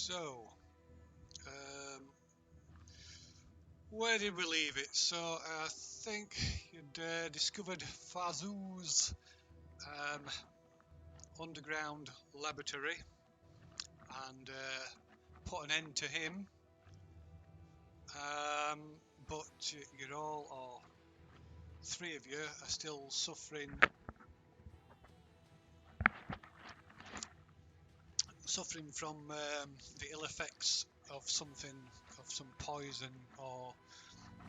So, where did we leave it? So, I think you'd discovered Fazu's underground laboratory and put an end to him. But you're all, or three of you, are still suffering from the ill effects of some poison or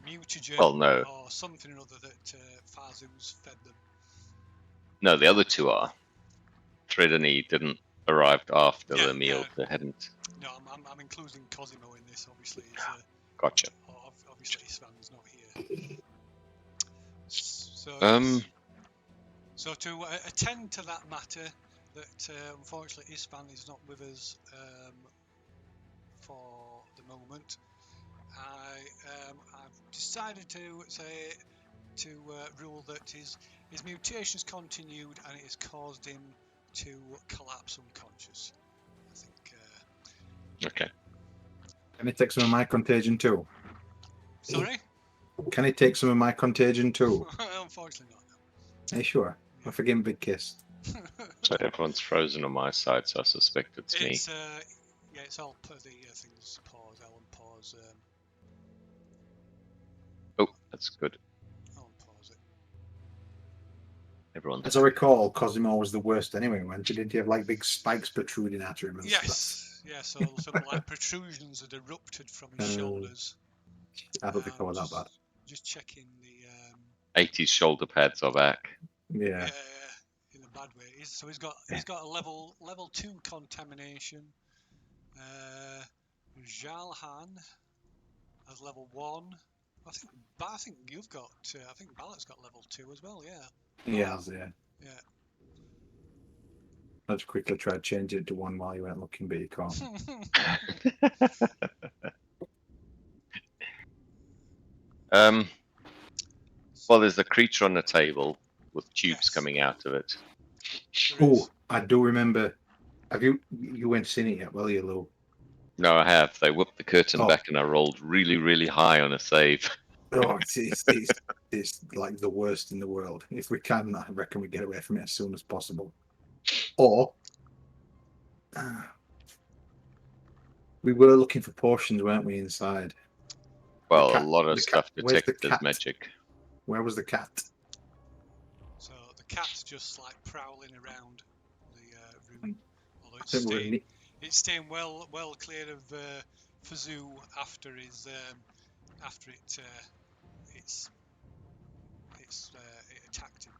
mutagen Well, no. or something or other that Fazu's fed them. No, the other two are. Tridony didn't arrive after the meal. Yeah. They hadn't. No, I'm including Cosimo in this. Obviously, Gotcha. Obviously, Svan's not here. So, so to attend to that matter, that unfortunately Isfan is not with us for the moment. I've decided to rule that his mutations continued and it has caused him to collapse unconscious. I think. Okay. Can he take some of my contagion too? Sorry? Can he take some of my contagion too? Unfortunately not. No. Are you sure? I forgive him a big kiss. So everyone's frozen on my side, so I suspect it's me. Yeah, it's all per the things. Pause. Ellen, pause. Oh, that's good. Ellen, pause it. Everyone's. As I recall, Cosimo was the worst anyway. Didn't he have like big spikes protruding out of him? And Yes. Yeah. So some like protrusions had erupted from his shoulders. I don't recall that bad. Just checking the 80s shoulder pads are back. Yeah. In a bad way. So he's got a level 2 contamination. Jalhan has level 1. I think you've got. I think Ballet's got level 2 as well. Yeah. Yeah. Yeah. Let's quickly try to change it to 1 while you weren't looking, but you can't. Well, there's a creature on the table with tubes coming out of it. Oh, I do remember. Have you went seen it yet? Will you, Lou? No, I have. They whipped the curtain back and I rolled really, really high on a save. Oh, it's like the worst in the world. If we can, I reckon we get away from it as soon as possible. Or we were looking for potions, weren't we, inside? Well, a lot of stuff detected as magic. Where was the cat? So the cat's just like prowling around the room. Although it's staying well clear of Fazoo after it attacked him.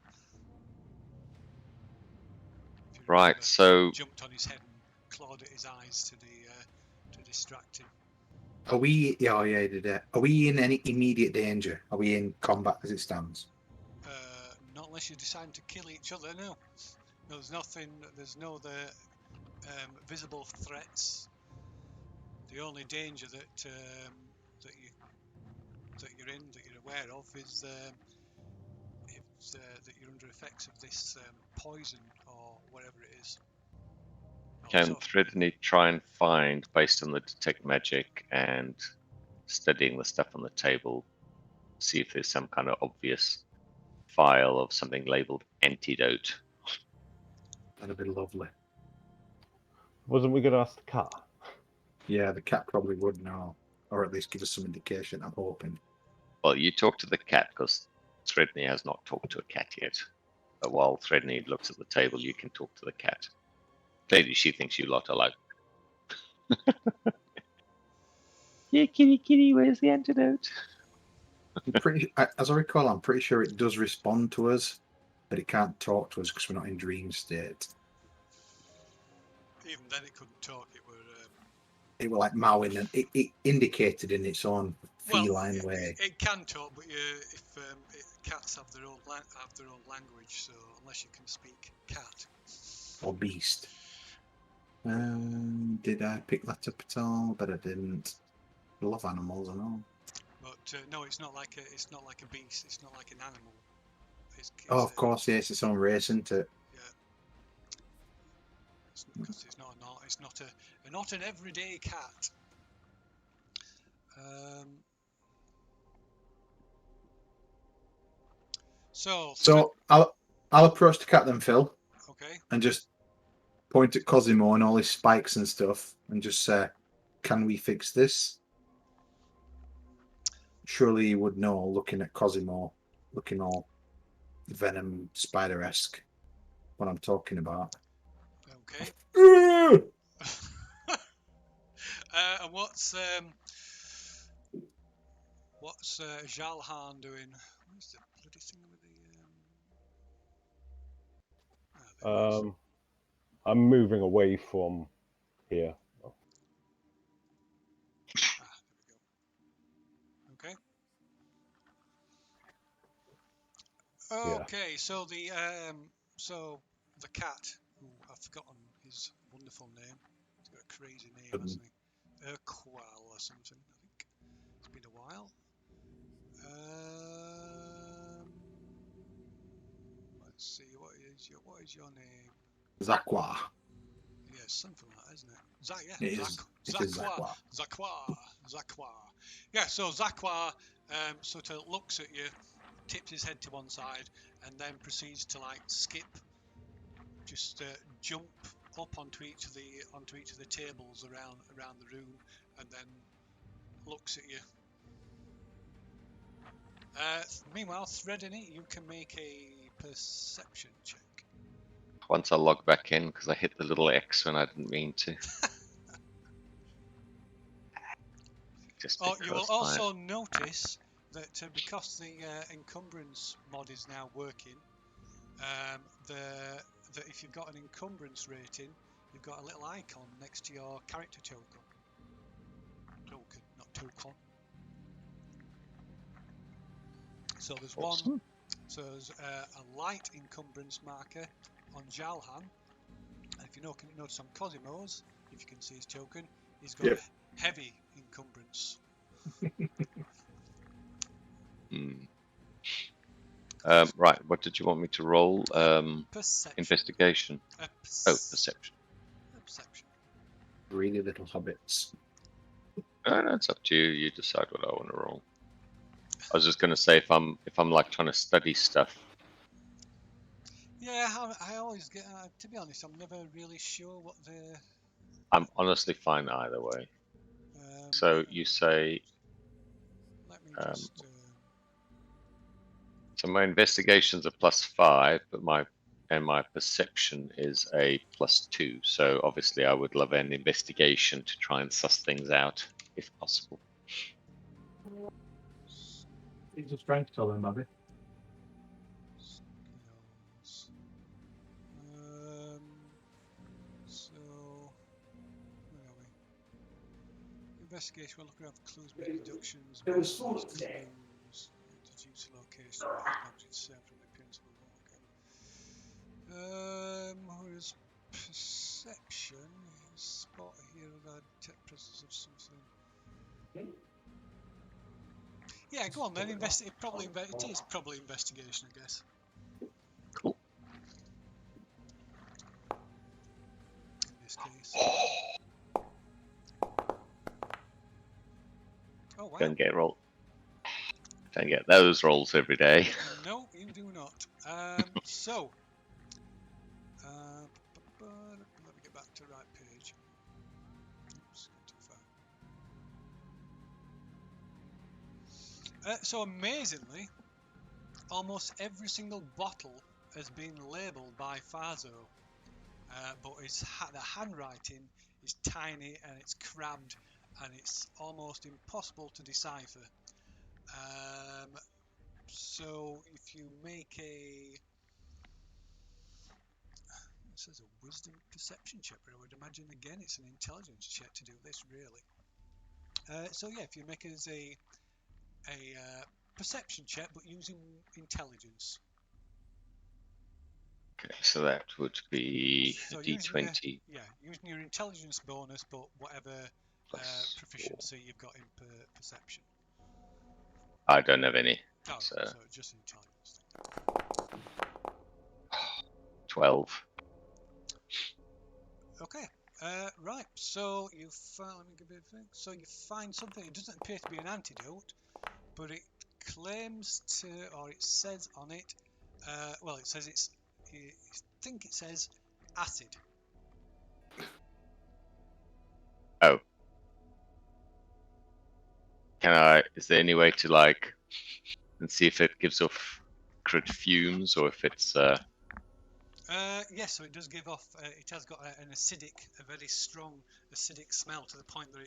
Right, so jumped on his head and clawed at his eyes to distract him. Are we? Yeah, yeah, did it. Are we in any immediate danger? Are we in combat as it stands? Not unless you decide to kill each other. No, there's nothing. There's no other visible threats. The only danger that you're aware of is that you're under effects of this poison or whatever it is. Can Threadney try and find, based on the detect magic and studying the stuff on the table, see if there's some kind of obvious file of something labeled antidote? That'd be lovely. Wasn't we going to ask the cat? Yeah, the cat probably would know, or at least give us some indication. I'm hoping. Well, you talk to the cat because Threadney has not talked to a cat yet. But while Threadney looks at the table, you can talk to the cat. Clearly, she thinks you lot are like, yeah, kitty, where's the antidote? As I recall, I'm pretty sure it does respond to us, but it can't talk to us because we're not in dream state. Even then, it couldn't talk. It were like mowing, and it indicated in its own feline way. It can talk, but if cats have their own language, so unless you can speak cat or beast. Did I pick that up at all? But I didn't. I love animals and all. But no, it's not like a beast. It's not like an animal. It's of course, yes, it's its own race, isn't it? Yeah. because it's not an everyday cat. So I'll approach the cat then, Phil. Okay. And just point at Cosimo and all his spikes and stuff, and just say, "Can we fix this?" Surely you would know, looking at Cosimo, looking all Venom Spider-esque, what I'm talking about. Okay. And what's Jalhan doing? Where's the bloody thing with the there it is. I'm moving away from here. There we go. Okay. Yeah. Okay, so the cat, I've forgotten his wonderful name. He's got a crazy name, hasn't he? Urquell or something, I think. It's been a while. Let's see, what is your name? Zakwa. Yes, something like that, isn't it? It is Zakwa. Zakwa. Yeah, so Zakwa sort of looks at you, tips his head to one side, and then proceeds to like skip, just jump up onto each of the tables around the room, and then looks at you. Meanwhile, Threadinny, you can make a perception check. Once I log back in, because I hit the little X when I didn't mean to. Just You will also notice that because the encumbrance mod is now working, that if you've got an encumbrance rating, you've got a little icon next to your character token. Token, not token. So there's awesome. one. So there's a light encumbrance marker on Jalhan, and if you notice on Cosimo's, if you can see his token, he's got heavy encumbrance. Right, what did you want me to roll? Perception. Investigation. Perception. Perception. Greedy little hobbits. No, it's up to you. You decide what I want to roll. I was just going to say if I'm like trying to study stuff. Yeah, I always get. To be honest, I'm never really sure what the. I'm honestly fine either way. So you say. Let me just. So my investigation's a +5, but my perception is a +2. So obviously I would love an investigation to try and suss things out if possible. It's a strength to them, Bobby. Skills. So where are we? Investigation. We're looking at clues, make deductions. It was full of clues. Deduce location. Object served from the appearance of the log. Whereas perception is spot here that detect presence of something. Yeah, go on then. It is probably investigation, I guess. Cool. In this case. Oh wow. Don't get those rolls every day. No, you do not. So, let me get back to the right page. Oops, gone too far. So amazingly, almost every single bottle has been labelled by Fazo, but the handwriting is tiny and it's crabbed and it's almost impossible to decipher. So if you make it says a wisdom perception check, but I would imagine again it's an intelligence check to do this really. So yeah, if you make it as a perception check but using intelligence. Okay, so that would be So D20. Using your intelligence bonus, but whatever proficiency you've got in perception. I don't have any. Oh, so just intelligence. 12. Okay. Right. So you find. Let me give it a thing. So you find something. It doesn't appear to be an antidote, but it claims to, or it says on it. Well, it says it's. I think it says acid. Oh. Is there any way to like and see if it gives off crit fumes or if it's Yes, so it does give off. It has got an acidic, a very strong acidic smell to the point that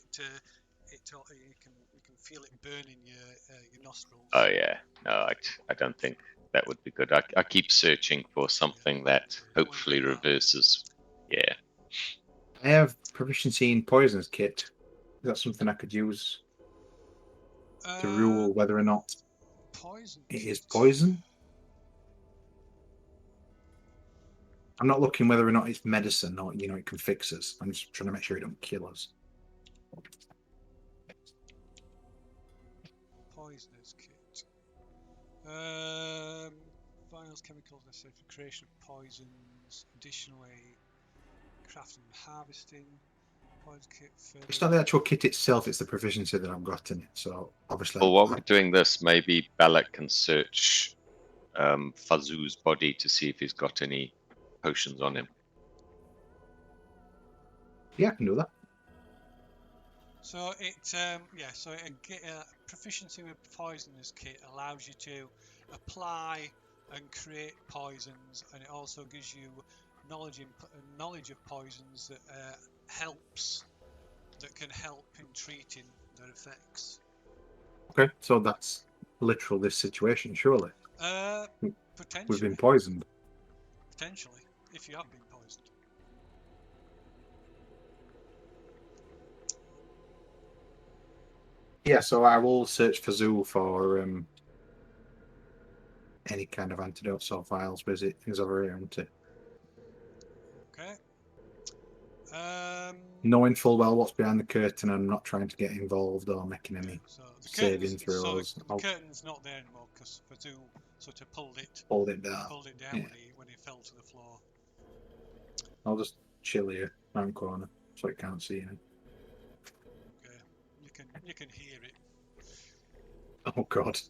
you can feel it burning your nostrils. oh yeah, no, I don't think that would be good. I keep searching for something that don't wanna hopefully do that. reverses. Yeah. I have proficiency in poisons kit. Is that something I could use to rule whether or not Poison. it is kit. poison? I'm not looking whether or not it's medicine or it can fix us. I'm just trying to make sure it don't kill us. Poisoners kit. Vials, chemicals necessary for creation of poisons. Additionally, crafting and harvesting. Poison kit. Further. It's not the actual kit itself; it's the proficiency that I've got in it. So obviously, Well, while we're doing this, maybe Balak can search Fazoo's body to see if he's got any potions on him. yeah, I can do that. So proficiency with poisoners kit allows you to apply and create poisons, and it also gives you knowledge of poisons that can help in treating their effects. Okay, so that's literal this situation, surely. Potentially. We've been poisoned. Potentially, if you have been poisoned. Yeah, so I will search for Zoo for any kind of antidotes or vials, but is over here, isn't it? Okay. Knowing full well what's behind the curtain, I'm not trying to get involved or making any So the saving throws. the curtain's not there anymore because Fazoo sort of pulled it down. Yeah. when he fell to the floor. I'll just chill here, round corner, so it can't see him. Okay. You can hear it. Oh God,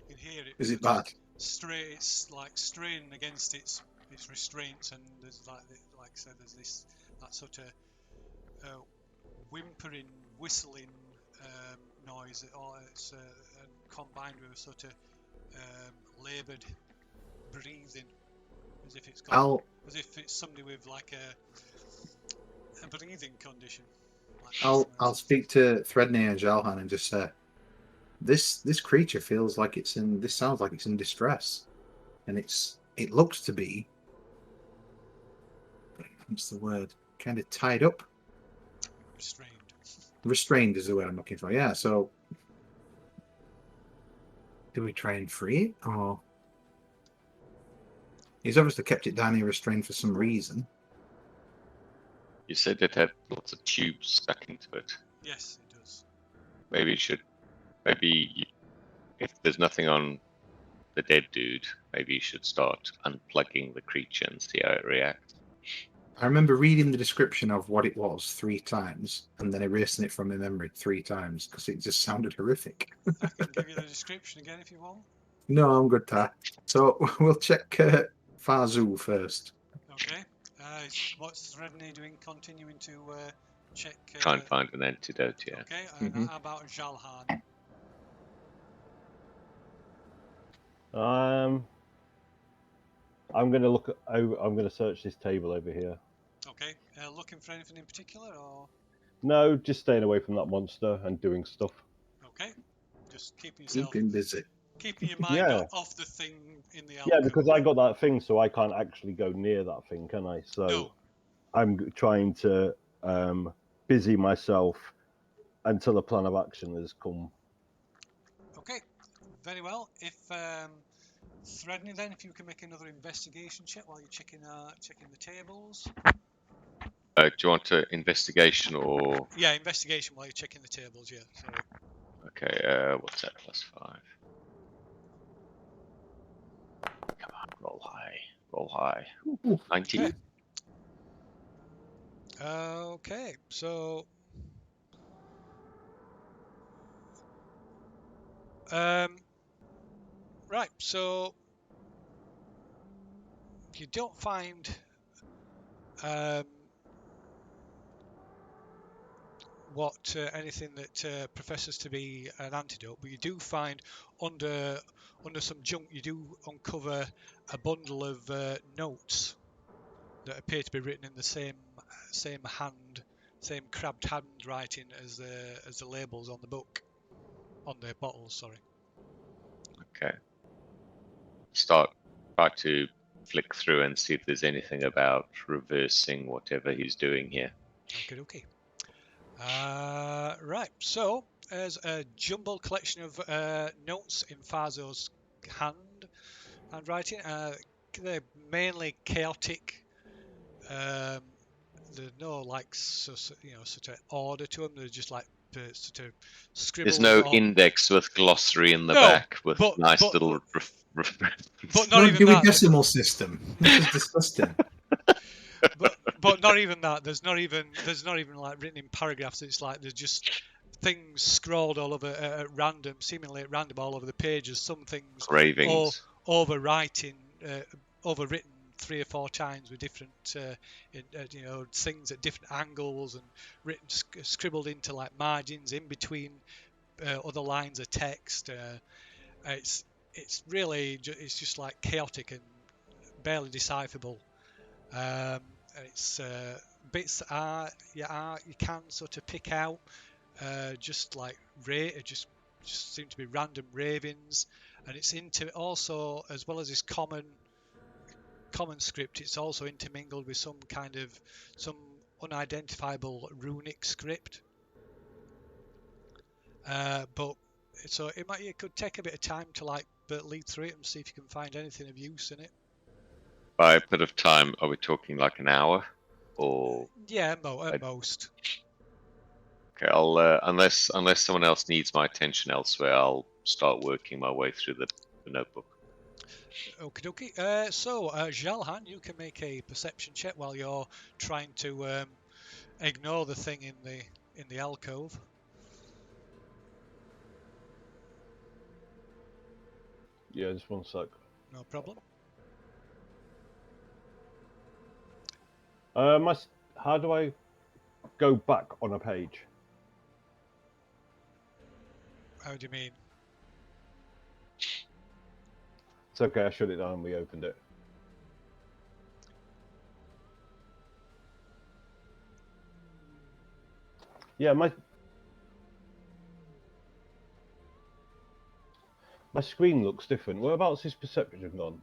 You can hear it. is it sort bad? of It's like straining against its restraints, and there's like I said, there's this that sort of whimpering, whistling noise, or it's and combined with a sort of laboured breathing, as if it's somebody with like a breathing condition. Like I'll speak to Threadney and Jalhan and just say, this creature feels like this sounds like it's in distress, and it looks to be, what's the word, kind of tied up. Restrained is the word I'm looking for. Yeah, so do we try and free it, or he's obviously kept it down here restrained for some reason. You said it had lots of tubes stuck into it. Yes, it does. Maybe if there's nothing on the dead dude, maybe you should start unplugging the creature and see how it reacts. I remember reading the description of what it was 3 times and then erasing it from my memory 3 times because it just sounded horrific. I can give you the description again if you want. No, I'm good, Tat. So we'll check Fazoo first. Okay. What's Threadney doing? Continuing to check. Try and find an antidote, yeah. Okay, and how about Jalhan? I'm gonna look over. I'm gonna search this table over here. Okay, looking for anything in particular, or No, just staying away from that monster and doing stuff. okay, just keeping busy. Keeping your mind off the thing in the alcove. Yeah, because I got that thing, so I can't actually go near that thing, can I? So no. I'm trying to busy myself until a plan of action has come. Okay, very well. If Threadney, then, if you can make another investigation check while you're checking the tables. Do you want an investigation or? Yeah, investigation while you're checking the tables. Yeah. Sorry. Okay. What's that? +5. Come on, roll high. Roll high. 19. Okay. Okay, so right, so you don't find what anything that professes to be an antidote, but you do find under some junk you do uncover a bundle of notes that appear to be written in the same crabbed handwriting as the labels on the book, on the bottles. Sorry. Okay. Try to flick through and see if there's anything about reversing whatever he's doing here. Okay. Right. So there's a jumbled collection of notes in Farzo's handwriting. They're mainly chaotic. There's no like sort of order to them. They're just like sort of scribbles. There's no on... index with glossary in the No, back with but- nice but- little. But not Don't even do a that. decimal system. This is disgusting. But not even that. There's not even like written in paragraphs. It's like there's just things scrawled all over at random, seemingly at random all over the pages. Some things Cravings. overwritten 3 or 4 times with different things at different angles and written scribbled into like margins in between other lines of text. It's really it's just like chaotic and barely decipherable. It's bits you can sort of pick out, just like just seem to be random ravings, and it's into also, as well as this common script, it's also intermingled with some unidentifiable runic script. But so it could take a bit of time to like lead through it and see if you can find anything of use in it. By a bit of time, are we talking like an hour, or? Yeah, at most. Okay, I'll unless someone else needs my attention elsewhere, I'll start working my way through the notebook. Okie dokie. So, Jalhan, you can make a perception check while you're trying to ignore the thing in the alcove. Yeah, just one sec. No problem. How do I go back on a page? How do you mean? It's okay, I shut it down and we opened it. Yeah, my screen looks different. Whereabouts is perception gone?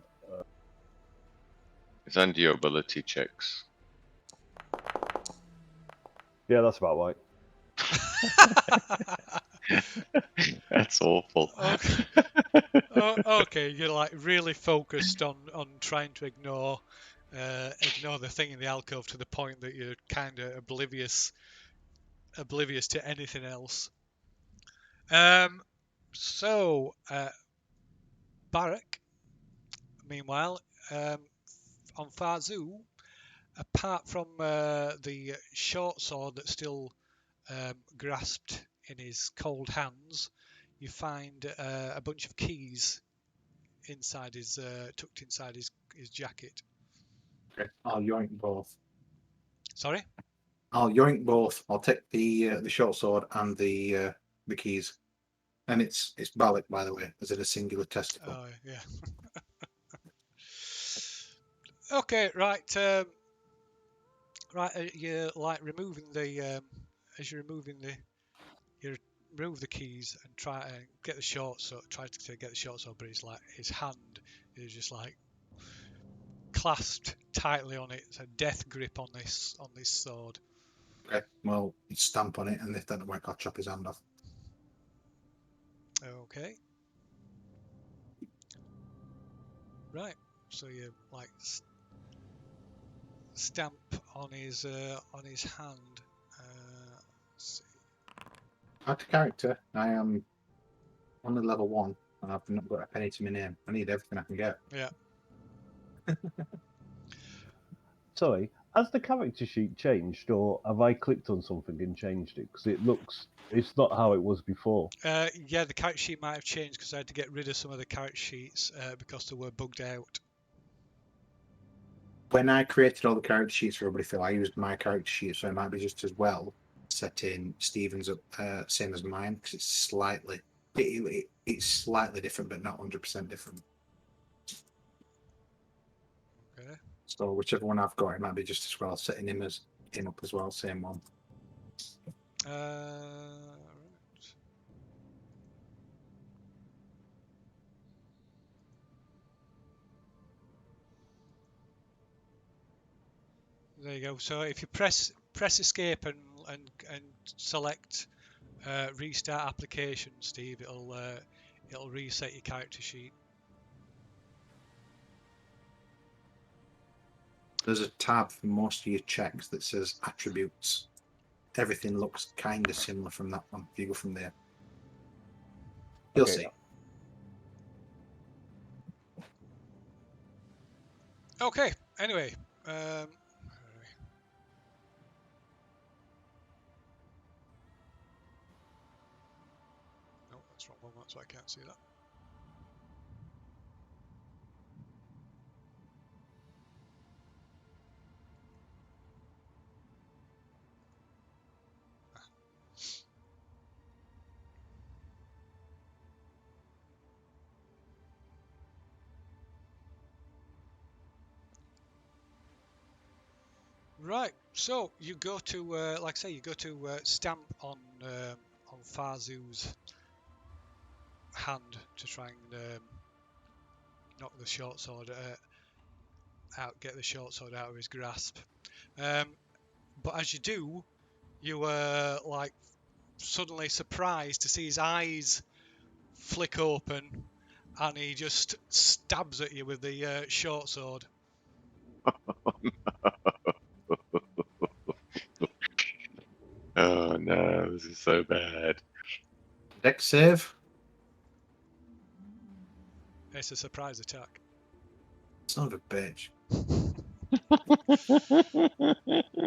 It's under your ability checks. Yeah, that's about right. That's awful. Okay. Okay, you're like really focused on trying to ignore the thing in the alcove to the point that you're kind of oblivious to anything else. So Barak, meanwhile, on Farzu, apart from the short sword that's still grasped in his cold hands, you find a bunch of keys inside tucked inside his jacket. Okay. I'll yoink both. Sorry? I'll yoink both. I'll take the short sword and the keys. And it's Balak, by the way, as in a singular testicle. Oh, yeah. Okay, right. You're like removing as you're removing you remove the keys and try to get the short sword. Try to get the short sword, but it's like his hand is just like clasped tightly on it. It's a death grip on this sword. Okay. Well, you stamp on it, and if that doesn't work, I'll chop his hand off. Okay. Right. So you like stamp on his hand. Let's see. Out of character, I am on the level 1, and I've not got a penny to my name. I need everything I can get. Yeah. Sorry, Has the character sheet changed, or have I clicked on something and changed it? Because it's not how it was before. Yeah, the character sheet might have changed because I had to get rid of some of the character sheets because they were bugged out. When I created all the character sheets for everybody, Phil, I used my character sheet, so it might be just as well setting Stephen's up same as mine because it's slightly different, but not 100% different. Okay. So whichever one I've got, it might be just as well setting him up as well, same one. Right. There you go. So if you press escape and select restart application, Steve, it'll reset your character sheet. There's a tab for most of your checks that says attributes. Everything looks kind of similar from that one. If you go from there, you'll Okay. see. Okay. Anyway, no, that's wrong one. That's why I can't see that. Right, so you go to, like I say, you go to stamp on Farzu's hand to try and knock the short sword out, get the short sword out of his grasp. But as you do, you were like suddenly surprised to see his eyes flick open, and he just stabs at you with the short sword. Oh no, this is so bad. Dex save. It's a surprise attack. Son of a bitch.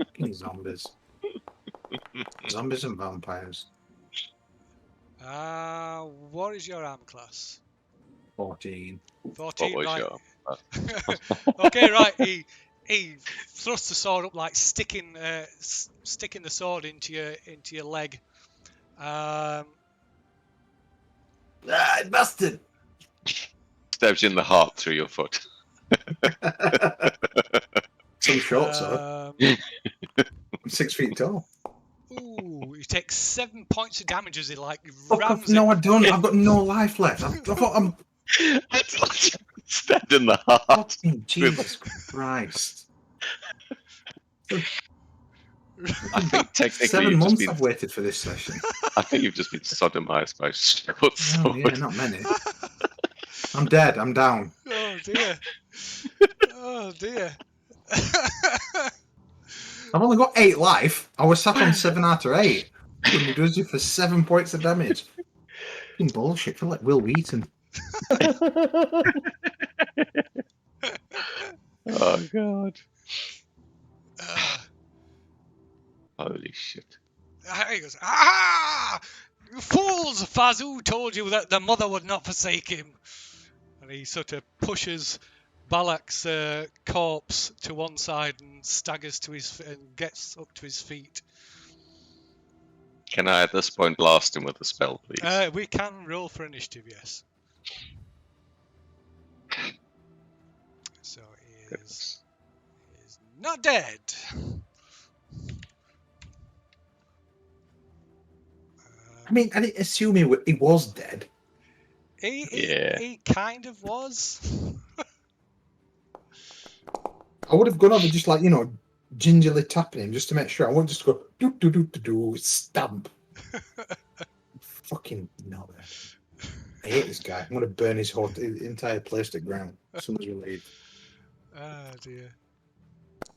Fucking zombies. Zombies and vampires. What is your armor class? 14. 14, What was right. your? Okay, right. He thrusts the sword up, like sticking the sword into your leg. Ah, it busted! Stabs you in the heart through your foot. Some short sword. I'm 6 feet tall. Ooh, you take 7 points of damage as he like Fuck off. rams No, it. I don't. I've got no life left. I thought I'm. Stabbed in the heart. Fucking Jesus Christ. I think technically 7 you've just months been. I've waited for this session. I think you've just been sodomized by a short Oh, sword. yeah, not many. I'm dead. I'm down. Oh dear. Oh dear. I've only got 8 life. I was sat on 7 out of 8. And he does you for 7 points of damage. Fucking bullshit. I feel like Will Wheaton. Oh god. Uh, Holy shit. he goes, ah! You fools! Fazu told you that the mother would not forsake him. And he sort of pushes Balak's corpse to one side and staggers to and gets up to his feet. Can I at this point blast him with a spell, please? We can roll for initiative, yes. So he is not dead. I mean, I didn't assume he was dead. He kind of was. I would have gone over just like, gingerly tapping him just to make sure. I wouldn't just go do stamp. Fucking no. I hate this guy. I'm going to burn his entire place to ground as soon as we leave. Oh dear.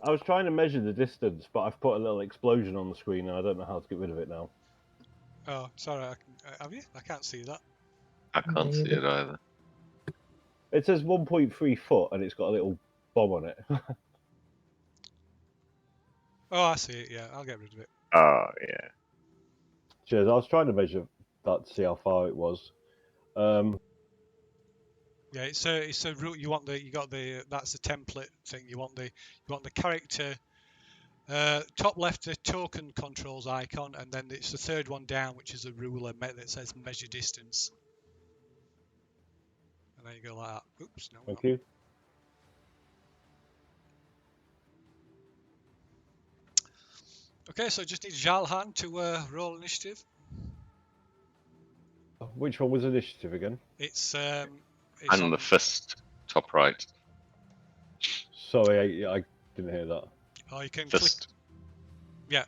I was trying to measure the distance, but I've put a little explosion on the screen and I don't know how to get rid of it now. Oh, sorry. Have you? I can't see that. I can't see it either. It says 1.3 foot and it's got a little bomb on it. Oh, I see it. Yeah, I'll get rid of it. Oh, yeah. Cheers. I was trying to measure that to see how far it was. Yeah, it's a route. You got the that's the template thing. You want the character. Top left, the token controls icon, and then it's the third one down, which is a ruler that says measure distance. And then you go like that. Oops, no. Thank you. Okay, so just need Jalhan to roll initiative. Which one was initiative again? It's And on the fist, top right. Sorry, I didn't hear that. Oh, you can click. Fist. Yeah,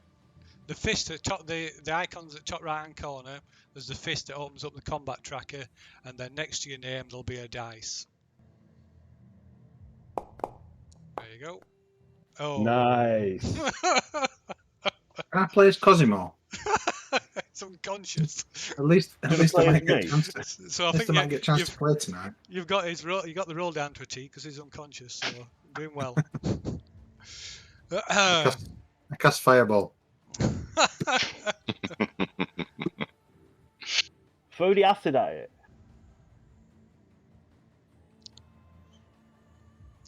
the fist at top. The icons at top right hand corner. There's the fist that opens up the combat tracker, and then next to your name there'll be a dice. There you go. Oh. Nice. Can I play as Cosimo? It's unconscious. At least I play might as get a me? chance to. So I At least think I might get a chance to play tonight. you've got his roll. You got the roll down to a T because he's unconscious. So doing well. I cast Fireball. Throw the acid at it.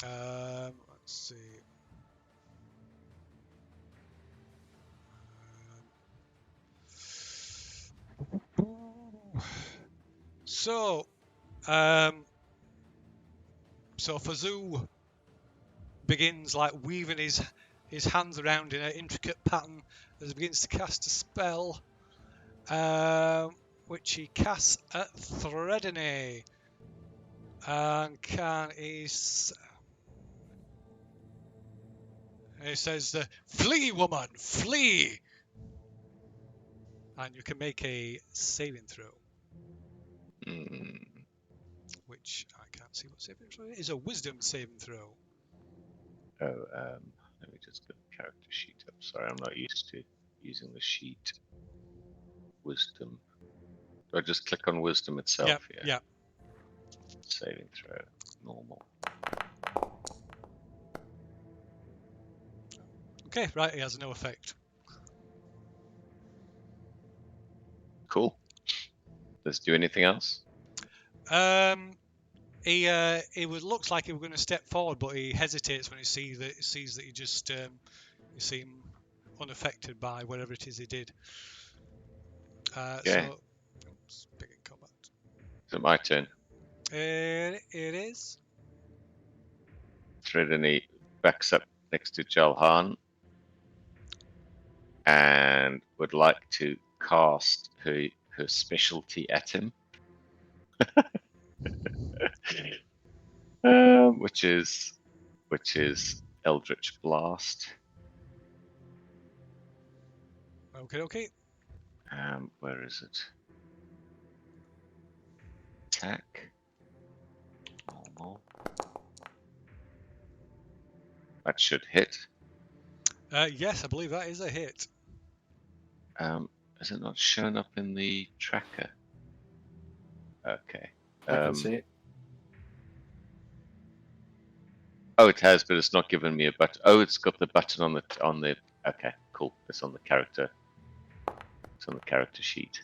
Let's see. So Fazoo begins like weaving his hands around in an intricate pattern as he begins to cast a spell, which he casts at Threadene. And he says, "Flee, woman, flee!" And you can make a saving throw, which I can't see what saving throw it is. A wisdom saving throw. Oh, let me just get the character sheet up. Sorry, I'm not used to using the sheet. Wisdom. Do I just click on wisdom itself? Yeah. Saving throw. Normal. Okay, right. He has no effect. Cool. Does it do anything else? He looks like he was going to step forward, but he hesitates when he sees that you seem unaffected by whatever it is he did. Yeah. So, oops, begin combat. Is it my turn? It is. Threadene backs up next to Jalhan and would like to cast her specialty at him. Which is Eldritch Blast. Okay. Where is it? Attack. Normal. That should hit. Yes, I believe that is a hit. Is it not shown up in the tracker? Okay. I can see it. Oh, it has, but it's not given me a button. Oh, it's got the button on the. Okay, cool. It's on the character. It's on the character sheet.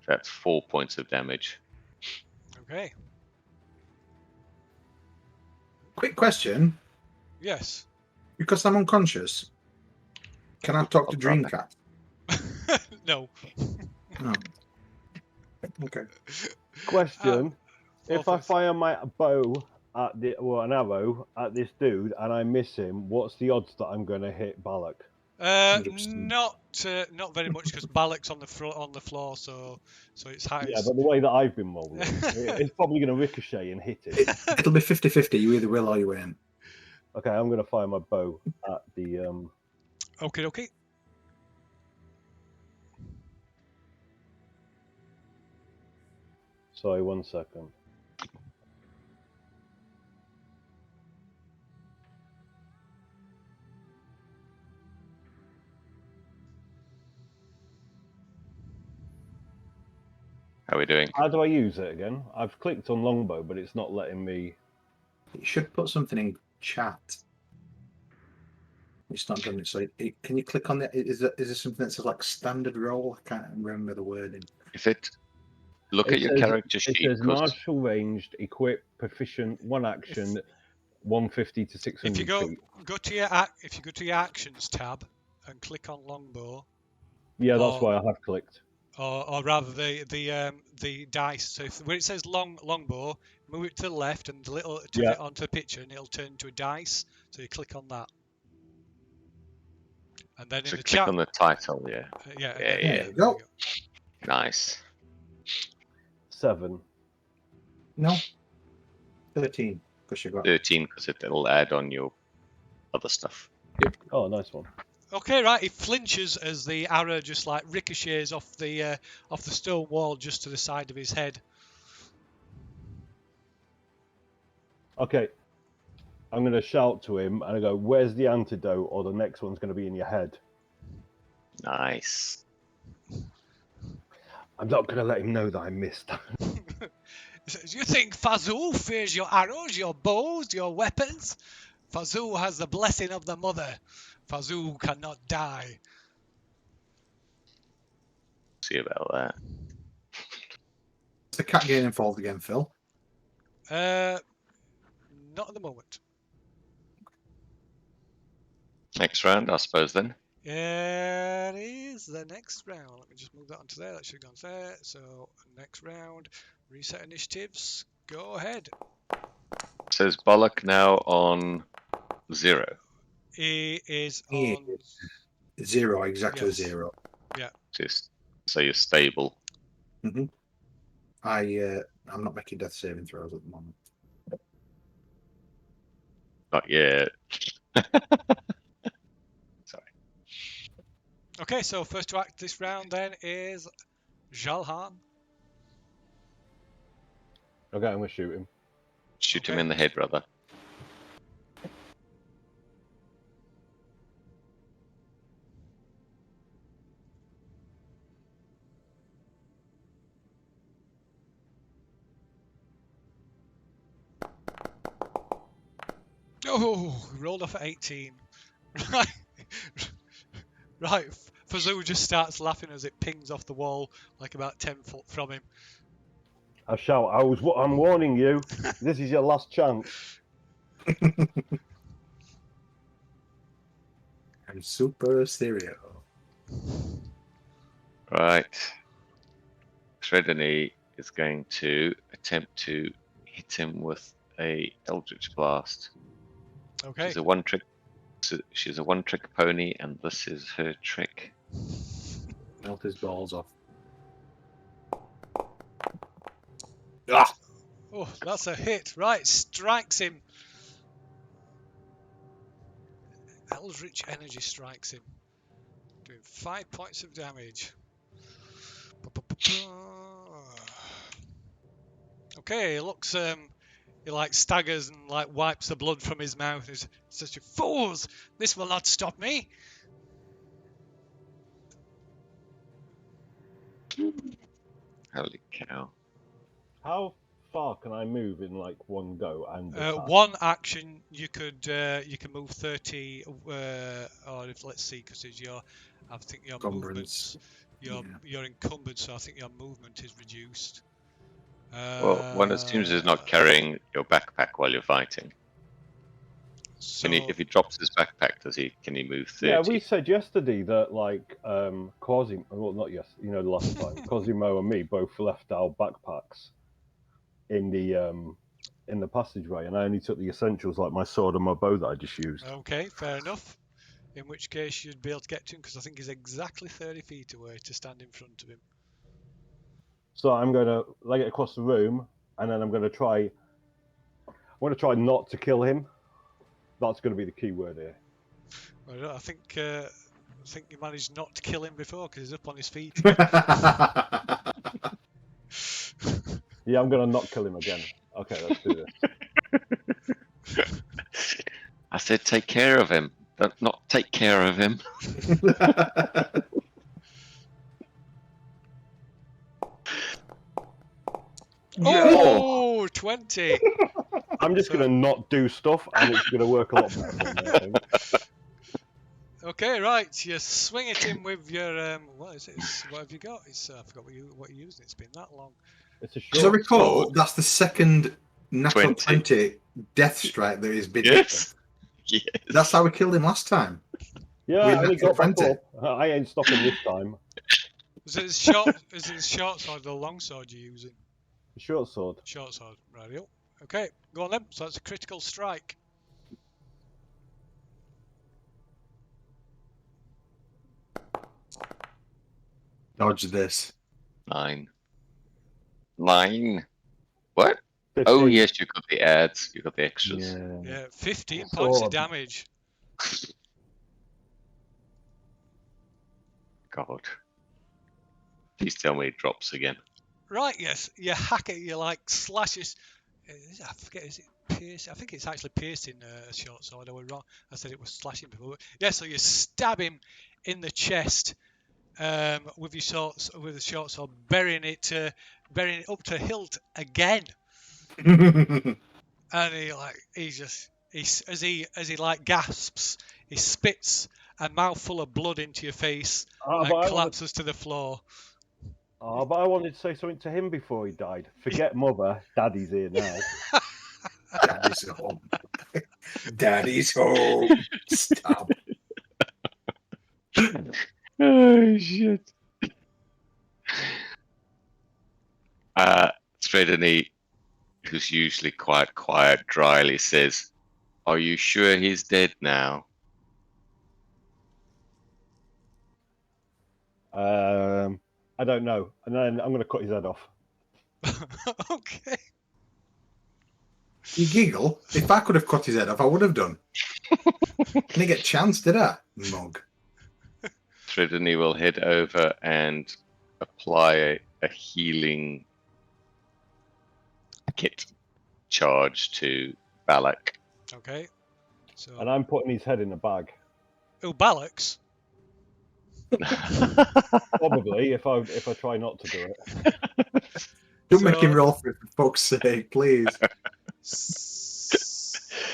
So that's 4 points of damage. Okay. Quick question. Yes. Because I'm unconscious, can I talk to Dreamcat? No. No. Okay. Question: if I Awful. fire my bow at an arrow at this dude and I miss him, what's the odds that I'm going to hit Balak? 100%. Not very much because Balak's on the floor, so it's high. Yeah, but the way that I've been rolling, it's probably going to ricochet and hit it. It'll be 50-50. You either will or you won't. Okay, I'm going to fire my bow at the. Okay. Sorry, 1 second. How are we doing? How do I use it again? I've clicked on longbow, but it's not letting me. You should put something in chat. It's not done it. So can you click on that? Is there something that says like standard roll? I can't remember the wording. If it look It at your says- character It sheet, says 'cause martial ranged, equip, proficient, one action, 150 to 600 If you go feet. if you go to your actions tab and click on longbow, Yeah, that's Oh. why I have clicked. or rather the dice. So where it says longbow, move it to the left and turn it onto the picture, and it'll turn into a dice. So you click on that, and then so in the click chat, on the title. Yeah, yeah, Yeah, There you go. nice. 7. No. 13. Because you got 13 because it'll add on your other stuff. Oh, nice one. Okay, right. He flinches as the arrow just like ricochets off the stone wall just to the side of his head. Okay. I'm going to shout to him and I go, "Where's the antidote?" Or the next one's going to be in your head. Nice. I'm not going to let him know that I missed. You think Fazul fears your arrows, your bows, your weapons? Fazul has the blessing of the mother. Fazul cannot die. See about that. the cat getting involved again, Phil. Not at the moment. Next round, I suppose then. It is the next round. Let me just move that onto there. That should have gone there. So next round, reset initiatives. Go ahead. Says Bollock now on 0. He is He on. 0, exactly Yes. 0. Just so you're stable. I'm not making death saving throws at the moment. Not yet. Sorry. Okay, so first to act this round then is Jalhan. Okay, I'm going to shoot him. Shoot him Okay. in the head, brother. Oh, rolled off at 18. Right. Right. Fazul just starts laughing as it pings off the wall like about 10 foot from him. I shout, I'm warning you. This is your last chance. I'm super stereo. Right. Shredder is going to attempt to hit him with a Eldritch Blast. Okay. She's a one-trick pony, and this is her trick. Melt his balls off. Ah! Oh, that's a hit. Right, strikes him. Eldritch energy strikes him. Doing 5 points of damage. Okay, he looks he like staggers and like wipes the blood from his mouth. He's such a fools! This will not stop me. Holy cow. How far can I move in like one go? And attack? One action you can move 30. Or if let's see, because I think your Encumbrance. movements, you're encumbered, so I think your movement is reduced. Well, one assumes he's not carrying your backpack while you're fighting. So If he drops his backpack, can he move 30? Yeah, we said yesterday that like Cosimo, well not yesterday, the last time, Cosimo and me both left our backpacks in the passageway, and I only took the essentials like my sword and my bow that I just used. okay, fair enough. In which case you'd be able to get to him because I think he's exactly 30 feet away to stand in front of him. So I'm going to leg it across the room, and then I'm going to try not to kill him. That's going to be the key word here. Well, I think you managed not to kill him before because he's up on his feet. Yeah, I'm going to not kill him again. Okay, let's do this. I said take care of him. Not take care of him. Oh, 20! I'm just going to not do stuff, and it's going to work a lot better for me, I think. Okay, right. You swing at him with your what is it? What have you got? It's I forgot what you used. It's been that long. It's a As I short recall, sword. that's the second natural 20. 20 death strike that he's been hit Yes. with. Yes. That's how we killed him last time. Yeah, With I only natural got back 20. up. I ain't stopping this time. Is it short? Is it short sword or the long sword you're using? The short sword. Short sword. Radio. Okay, go on then. So it's a critical strike. Dodge this. 9. What? 15. Oh, yes, you got the ads. You got the extras. Yeah, 15 It's points all of damage. God. Please tell me it drops again. Right, yes. You hack it, you like slashes. I forget, is it piercing? I think it's actually piercing a short sword. I was wrong. I said it was slashing before. Yeah, so you stab him in the chest with your with the short sword, burying it up to hilt again. And as he like gasps, he spits a mouthful of blood into your face and collapses to the floor. But I wanted to say something to him before he died. Forget mother, daddy's here now. Daddy's home. Daddy's home. Stop. Oh, shit. Threadeny, who's usually quite quiet, dryly says, "Are you sure he's dead now?" I don't know. And then I'm going to cut his head off. Okay. You giggle. If I could have cut his head off, I would have done. Didn't get a chance, did I? Mug. Threadeny will head over and apply a healing kit charge to Balak. Okay. So. And I'm putting his head in a bag. Oh, Balak's. Probably, if I try not to do it. Don't make him roll for fuck's sake, please.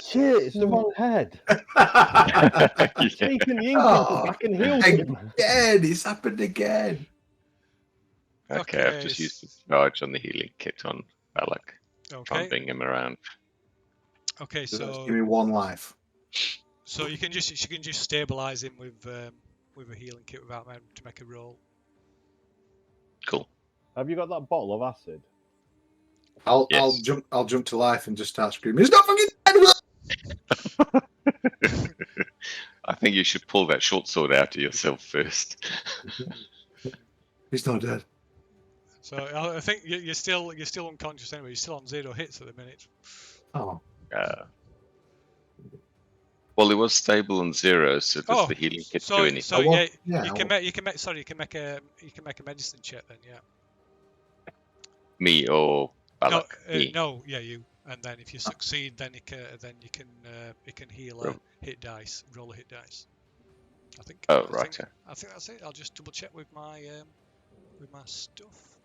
Shit, it's the wrong head. Taking the ink back and healed him. Again, it's happened again. Okay, I've just used the charge on the healing kit on Balak. Okay. Bumping him around. Okay, so give me 1 life. So you can just stabilize him with a healing kit without having to make a roll. Cool. Have you got that bottle of acid? I'll jump to life and just start screaming. He's not fucking dead. I think you should pull that short sword out of yourself first. He's not dead. So I think you're still unconscious anyway. You're still on 0 hits at the minute. Oh. Well, it was stable on 0, so does the healing kit do anything? So you can make a medicine check then, yeah. Me or Balak? No, yeah, you. And then if you succeed, then it can heal a hit dice, roll a hit dice. I think. Oh, right. I think that's it. I'll just double check with my stuff.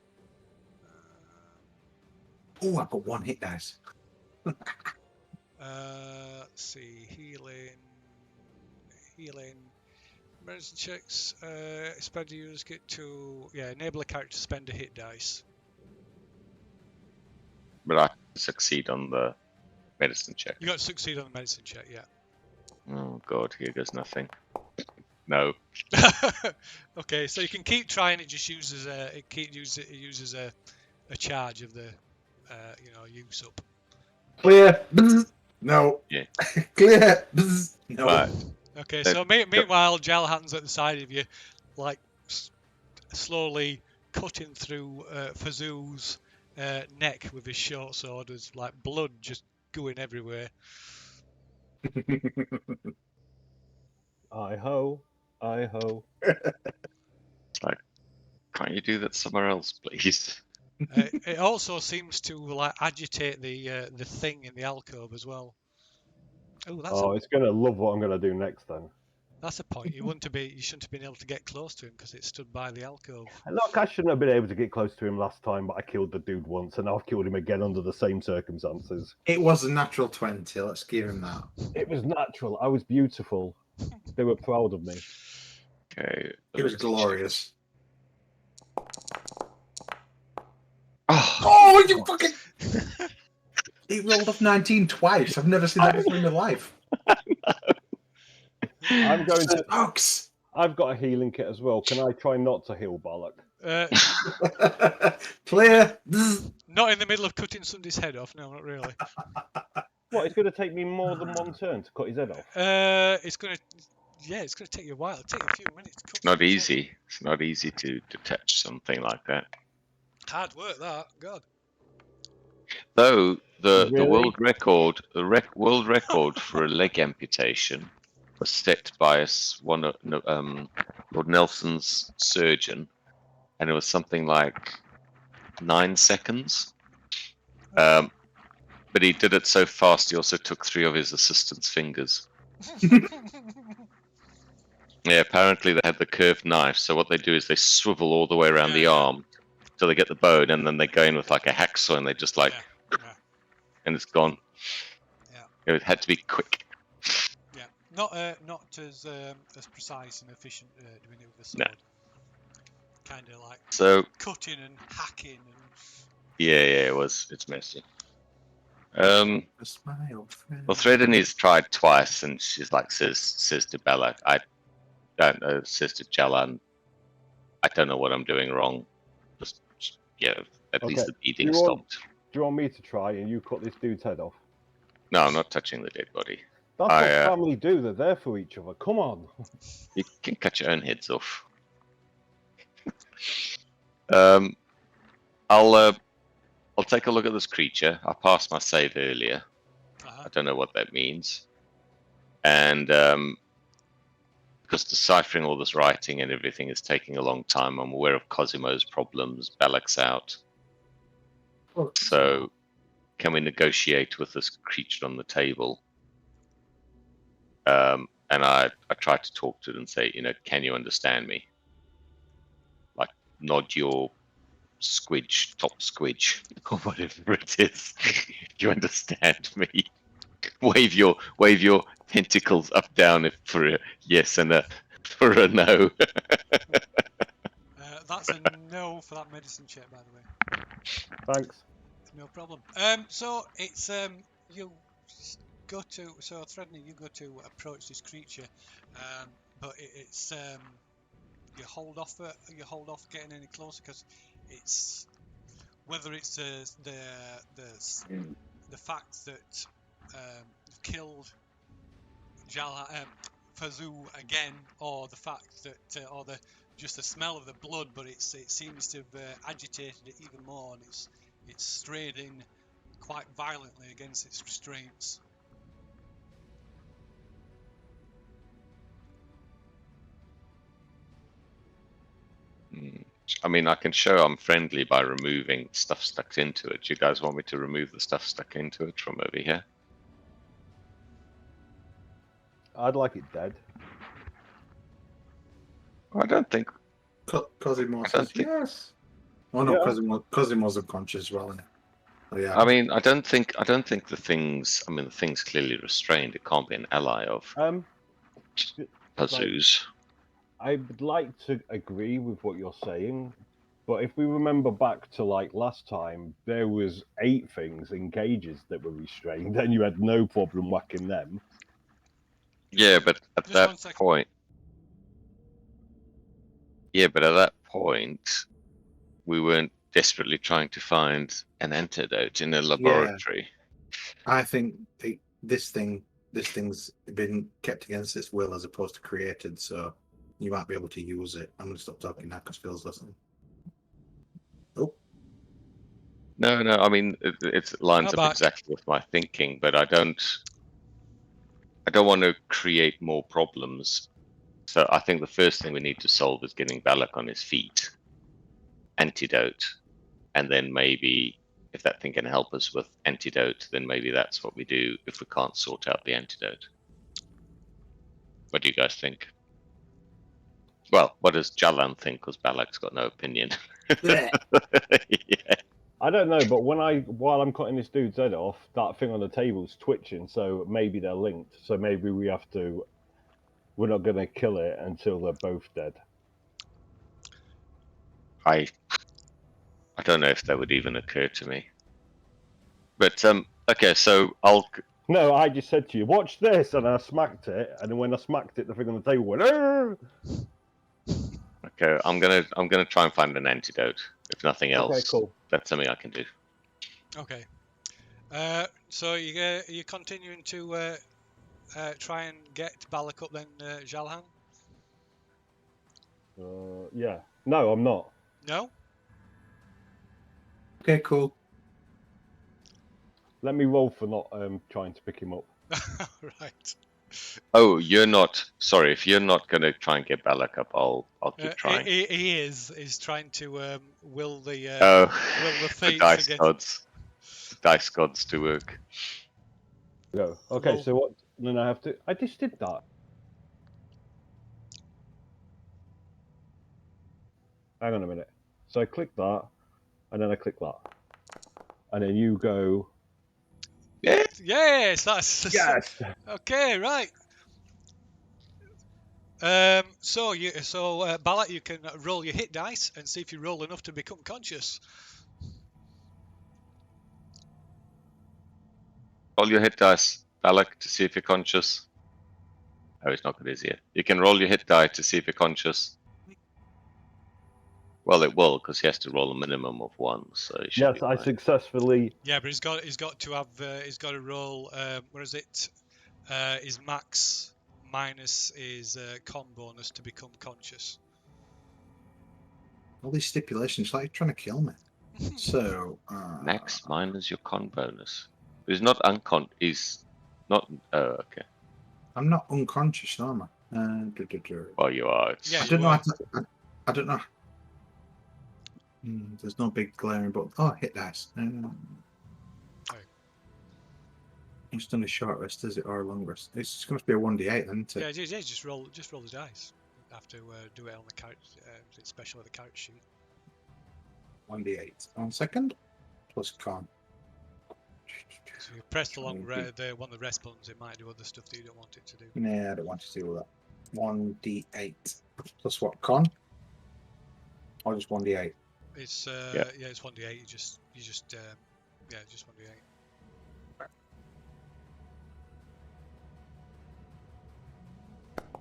Oh, I got 1 hit dice. Let's see, healing, medicine checks. Spend the user's kit to enable a character to spend a hit dice. But I succeed on the medicine check. You got to succeed on the medicine check, yeah. Oh god, here goes nothing. No. Okay, so you can keep trying. It just uses a charge of the use up. Clear. Bzz. No. Yeah. Clear. Bzz. No. Right. Okay, so meanwhile, Jalhan's at the side of you, like slowly cutting through Fazoo's neck with his short sword. There's like blood just going everywhere. I ho. It's like, can't you do that somewhere else, please? It also seems to like agitate the thing in the alcove as well. It's gonna love what I'm gonna do next then. That's a point. You shouldn't have been able to get close to him because it stood by the alcove. Look, I shouldn't have been able to get close to him last time, but I killed the dude once, and I've killed him again under the same circumstances. It was a natural 20. Let's give him that. It was natural. I was beautiful. They were proud of me. Okay. It was glorious. Oh, Oh, you fucking! He rolled off 19 twice. I've never seen that before in my life. I'm going to. Sucks. I've got a healing kit as well. Can I try not to heal Balak? Clear. Not in the middle of cutting somebody's head off. No, not really. What? It's going to take me more than one turn to cut his head off. It's gonna take you a while. It'll take you a few minutes. To cut not somebody's head easy. It's not easy to touch something like that. off. Hard work, that. God. Though the Really? world record, world record for a leg amputation was set by Lord Nelson's surgeon, and it was something like 9 seconds. But he did it so fast, he also took 3 of his assistant's fingers. Yeah, apparently they had the curved knife, so what they do is they swivel all the way around the arm till they get the bone, and then they go in with like a hacksaw and they just like, and it's gone. Yeah. It had to be quick. Yeah. Not as precise and efficient doing it with a sword. No. Kind of like So cutting and hacking and. yeah, it's messy. Well, Smile, friend. Threadeni's tried twice, and she's like says to Bella, I don't know, says to Jalan, I don't know what I'm doing wrong. Just at least the bleeding stopped. Do you want me to try and you cut this dude's head off? No, I'm not touching the dead body. That's what family do. They're there for each other. Come on. You can cut your own heads off. I'll take a look at this creature. I passed my save earlier. I don't know what that means. And because deciphering all this writing and everything is taking a long time, I'm aware of Cosimo's problems. Balak's out. So can we negotiate with this creature on the table? And I tried to talk to it and say, can you understand me? Like, nod your top squidge, or whatever it is. Do you understand me? Wave your tentacles up, down for a yes and for a no. That's a no for that medicine check, by the way. Thanks. No problem. So it's you go to Threadney, you go to approach this creature, but it's you hold off getting any closer because it's whether it's the fact that you've killed Fazoo again, or the fact that or just the smell of the blood, but it seems to have agitated it even more, and it's strayed in quite violently against its restraints. I mean, I can show I'm friendly by removing stuff stuck into it. Do you guys want me to remove the stuff stuck into it from over here? I'd like it dead. I don't think. Cosimo says yes. Oh no, Cosimo's unconscious as well, isn't it? Oh, yeah. I mean, I don't think the things. I mean, the thing's clearly restrained. It can't be an ally of Pazu's. I would like to agree with what you're saying, but if we remember back to like last time, there was 8 things in cages that were restrained, then you had no problem whacking them. Yeah, but at that point, we weren't desperately trying to find an antidote in a laboratory. Yeah. I think this thing's been kept against its will as opposed to created, so you might be able to use it. I'm going to stop talking now because Phil's listening. Oh. No, I mean, it lines up exactly with my thinking, but I don't want to create more problems. So I think the first thing we need to solve is getting Balak on his feet. Antidote. And then maybe if that thing can help us with antidote, then maybe that's what we do if we can't sort out the antidote. What do you guys think? Well, what does Jalan think? Because Balak's got no opinion. Yeah. I don't know, but while I'm cutting this dude's head off, that thing on the table's twitching, so maybe they're linked. So maybe we have to we're not going to kill it until they're both dead. I don't know if that would even occur to me. But okay, so I'll. No, I just said to you, watch this, and I smacked it, and then when I smacked it, the thing on the table went. Arr! Okay, I'm gonna try and find an antidote. If nothing else, Okay, cool. That's something I can do. Okay. So you're continuing to try and get Balak up then, Jalhan? Yeah. No, I'm not. No? Okay, cool. Let me roll for not trying to pick him up. Right. Oh, you're not. Sorry, if you're not gonna try and get Balak up, I'll keep trying. He is. He's trying to will the Oh, will the the fates dice again. gods. The dice gods to work. Go. Okay, Roll. so what? Then I have to. I just did that. Hang on a minute. So I click that, and then I click that, and then you go. Yeah. Yes, that's Yes. okay. Right. So Balak, you can roll your hit dice and see if you roll enough to become conscious. Roll your hit dice, Balak, to see if you're conscious. Oh, it's not good, is it? You can roll your hit die to see if you're conscious. Well, it will, because he has to roll a minimum of 1, so he should Yes, be I fine. successfully. Yeah, but he's got to have he's got to roll. What is it? His max minus his con bonus to become conscious. All these stipulations, like you're trying to kill me. So Max minus your con bonus. He's not uncon. He's not. Oh, okay. I'm not unconscious, am I? Well, you are. It's, Yeah, I you don't know. are. I don't know. There's no big glaring, but hit dice. It's done a short rest, is it, or a long rest? It's going to be a 1d8, then, isn't it? Yeah, just roll the dice. You have to do it on the character. It's special with the character sheet. 1d8. 1 second. Plus con. So you press the one of the rest buttons. It might do other stuff that you don't want it to do. Nah, I don't want to do that. 1d8 plus what, con? Or just 1d8? It's Yeah. it's 1d8. You just just 1d8.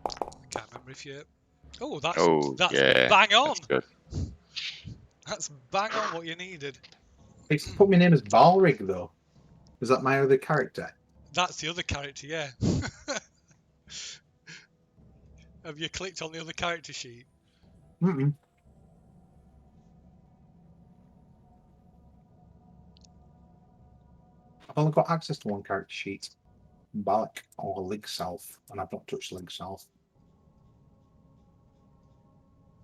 I can't remember if you. Oh, that's yeah, bang on. That's good. That's bang on what you needed. It's put my name as Balrig, though. Is that my other character? That's the other character, yeah. Have you clicked on the other character sheet? Mm-mm. I've only got access to one character sheet. Balak or Lig South, and I've not touched Lig South.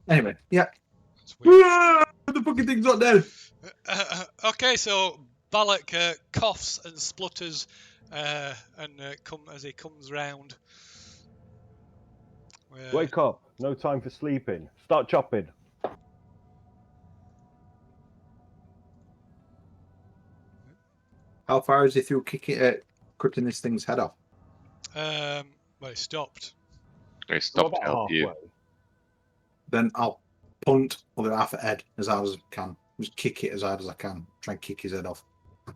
Anyway, yeah. That's weird. The fucking thing's not dead. Okay, so Balak coughs and splutters as he comes round. Wake up! No time for sleeping. Start chopping. How far is he through cutting this thing's head off? Well, it stopped. He stopped About to help you. halfway. Then I'll punt other half at head as hard as I can. Just kick it as hard as I can. Try and kick his head off. As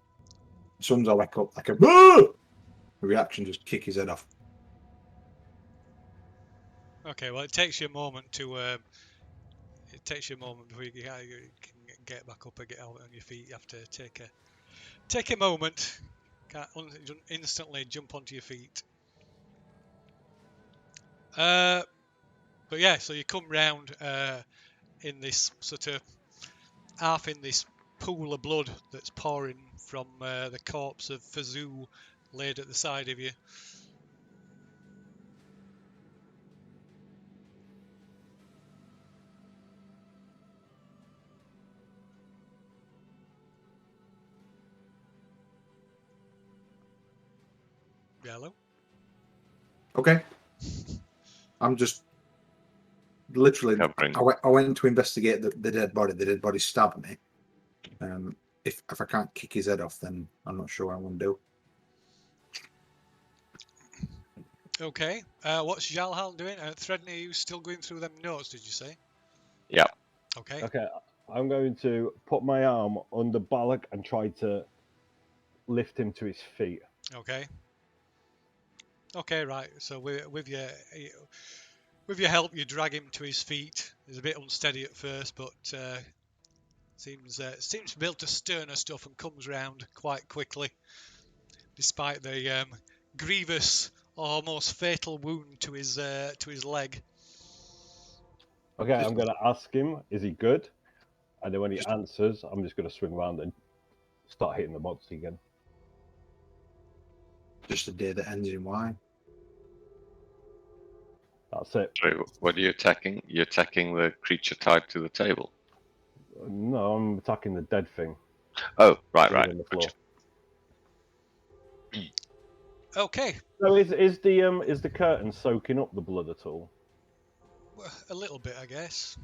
soon as I wake up, like a reaction, just kick his head off. Okay, well, it takes you a moment to. It takes you a moment before you can get back up and get out on your feet. You have to take a moment. Can't instantly jump onto your feet. But yeah, so you come round in this sort of half in this pool of blood that's pouring from the corpse of Fazoo laid at the side of you. Hello? Okay. I'm just literally. Covering. I went to investigate the dead body. The dead body stabbed me. If I can't kick his head off, then I'm not sure what I want to do. Okay. What's Jalhal doing? Threadney, are you still going through them notes, did you say? Yeah. Okay. Okay, I'm going to put my arm under Balak and try to lift him to his feet. Okay. Okay, right. So with your help, you drag him to his feet. He's a bit unsteady at first, but seems to be able to sterner stuff and comes round quite quickly, despite the grievous, almost fatal wound to his leg. Okay, I'm going to ask him, is he good? And then when he Just- answers, I'm just going to swing around and start hitting the monster again. Just a day that ends in Y. That's it. So what are you attacking? You're attacking the creature tied to the table. No, I'm attacking the dead thing. Oh, right, sitting right. on the floor. Gotcha. Okay, So is the curtain soaking up the blood at all? a little bit, I guess.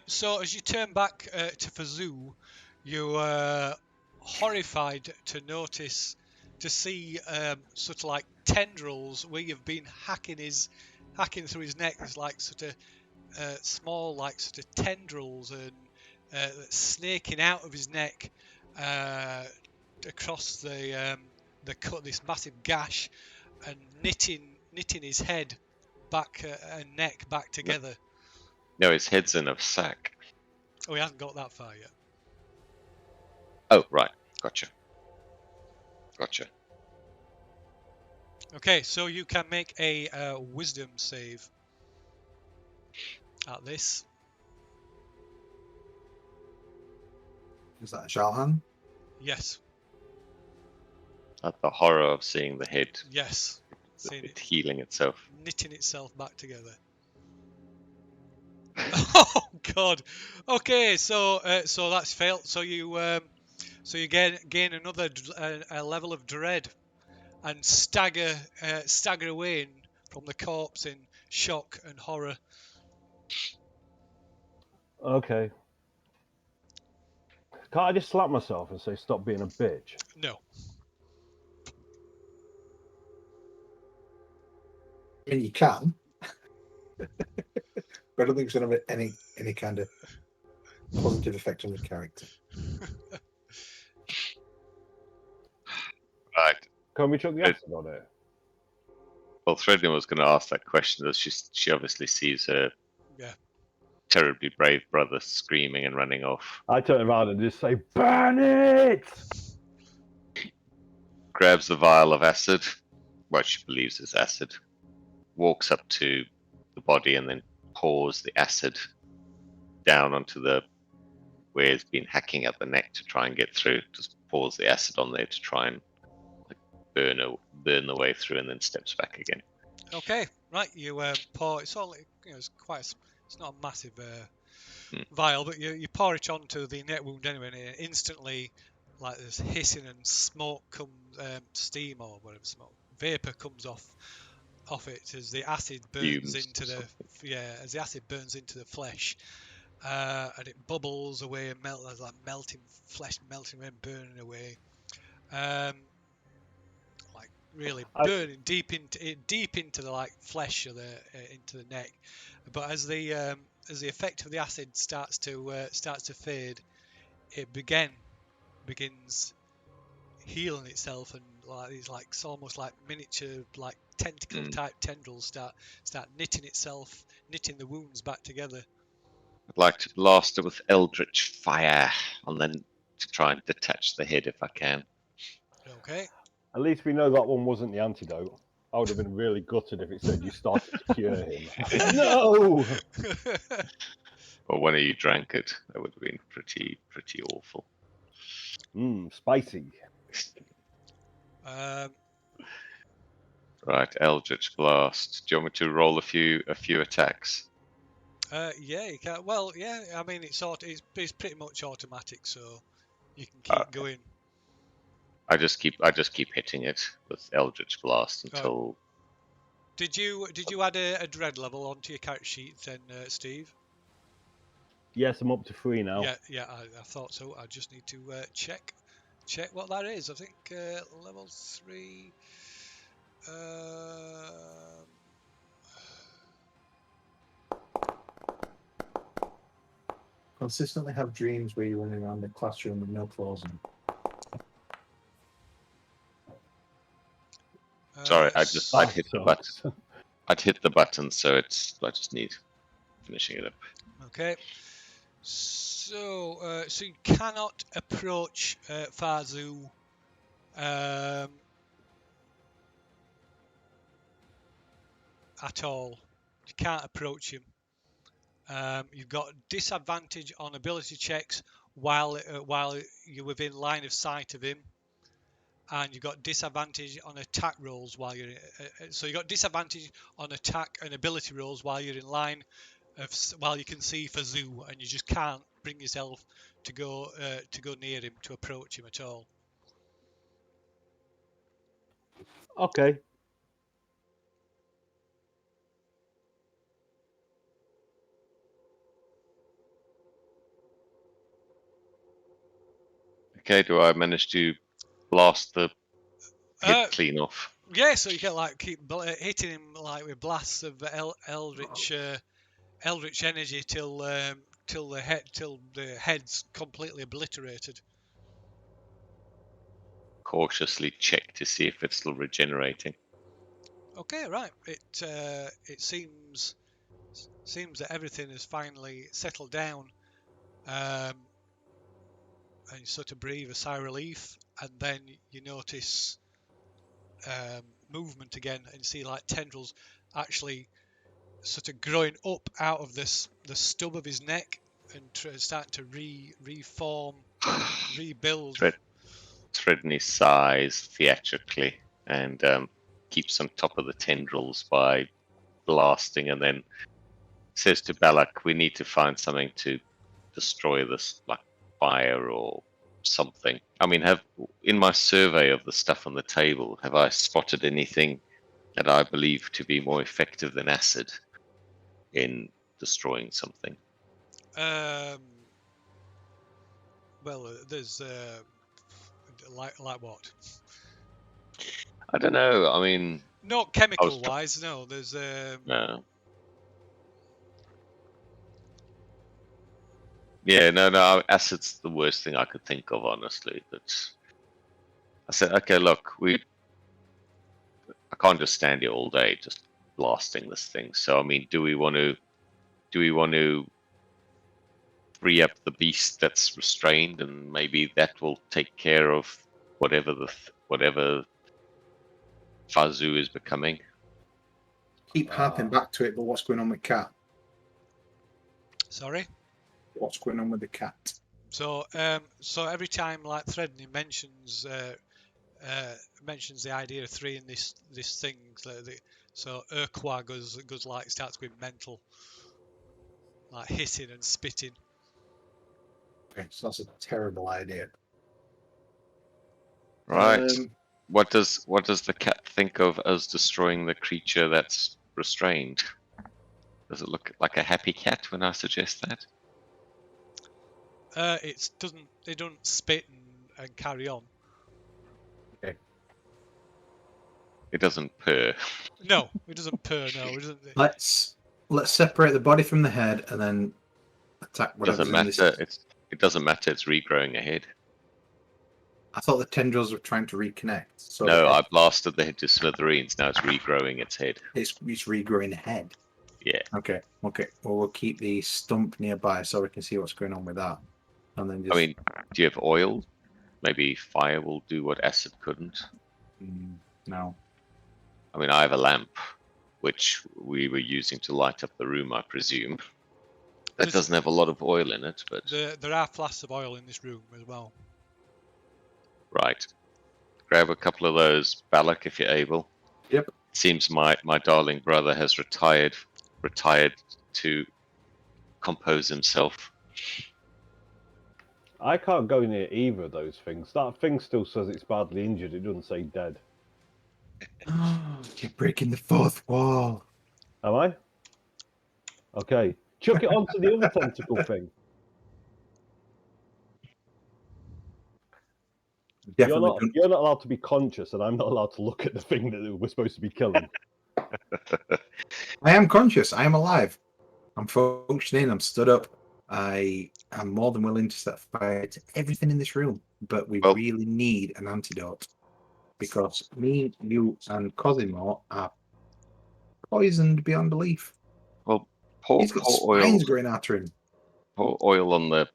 So as you turn back to Fazoo, you are horrified to see sort of like tendrils where you've been hacking through his neck. There's like sort of small like sort of tendrils and snaking out of his neck across the cut, this massive gash, and knitting his head back and neck back together. No, his head's in a sack. Oh, he hasn't got that far yet. Oh, right. Gotcha. Gotcha. Okay, so you can make a wisdom save at this. Is that a Shalhan? Yes, At the horror of seeing the head, yes. Seeing it it healing itself. knitting itself back together. Oh God. Okay, so that's failed. So you gain another a level of dread and stagger away from the corpse in shock and horror. Okay. Can't I just slap myself and say stop being a bitch? No. I mean, you can. But I don't think it's going to have any kind of positive effect on the character. Right. Can we chuck the Good. acid on it? Well, Threading was going to ask that question. As she obviously sees her Yeah. terribly brave brother screaming and running off. I turn around and just say, burn it! Grabs the vial of acid, what she believes is acid, walks up to the body and then pours the acid down onto where it's been hacking at the neck to try and get through. Just pours the acid on there to try and burn the way through, and then steps back again. Okay, right. You pour. It's all. It's quite. It's not a massive vial, but you pour it onto the neck wound anyway, and it instantly, like there's hissing and smoke comes, steam or whatever smoke, vapor comes off it as the acid burns Fumes into or the something. as the acid burns into the flesh, and it bubbles away and there's like melting flesh, melting away and burning away. Like really burning deep into the like flesh of the into the neck. But as the effect of the acid starts to fade, it begins healing itself, and like these like almost like miniature like tentacle type tendrils start knitting the wounds back together. I'd like to blast it with Eldritch fire, and then to try and detach the head if I can. Okay. At least we know that one wasn't the antidote. I would have been really gutted if it said you started to cure him. No! Or one of you drank it. That would have been pretty awful. Spicy. Right, Eldritch Blast. Do you want me to roll a few attacks? Yeah, you can. Well, yeah. I mean, it's pretty much automatic, so you can keep going. I just keep hitting it with Eldritch Blast until. Did you add a dread level onto your character sheet then, Steve? Yes, I'm up to 3 now. Yeah. I thought so. I just need to check what that is. I think level 3. Consistently have dreams where you're running around the classroom with no clothes on. Sorry, I'd hit the button. sucks. I'd hit the button, so I just need finishing it up. Okay. So, so you cannot approach Farzu at all. You can't approach him. You've got disadvantage on ability checks while you're within line of sight of him, and you've got disadvantage on attack rolls while you're. So you got disadvantage on attack and ability rolls while you're in line while you can see Farzu, and you just can't bring yourself to go near him, to approach him at all. Okay. Okay, do I manage to blast the hit clean off? Yeah, so you can like keep hitting him like with blasts of eldritch energy till the head's completely obliterated. Cautiously check to see if it's still regenerating. Okay, right. It seems that everything has finally settled down, and you sort of breathe a sigh of relief, and then you notice movement again, and see like tendrils actually sort of growing up out of the stub of his neck and starting to reform, rebuild. Threadney sighs theatrically and keeps on top of the tendrils by blasting, and then says to Balak, "We need to find something to destroy this, like fire or something." I mean, in my survey of the stuff on the table, have I spotted anything that I believe to be more effective than acid in destroying something? Well, there's like what? I don't know. I mean, not chemical wise. No, there's no. Yeah, no. Acid's the worst thing I could think of, honestly. But I said, okay, look, I can't just stand here all day just blasting this thing. So, I mean, do we want to free up the beast that's restrained, and maybe that will take care of whatever Farzu is becoming? Keep harping back to it, but what's going on with Cat? Sorry? What's going on with the cat? So, so every time like Threadney mentions the idea of 3 in this thing, so Urqua goes like starts going mental, like hissing and spitting. Okay, so that's a terrible idea. Right. What does the cat think of us destroying the creature that's restrained? Does it look like a happy cat when I suggest that? It doesn't spit and carry on. Okay. It doesn't purr. No, it doesn't purr. No, it doesn't. Let's separate the body from the head and then attack whatever's in this. It doesn't matter. It's regrowing a head. I thought the tendrils were trying to reconnect. So no, I blasted the head to smithereens. Now it's regrowing its head. It's regrowing the head. Yeah. Okay. Well, we'll keep the stump nearby so we can see what's going on with that. And then just... I mean, do you have oil? Maybe fire will do what acid couldn't. No. I mean, I have a lamp, which we were using to light up the room, I presume. That doesn't have a lot of oil in it, but... There are flasks of oil in this room as well. Right. Grab a couple of those, Balak, if you're able. Yep. It seems my darling brother has retired to compose himself. I can't go near either of those things. That thing still says it's badly injured. It doesn't say dead. You're breaking the fourth wall. Am I? Okay. Chuck it onto the other tentacle thing. Definitely. You're not allowed to be conscious, and I'm not allowed to look at the thing that we're supposed to be killing. I am conscious. I am alive. I'm functioning. I'm stood up. I am more than willing to set fire to everything in this room. But we really need an antidote because me, you, and Cosimo are poisoned beyond belief. Well, He's got spines growing after him. Pour oil on the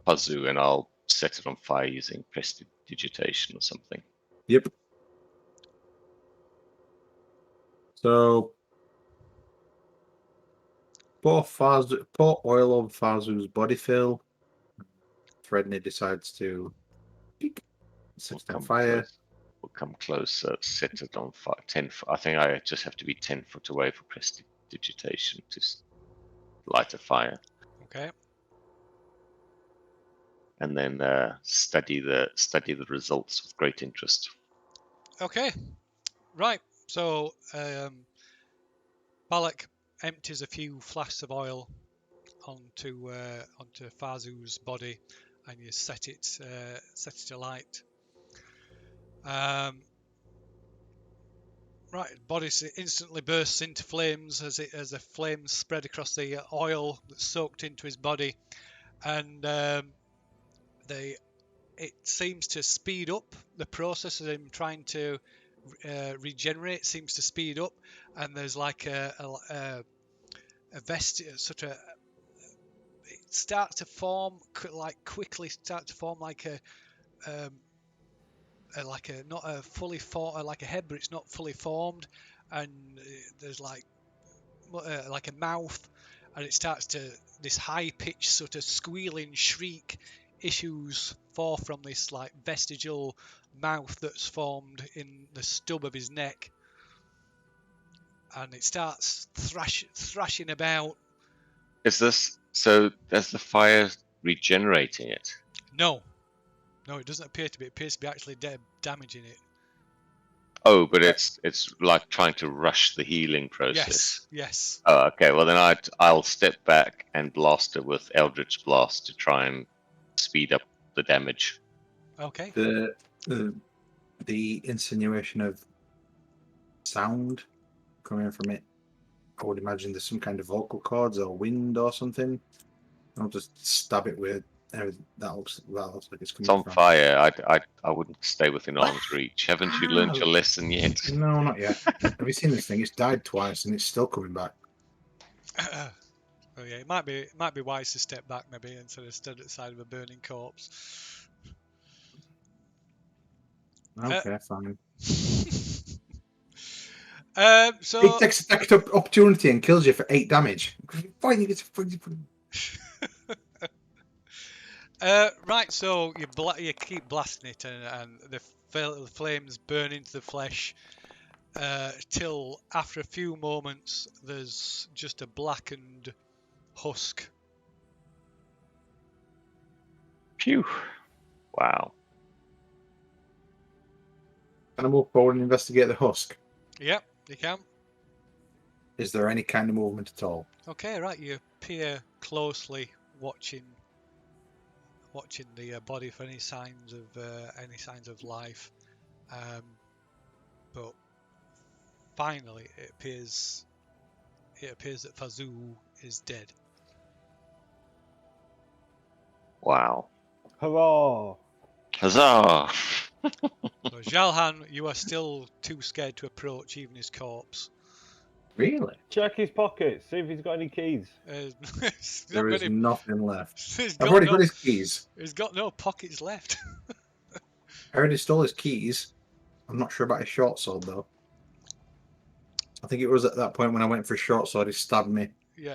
puzzle, and I'll set it on fire using prestidigitation or something. Yep. So pour oil over Farzu's body fill. Threadney decides to set it on fire. We'll come closer, set it on fire. 10 foot. I think I just have to be 10 foot away for prestidigitation to light a fire. Okay. And then study the results with great interest. Okay. Right. So Balak empties a few flasks of oil onto Farzu's body, and you set it alight. Right, body instantly bursts into flames as the flames spread across the oil that's soaked into his body, and it seems to speed up the process of him trying to regenerate. Seems to speed up, and there's like a vest sort of. It starts to form quickly. Start to form like a not a fully formed, like a head, but it's not fully formed, and there's like a mouth, and it starts to this high pitched sort of squealing shriek issues forth from this like vestigial mouth that's formed in the stub of his neck, and it starts thrashing about. Is this so? Is the fire regenerating it? No, it doesn't appear to be. It appears to be actually damaging it. Oh, but it's like trying to rush the healing process. Yes. Oh, okay. Well, then I'll step back and blast it with Eldritch Blast to try and speed up the damage. Okay. The insinuation of sound coming from it, I would imagine there's some kind of vocal cords or wind or something. I'll just stab it with. That looks like it's coming. It's on fire. I wouldn't stay within arm's reach. Haven't you learned your lesson yet? No, not yet. Have you seen this thing? It's died twice and it's still coming back. Oh yeah, it might be wise to step back maybe instead of stood at the side of a burning corpse. Okay, fine. So it takes attack opportunity and kills you for 8 damage. Right, so you keep blasting it, and the flames burn into the flesh till after a few moments there's just a blackened husk. Phew! Wow. Can I move forward and investigate the husk? Yep, you can. Is there any kind of movement at all? Okay, right. You peer closely, watching the body for any signs of life, but finally it appears that Fazul is dead. Wow. Hurrah! Huzzah! So Jalhan, you are still too scared to approach even his corpse. Really? Check his pockets, see if he's got any keys. There is nothing left. I've I've already got his keys. He's got no pockets left. I already stole his keys. I'm not sure about his short sword though. I think it was at that point when I went for a short sword, he stabbed me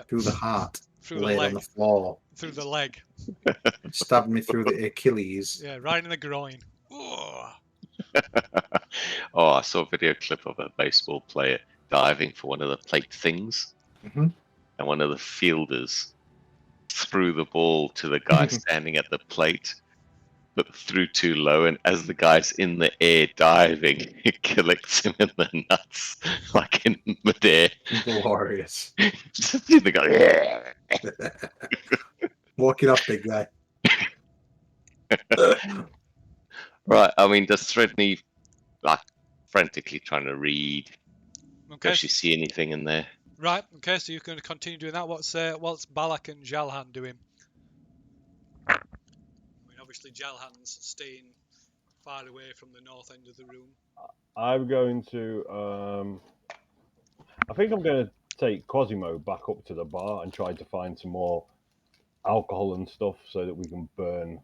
through the heart, through laid the leg, on the floor. through the leg. Stabbed me through the Achilles. Yeah, right in the groin. Oh. Oh, I saw a video clip of a baseball player diving for one of the plate things, and one of the fielders threw the ball to the guy standing at the plate, but threw too low, and as the guy's in the air diving, it collects him in the nuts, like in midair. Glorious. Just see the guy. Walk it off, big guy. Right. I mean, does Threadney like frantically trying to read? Okay. Does she see anything in there? Right. Okay. So you're going to continue doing that. What's Balak and Jalhan doing? I mean, obviously Jalhan's staying far away from the north end of the room. I'm going to. I think I'm going to take Cosimo back up to the bar and try to find some more alcohol and stuff so that we can burn.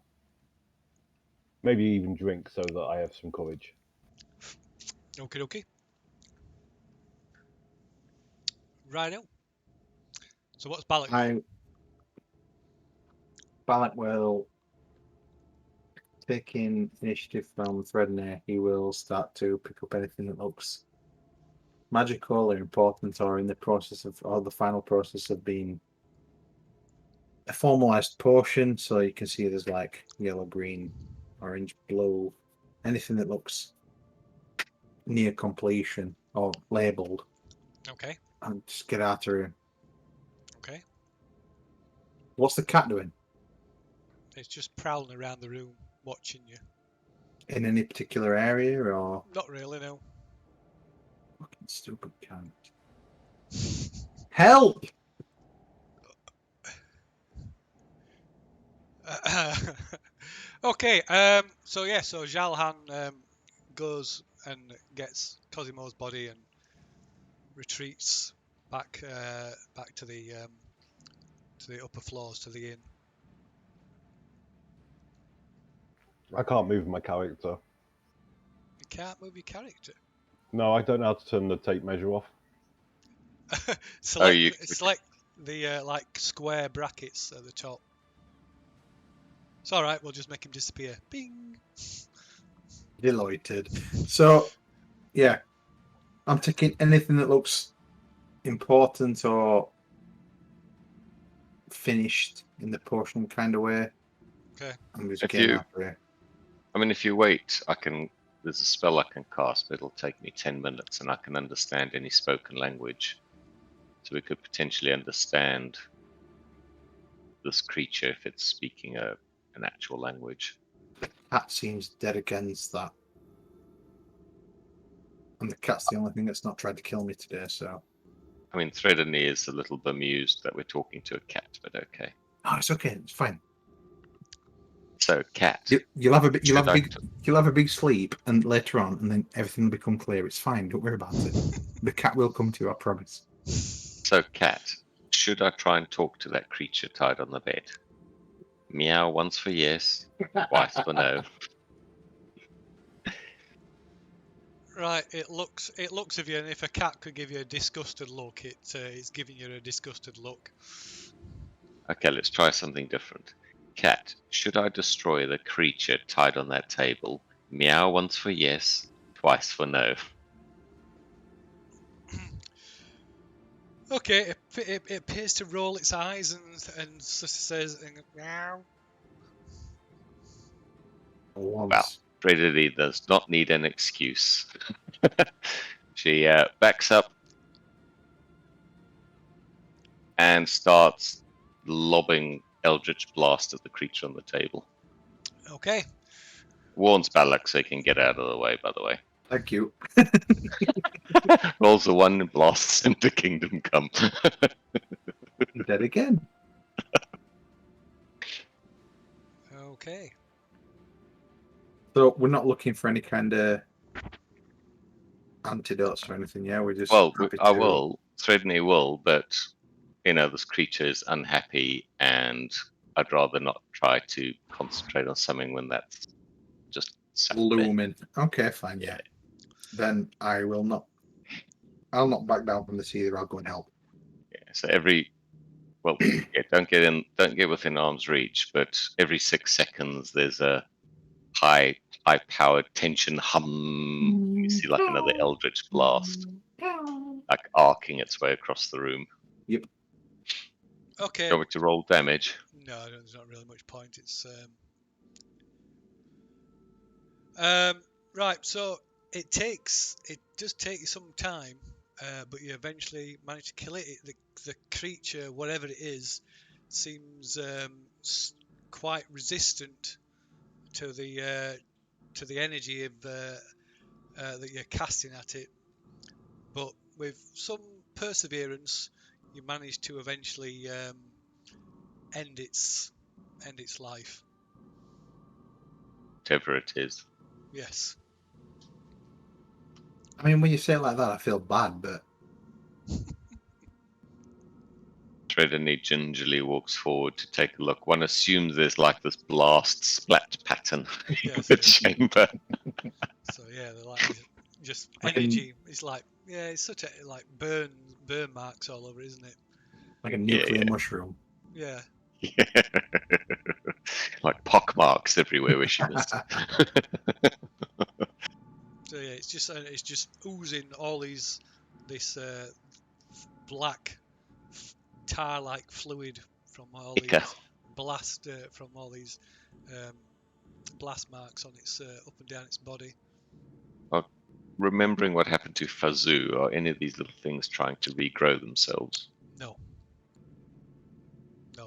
Maybe even drink so that I have some courage. Okie dokie. Righto. So what's Balak doing? Balak will, taking initiative from Threadnear, he will start to pick up anything that looks magical or important, or in the process of, or the final process of being a formalized potion. So you can see there's like yellow, green, orange, blue, anything that looks near completion or labeled, Okay. and just get out of here. Okay. What's the cat doing? It's just prowling around the room, watching you. In any particular area, or Not really, no. fucking stupid cat? Help! Okay. So yeah. So Jalhan goes and gets Cosimo's body and retreats back to the upper floors, to the inn. I can't move my character. You can't move your character. No, I don't know how to turn the tape measure off. select the like square brackets at the top. It's all right. We'll just make him disappear. Bing. Delighted. So, yeah, I'm taking anything that looks important or finished in the potion kind of way. Okay. I'm just If getting you- out of here. I mean, if you wait, there's a spell I can cast, but it'll take me 10 minutes, and I can understand any spoken language. So we could potentially understand this creature if it's speaking an actual language. Cat seems dead against that. And the cat's the only thing that's not tried to kill me today, so. I mean, Threadney is a little bemused that we're talking to a cat, but okay. Oh, it's okay. It's fine. So, cat. You'll have a bit. You'll Should have a I big. You'll have a big sleep, and later on, and then everything will become clear. It's fine. Don't worry about it. The cat will come to you. I promise. So, cat, should I try and talk to that creature tied on the bed? Meow once for yes, twice for no. Right. It looks of you, and if a cat could give you a disgusted look, it's giving you a disgusted look. Okay, let's try something different. Cat, should I destroy the creature tied on that table? Meow once for yes, twice for no. Okay. It appears to roll its eyes and says meow. Once. Trinity does not need an excuse. She backs up and starts lobbing Eldritch Blast at the creature on the table. Okay. Warns Balak so he can get out of the way, by the way. Thank you. Rolls a 1 and blasts into Kingdom Come. Dead again. Okay. So we're not looking for any kind of antidotes or anything. Yeah, we're just. Well, happy I to- will. Threadney will, but this creature is unhappy, and I'd rather not try to concentrate on something when that's just sat there. Looming. Okay, fine. Yeah. Then I will not. I'll not back down from this either. I'll go and help. Yeah, so don't get within arm's reach, but every 6 seconds there's a high-powered tension hum. You see like another Eldritch Blast, like arcing its way across the room. Okay. Do you want me to roll damage? No, there's not really much point. It's right. So it does take you some time, but you eventually manage to kill it. The creature, whatever it is, seems quite resistant to the to the energy of that you're casting at it. But with some perseverance, you manage to eventually end its life. Whatever it is. Yes. I mean, when you say it like that, I feel bad, but Tredeny gingerly walks forward to take a look. One assumes there's like this blast splat pattern in Yes, the yeah. chamber. So yeah, they're like just Like energy. It's like it's such a like burn marks all over, isn't it? like a nuclear Yeah. mushroom. Yeah. Like pock marks everywhere where she missed. So yeah, it's just oozing all this black tar-like fluid from all Ica. these blast marks on its up and down its body. Remembering what happened to Fazoo, are any of these little things trying to regrow themselves? No,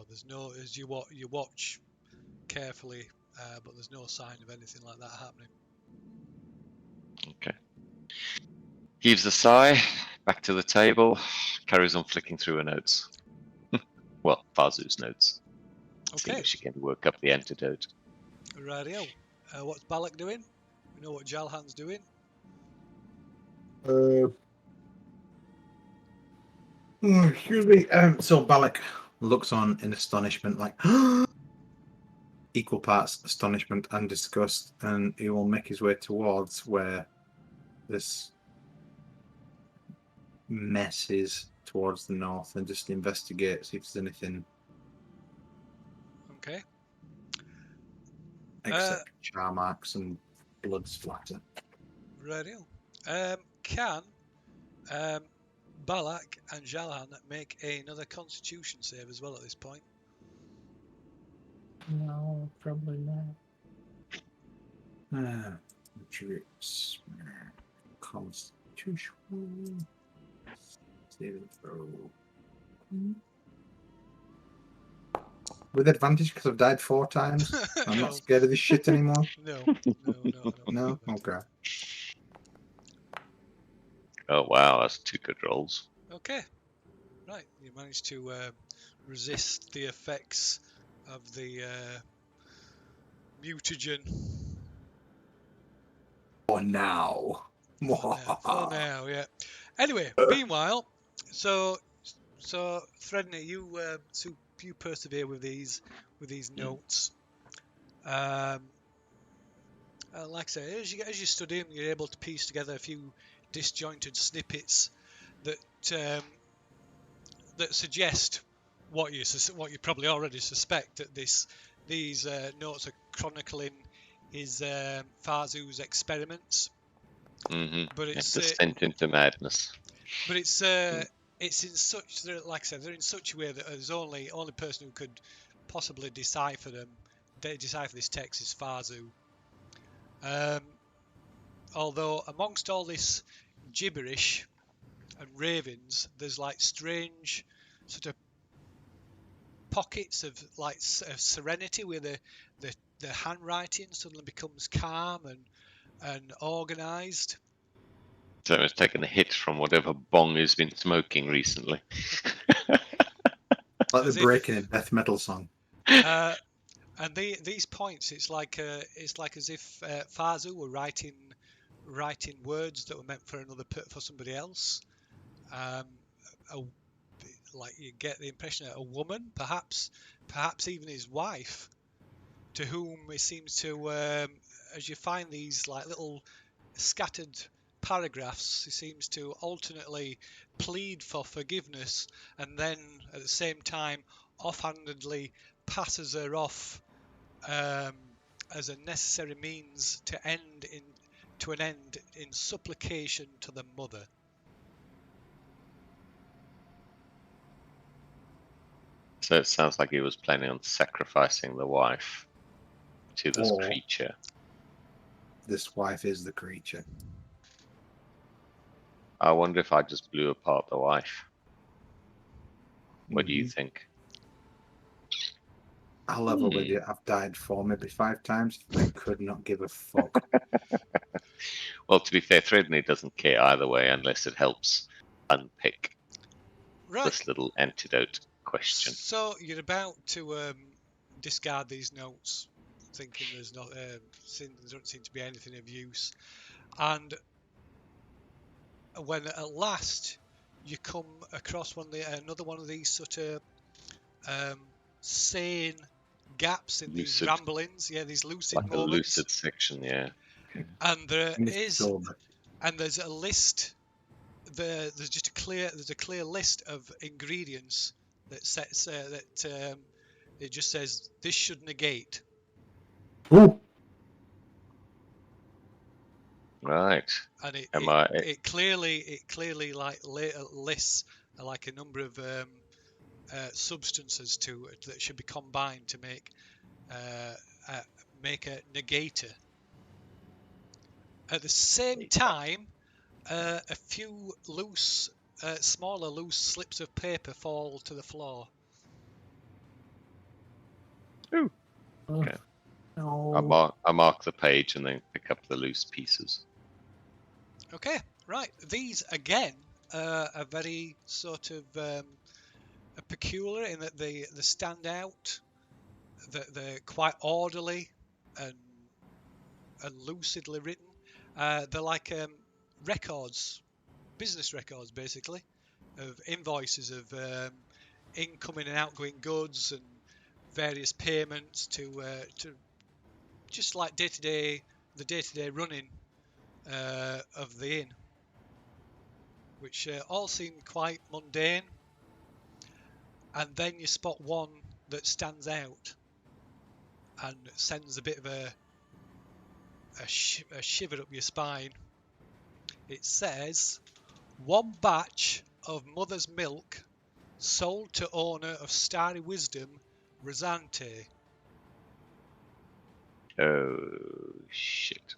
there's no. As you watch carefully, but there's no sign of anything like that happening. Okay. Heaves a sigh, back to the table, carries on flicking through her notes. Well, Fazoo's notes. See Okay, if she can work up the antidote. rightio. What's Balak doing? We know what Jalhan's doing. Excuse me. So Balak looks on in astonishment, like equal parts astonishment and disgust, and he will make his way towards where this mess is towards the north and just investigate, see if there's anything Okay. except char marks and blood splatter. Rightio. Can Balak and Jalhan make another Constitution save as well at this point? No, probably not. Troops. Constitution. Saving throw. With advantage because I've died 4 times. I'm No. not scared of this shit anymore. No. No? Okay. Oh wow, that's 2 good rolls. Okay. Right. You managed to resist the effects of the mutagen. For now. For now, yeah. Anyway, meanwhile, so Threadneck, you persevere with these notes. Like I say, as you study them, you're able to piece together a few disjointed snippets that that suggest what you probably already suspect, that these notes are chronicling his Fazoo's experiments. But it's descent into madness. But it's in such, like I said, they're in such a way that there's only person who could possibly decipher this text is Fazoo. Although amongst all this gibberish and ravings, there's like strange sort of pockets of like of serenity where the handwriting suddenly becomes calm and organised. So it's taken a hit from whatever bong has been smoking recently. Like the Breaking in death metal song. And these points, it's like as if Fazoo were writing words that were meant for for somebody else. Like you get the impression that a woman, perhaps even his wife, to whom it seems to, as you find these like little scattered paragraphs, he seems to alternately plead for forgiveness and then at the same time offhandedly passes her off as a necessary means to an end in supplication to the mother. So it sounds like he was planning on sacrificing the wife to this creature. This wife is the creature. I wonder if I just blew apart the wife. What do you think? I'll level with you. I've died 4, maybe 5 times. I could not give a fuck. Well, to be fair, Threadney doesn't care either way unless it helps unpick Right. this little antidote question. So you're about to discard these notes, thinking there doesn't seem to be anything of use, and when at last you come across another one of these sort of sane gaps in these Lucid. ramblings, these lucid Like moments, a lucid section, yeah. and there's a list. There's a clear list of ingredients that sets it just says this should negate. Ooh. Right. And it clearly like lists like a number of substances that should be combined to make a negator. At the same time, a few smaller loose slips of paper fall to the floor. Ooh. Okay. No. I mark the page and then pick up the loose pieces. Okay, right. These again are very sort of peculiar in that they stand out. That they're quite orderly and lucidly written. They're like records, business records, basically, of invoices of incoming and outgoing goods and various payments to just like the day-to-day running of the inn, which all seem quite mundane. And then you spot one that stands out and sends a bit of a shiver up your spine. It says, 1 batch of mother's milk sold to owner of Starry Wisdom, Rosante. Oh, shit.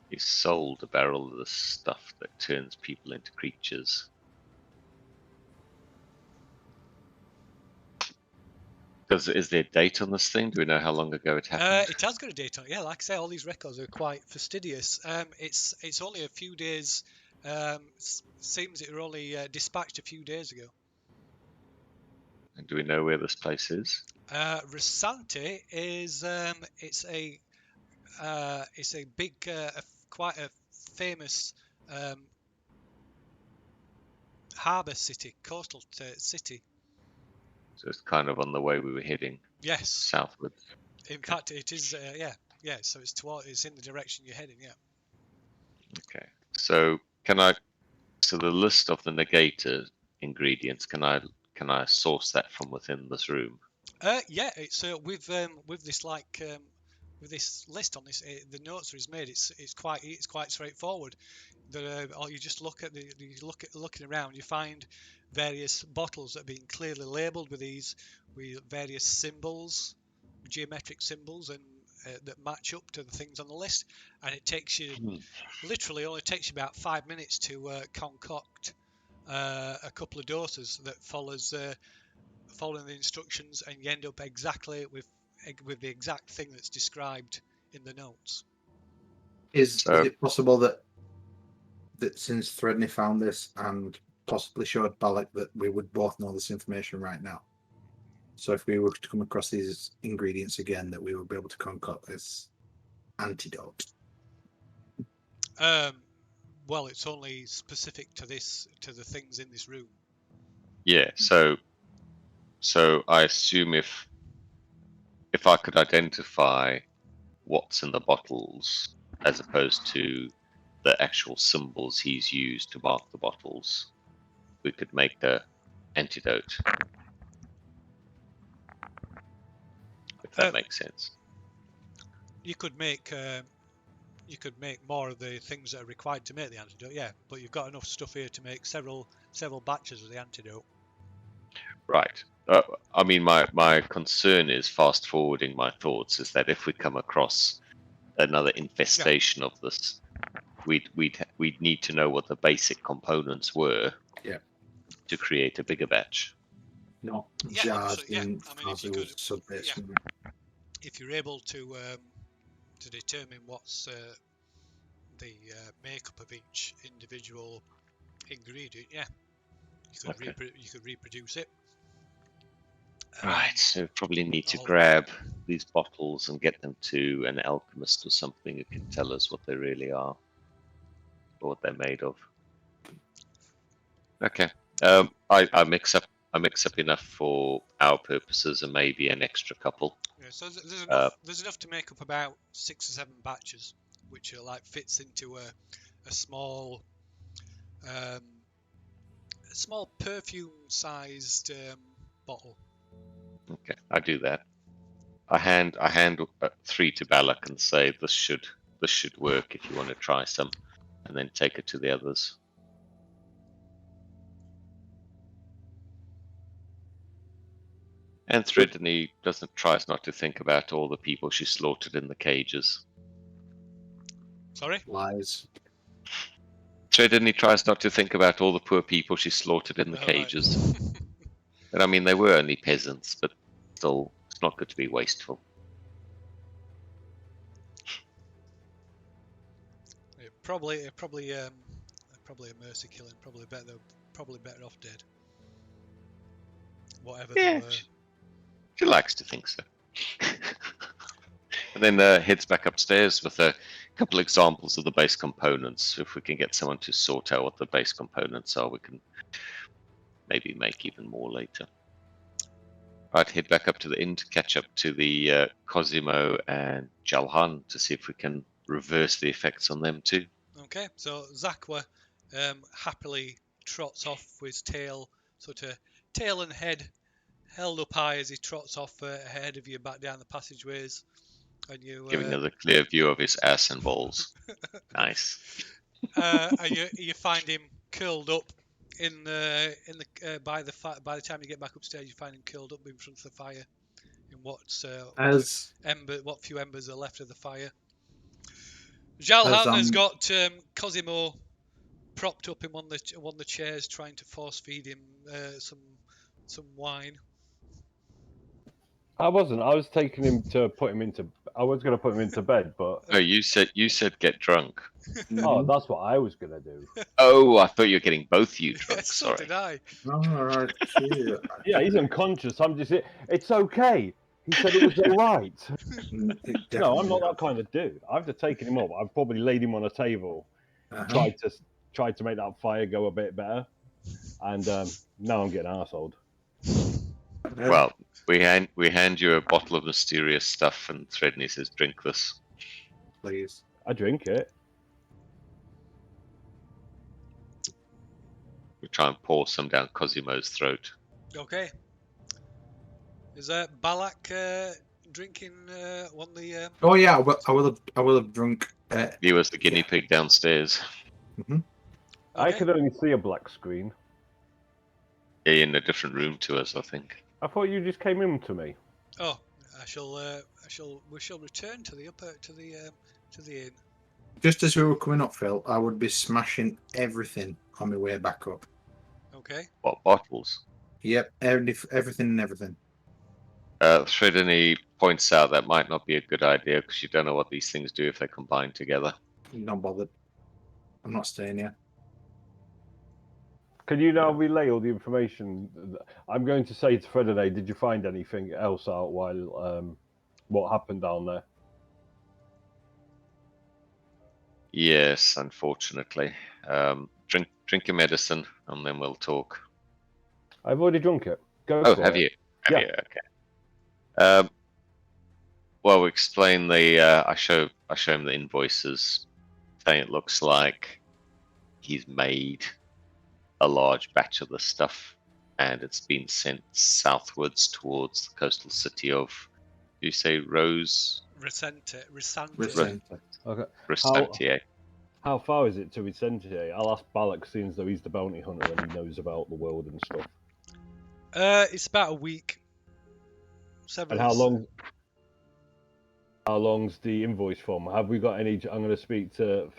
He sold a barrel of the stuff that turns people into creatures. Is there a date on this thing? Do we know how long ago it happened? It has got a date on it. Yeah, like I say, all these records are quite fastidious. It's only a few days. Seems it were only dispatched a few days ago. And do we know where this place is? Rosante is it's a big, quite a famous harbour city, coastal city. So it's kind of on the way we were heading. Yes. Southwards. In fact, it is. Yeah. So it's in the direction you're heading. Yeah. Okay. So So the list of the negator ingredients, can I source that from within this room? Yeah. It's with this with this list on this, the notes that is made. It's quite straightforward. Or you just looking around, you find various bottles that have been clearly labelled with various symbols, geometric symbols, and that match up to the things on the list. And it takes you literally only takes you about 5 minutes to concoct a couple of doses that follows following the instructions, and you end up exactly with the exact thing that's described in the notes. Is it possible that since Threadney found this and possibly showed Balak, that we would both know this information right now? So if we were to come across these ingredients again, that we would be able to concoct this antidote? Well, it's only specific to the things in this room. Yeah. So I assume if I could identify what's in the bottles as opposed to the actual symbols he's used to mark the bottles, we could make the antidote. If that makes sense. You could make more of the things that are required to make the antidote, yeah. But you've got enough stuff here to make several batches of the antidote. Right. I mean, my concern is fast forwarding my thoughts is that if we come across another infestation of this, we'd need to know what the basic components were. Yeah. To create a bigger batch. not Yeah, jars so, yeah, in I mean, if you could- sub-basement. if you're able to determine what's the makeup of each individual ingredient, yeah, you could Okay. you could reproduce it. Right, so probably need to I'll- grab these bottles and get them to an alchemist or something who can tell us what they really are, or what they're made of. Okay, I mix up enough for our purposes and maybe an extra couple. Yeah, so there's enough to make up about 6 or 7 batches, which are like fits into a small perfume-sized bottle. Okay, I do that. I hand 3 to Balak and say this should work if you want to try some, and then take it to the others. And Threadney tries not to think about all the people she slaughtered in the cages. Sorry? Lies. Threadney tries not to think about all the poor people she slaughtered in the cages. Right. And I mean, they were only peasants, but still, it's not good to be wasteful. Yeah, probably a mercy killing. Probably better off dead. Whatever they Yeah, were. she likes to think so. And then heads back upstairs with a couple examples of the base components. If we can get someone to sort out what the base components are, we can maybe make even more later. Right, head back up to the inn to catch up to the Cosimo and Jalhan to see if we can reverse the effects on them too. Okay, so Zakwa happily trots off with his tail, sort of tail and head held up high as he trots off ahead of you back down the passageways, and you Giving us a clear view of his ass and balls. Nice. and you find him curled up in the by the time you get back upstairs, you find him curled up in front of the fire in what few embers are left of the fire. Jalhan has got Cosimo propped up in one of the chairs, trying to force feed him some wine. I wasn't. I was taking him to put him into. I was going to put him into bed, but Oh, you said get drunk. oh, that's what I was going to do. Oh, I thought you were getting both you drunk. Yes, so Sorry. did I. Alright, cute. Yeah, he's unconscious. I'm just. It's okay. He said it was all right. No, I'm not that kind of dude. I've just taken him up. I've probably laid him on a table, tried to make that fire go a bit better, and now I'm getting arseholed. Well, we hand you a bottle of mysterious stuff, and Threadney says, "Drink this." Please. I drink it. We try and pour some down Cosimo's throat. Okay. Is Balak drinking one of the? Oh yeah, I will have drunk. He was the guinea pig downstairs. I Okay. could only see a black screen. Yeah, in a different room to us, I think. I thought you just came in to me. Oh, we shall return to the inn. Just as we were coming up, Phil, I would be smashing everything on my way back up. Okay. What bottles? Yep, everything and everything. Threadney points out that might not be a good idea because you don't know what these things do if they combine together. Not bothered. I'm not staying here. Can you now relay all the information? I'm going to say to Fredaday, did you find anything else out while what happened down there? Yes, unfortunately. Drink your medicine and then we'll talk. I've already drunk it. Go Oh, for have it. you? Yeah. You? Okay. Well, we explain the. I show him the invoices, saying it looks like he's made a large batch of the stuff, and it's been sent southwards towards the coastal city of. Do you say Rose? Resente. Okay. Restantier. How far is it to Vicente? I'll ask Balak, seeing as though he's the bounty hunter and he knows about the world and stuff. It's about a week. And how long's the invoice from? Have we got any? I'm going to speak to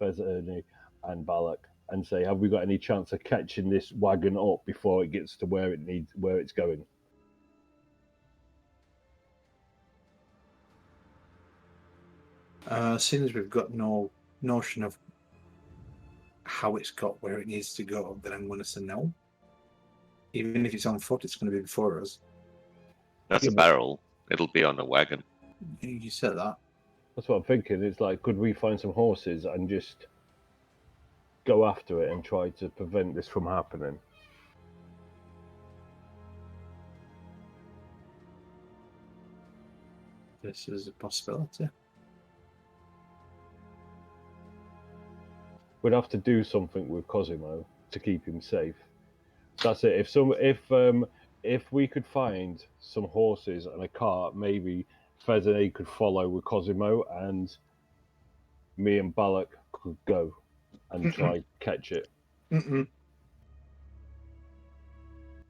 Fezerny and Balak and say, have we got any chance of catching this wagon up before it gets to where it's going? Seeing as we've got no notion of how it's got where it needs to go, then I'm going to say no. Even if it's on foot, it's going to be before us. That's a barrel. It'll be on a wagon. You said that. That's what I'm thinking. It's like, could we find some horses and just go after it and try to prevent this from happening? This is a possibility. We'd have to do something with Cosimo to keep him safe. That's it. If we could find some horses and a cart, maybe Fezane could follow with Cosimo, and me and Balak could go and try catch it.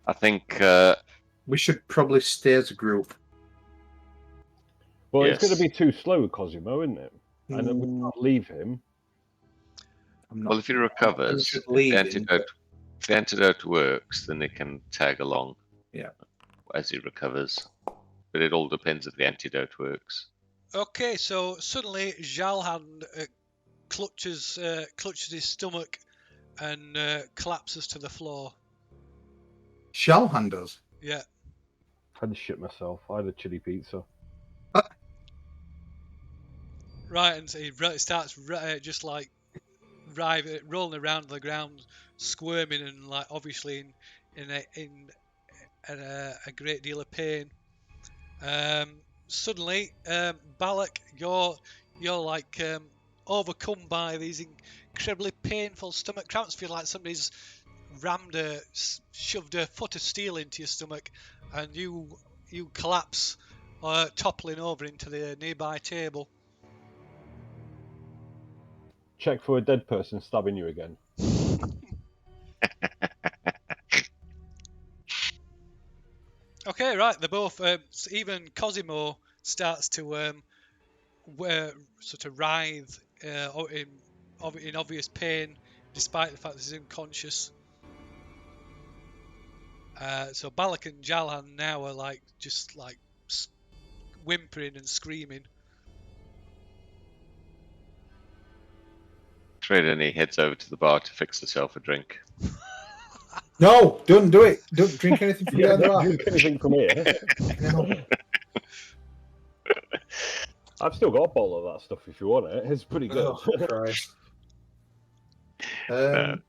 I think we should probably stay as a group. Well, yes. It's going to be too slow with Cosimo, isn't it? And then we can't leave him. Well, if he recovers, if the antidote works, then they can tag along. Yeah. As he recovers, but it all depends if the antidote works. Okay, so suddenly Jalhan clutches his stomach and collapses to the floor. Jalhan does? Yeah. I had to shit myself. I had a chili pizza. Right, and so he starts just like rolling around the ground, squirming, and like obviously in a great deal of pain. Suddenly, Balak, you're like overcome by these incredibly painful stomach cramps. Feel like somebody's shoved a foot of steel into your stomach, and you collapse, toppling over into the nearby table. Check for a dead person stabbing you again. Okay, right. They're both. Even Cosimo starts to sort of writhe in obvious pain, despite the fact that he's unconscious. So Balak and Jalhan now are just whimpering and screaming. Tridony heads over to the bar to fix herself a drink. No, don't do it. Don't drink anything from the Don't bar. drink anything from here. No. I've still got a bottle of that stuff if you want it. It's pretty good. Oh, Christ. Can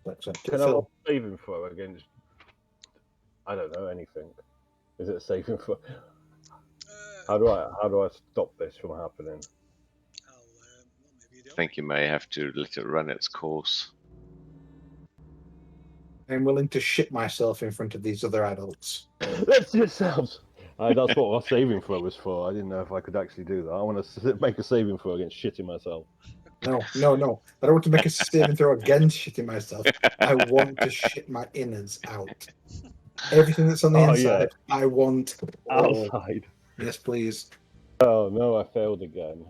I have a saving throw against? I don't know anything. Is it a saving throw? How do I stop this from happening? I think you may have to let it run its course. I'm willing to shit myself in front of these other adults. That's yourselves. That's what my saving throw was for. I didn't know if I could actually do that. I want to make a saving throw against shitting myself. No. I don't want to make a saving throw against shitting myself. I want to shit my innards out. Everything that's on the inside, yeah. I want outside. Yes, please. Oh no, I failed again.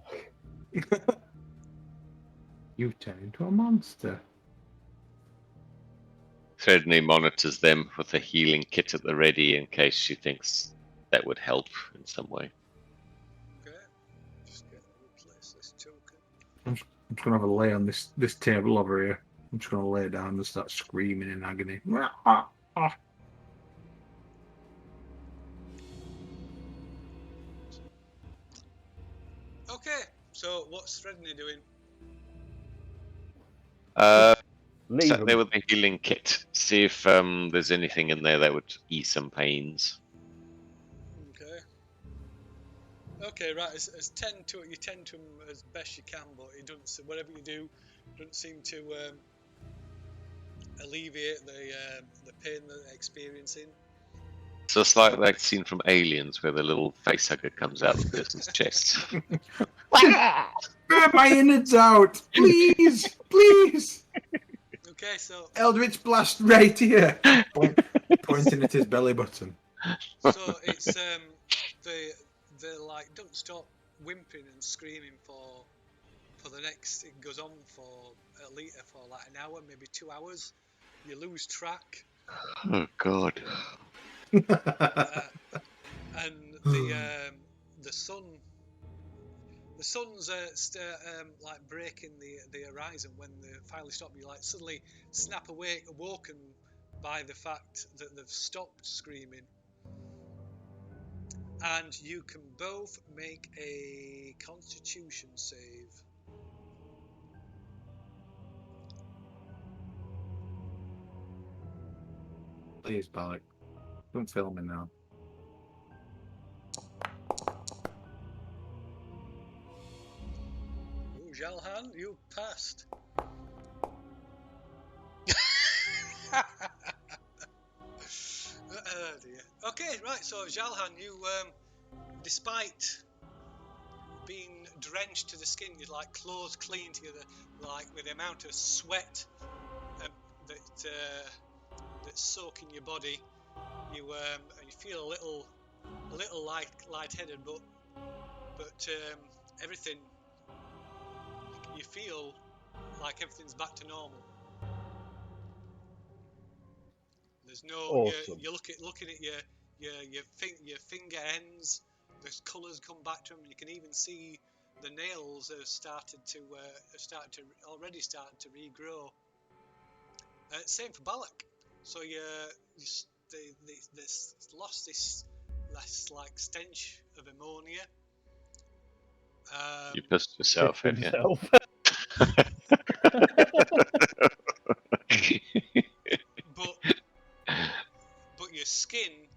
You turned into a monster. Tridony monitors them with a healing kit at the ready in case she thinks that would help in some way. Okay. Just get to replace this token. I'm just going to have a lay on this table over here. I'm just going to lay down and start screaming in agony. Okay, so what's Tridony doing? Sat there with the healing kit. See if there's anything in there that would ease some pains. Okay, right. You tend to him as best you can, but it doesn't. Whatever you do, doesn't seem to alleviate the pain that they're experiencing. So it's like that scene from Aliens where the little facehugger comes out of the person's chest. Get my innards out, please, please. Okay, so Eldritch Blast right here, pointing at his belly button. So it's they like don't stop whimpering and screaming for the next. It goes on for at least for like an hour, maybe 2 hours. You lose track, Oh God. and the sun's like breaking the horizon when they finally stop. You like suddenly snap awake, awoken by the fact that they've stopped screaming, and you can both make a Constitution save. Please, Balak. Don't film me now. Oh, Jalhan, you passed. Oh dear. Okay, right. So Jalhan, you, despite being drenched to the skin, you're like clothes clean together, like with the amount of sweat that's soaking your body. You feel a little lightheaded, but everything. You feel like everything's back to normal. There's no. Awesome. You're looking at your finger ends. The colours come back to them. You can even see the nails have started to regrow. Same for Balak. So they lost this less like stench of ammonia. You pissed yourself, have you? Himself. But your skin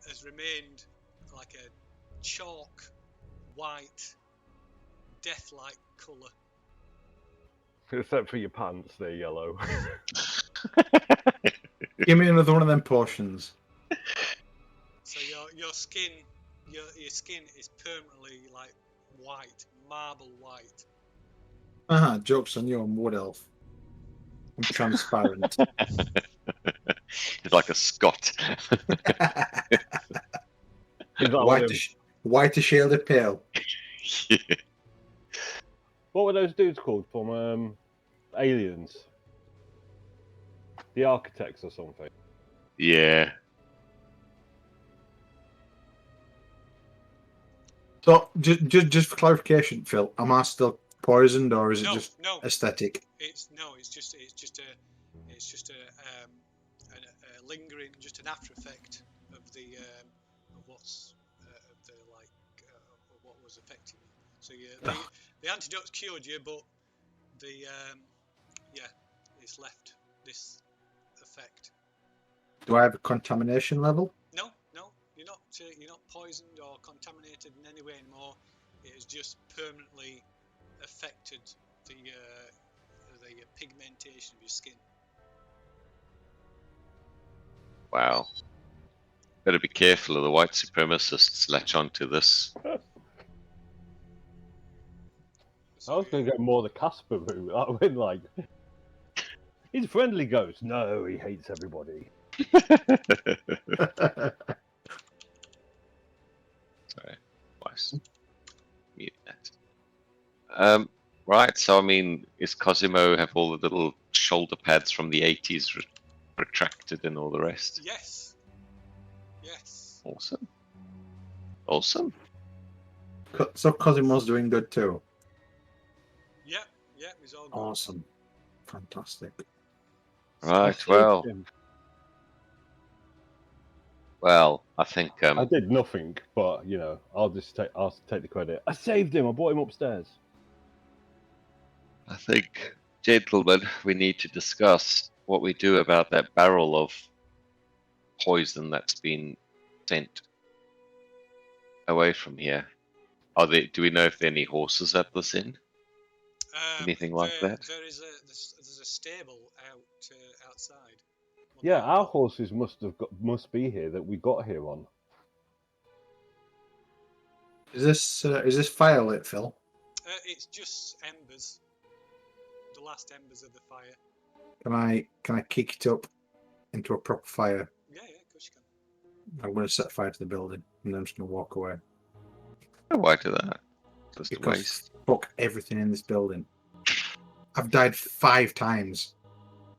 has remained like a chalk white, death-like colour. Except for your pants, they're yellow. Give me another one of them potions. So your skin is permanently like white, marble white. Joke's on you, I'm wood elf. I'm transparent. It's like a Scot. Is that what White as shielded pale. Yeah. What were those dudes called from Aliens? The Architects or something? Yeah. So, just for clarification, Phil, am I still poisoned or is it No, just no. aesthetic? It's just a lingering, just an after effect of the of what's of the of what was affecting you. So the antidote's cured you, but the it's left this effect. Do I have a contamination level? No, you're not poisoned or contaminated in any way anymore. It has just permanently affected the pigmentation of your skin. Wow. Better be careful, or the white supremacists latch onto this. I was going to get more the Casper route. I went like, he's a friendly ghost. No, he hates everybody. Sorry, twice. Mute that. Right, so I mean, is Cosimo have all the little shoulder pads from the 80s retracted and all the rest? Yes. Awesome. So Cosimo's doing good too. Yep, he's all good. Awesome. Fantastic. Right, well, I think I did nothing, but I'll take the credit. I saved him. I brought him upstairs. I think, gentlemen, we need to discuss what we do about that barrel of poison that's been sent away from here. Do we know if there are any horses at this inn? Anything like that? There's a stable outside. Yeah, our horses must be here that we got here on. Is this fire lit, Phil? It's just embers. The last embers of the fire. Can I kick it up into a proper fire? Yeah, of course you can. I'm going to set fire to the building and then I'm just going to walk away. Why do that? Just a Because waste. fuck everything in this building. I've died 5 times.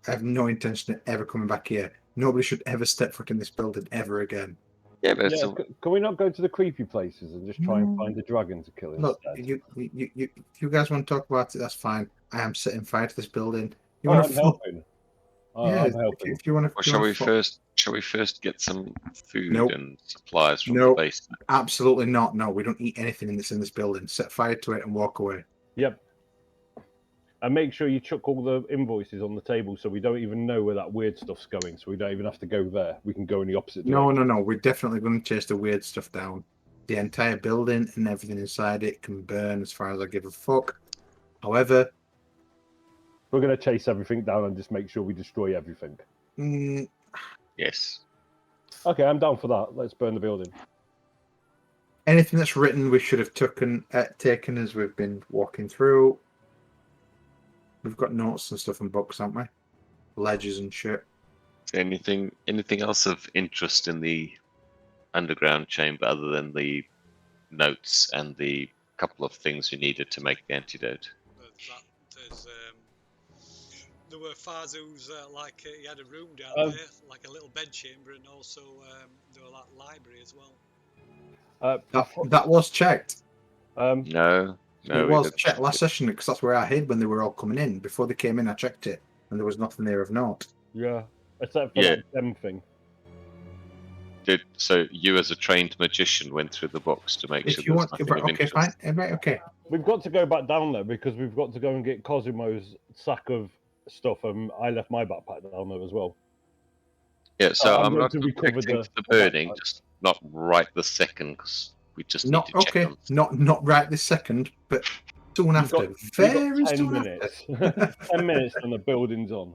I have no intention of ever coming back here. Nobody should ever step foot in this building ever again. Yeah, but Yeah, can we not go to the creepy places and just try and find a dragon to kill Look, instead? if you guys want to talk about it, that's fine. I am setting fire to this building. You I'm want to helping. Yeah, I'm helping. if you want to. or shall we first get some food Nope. and supplies from Nope. the basement? Absolutely not. No, we don't eat anything that's in this building. Set fire to it and walk away. Yep. And make sure you chuck all the invoices on the table so we don't even know where that weird stuff's going, so we don't even have to go there. We can go in the opposite direction. No. We're definitely going to chase the weird stuff down. The entire building and everything inside it can burn as far as I give a fuck. However, We're going to chase everything down and just make sure we destroy everything. Yes. Okay, I'm down for that. Let's burn the building. anything that's written, we should have taken as we've been walking through. We've got notes and stuff and books, haven't we? Ledgers and shit. Anything else of interest in the underground chamber other than the notes and the couple of things we needed to make the antidote? There were Fazu's, he had a room down there, like a little bed chamber, and also there were like library as well. That was checked. No. It was checked last session because that's where I hid when they were all coming in. Before they came in, I checked it, and there was nothing there of note. Yeah, except for that them thing. So you, as a trained magician, went through the books to make sure there was nothing of interest? Okay. We've got to go back down there because we've got to go and get Cosimo's sack of stuff, and I left my backpack down there as well. Yeah, so I'm going not to recover objecting to the the burning, backpack. just not right this second, because we just Not need to check okay. on. Not right this second, but soon after. Very soon 10 minutes. 10 minutes and the building's on.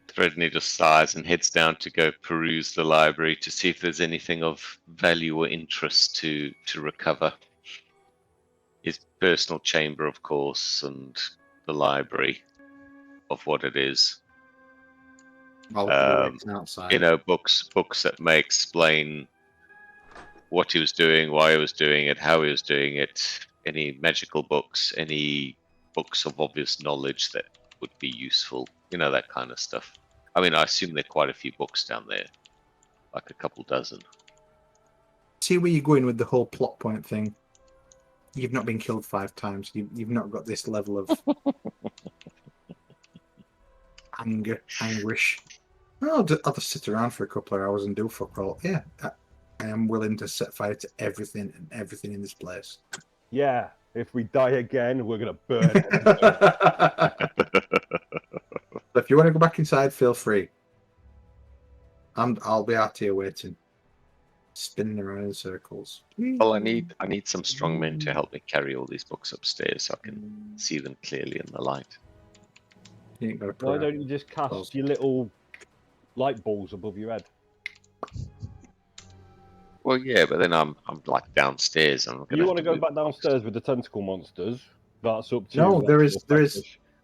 Threadney just sighs and heads down to go peruse the library to see if there's anything of value or interest to recover. His personal chamber, of course, and the library of what it is. Outside. Books that may explain what he was doing, why he was doing it, how he was doing it. Any magical books, any books of obvious knowledge that would be useful, that kind of stuff. I mean, I assume there are quite a few books down there, like a couple dozen. See where you're going with the whole plot point thing. You've not been killed 5 times. You've not got this level of anguish. I'll just sit around for a couple of hours and do fuck all. Yeah, I am willing to set fire to everything in this place. Yeah, if we die again, we're going to burn it. If you want to go back inside, feel free. I'll be out here waiting, spinning around in circles. Well, I need some strong men to help me carry all these books upstairs so I can see them clearly in the light. You ain't got to Why don't you just cast your little light balls above your head? Well, yeah, but then I'm like downstairs. You want to go back downstairs with the tentacle monsters? That's up to you. No, there is.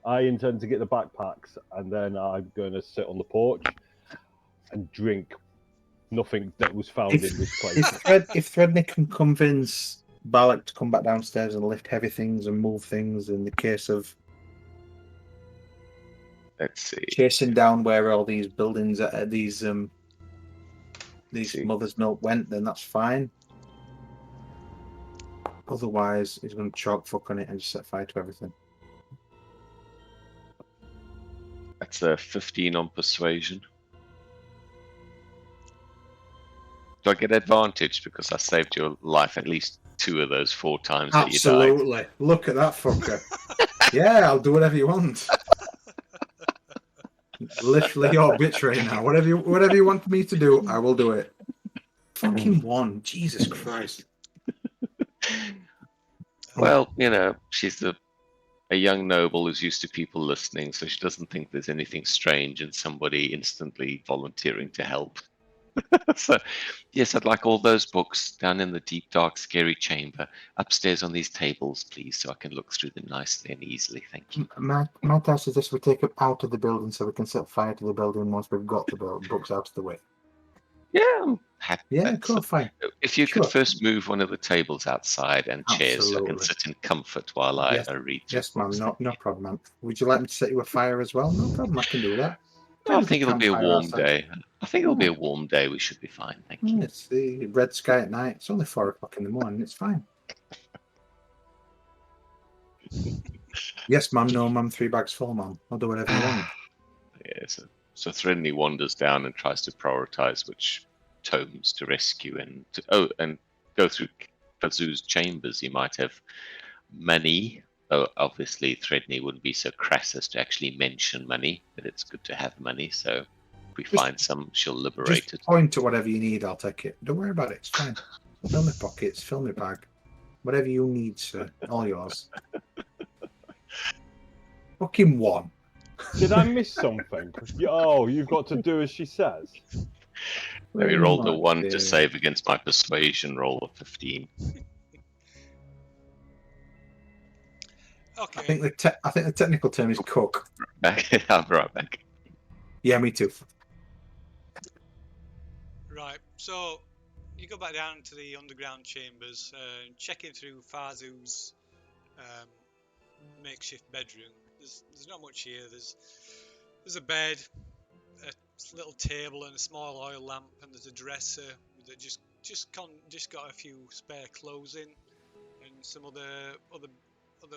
I intend to get the backpacks, and then I'm going to sit on the porch and drink nothing that was found in this place. If Threadneck can convince Balak to come back downstairs and lift heavy things and move things, in the case of let's see, chasing down where all these buildings, these Mother's Milk went, then that's fine. Otherwise, he's going to chalk fuck on it and just set fire to everything. That's a 15 on persuasion. Do I get advantage because I saved your life at least 2 of those 4 times that you died? Absolutely. Look at that fucker. Yeah, I'll do whatever you want. Literally your bitch right now. Whatever you want me to do, I will do it. Fucking 1. Jesus Christ. Well, she's a young noble who's used to people listening, so she doesn't think there's anything strange in somebody instantly volunteering to help. So, yes, I'd like all those books down in the deep, dark, scary chamber, upstairs on these tables, please, so I can look through them nicely and easily. Thank you. My task is this: we take it out of the building so we can set fire to the building once we've got the books out of the way. Yeah, I'm Yeah, cool, fine. If you Sure. could first move one of the tables outside and chairs so I can Absolutely. sit in comfort while I read through Yes, ma'am. books. No problem, ma'am. Would you like me to set you a fire as well? No problem. I can do that. I think it'll be a warm day. I think it'll be Yeah. a warm day. We should be fine. Thank you. It's the red sky at night. It's only 4 o'clock in the morning. It's fine. Yes, ma'am. No, ma'am. 3 bags full, ma'am. I'll do whatever you want. Yeah, so Threnny wanders down and tries to prioritize which tomes to rescue and go through Pazu's chambers. He might have money. Though obviously Threadney wouldn't be so crass as to actually mention money, but it's good to have money. So if we find some, she'll liberate it. Point to whatever you need. I'll take it. Don't worry about it. It's fine. Fill my pockets. Fill my bag. Whatever you need, sir. All yours. Fucking one. Did I miss something? Oh, you've got to do as she says. We rolled a 1 to save against my persuasion roll of 15. Okay. I think the technical term is cook. I'll be right back. Yeah, me too. Right. So you go back down to the underground chambers, checking through Farzu's makeshift bedroom. There's not much here. There's a bed, a little table, and a small oil lamp, and there's a dresser that just got a few spare clothes in, and some other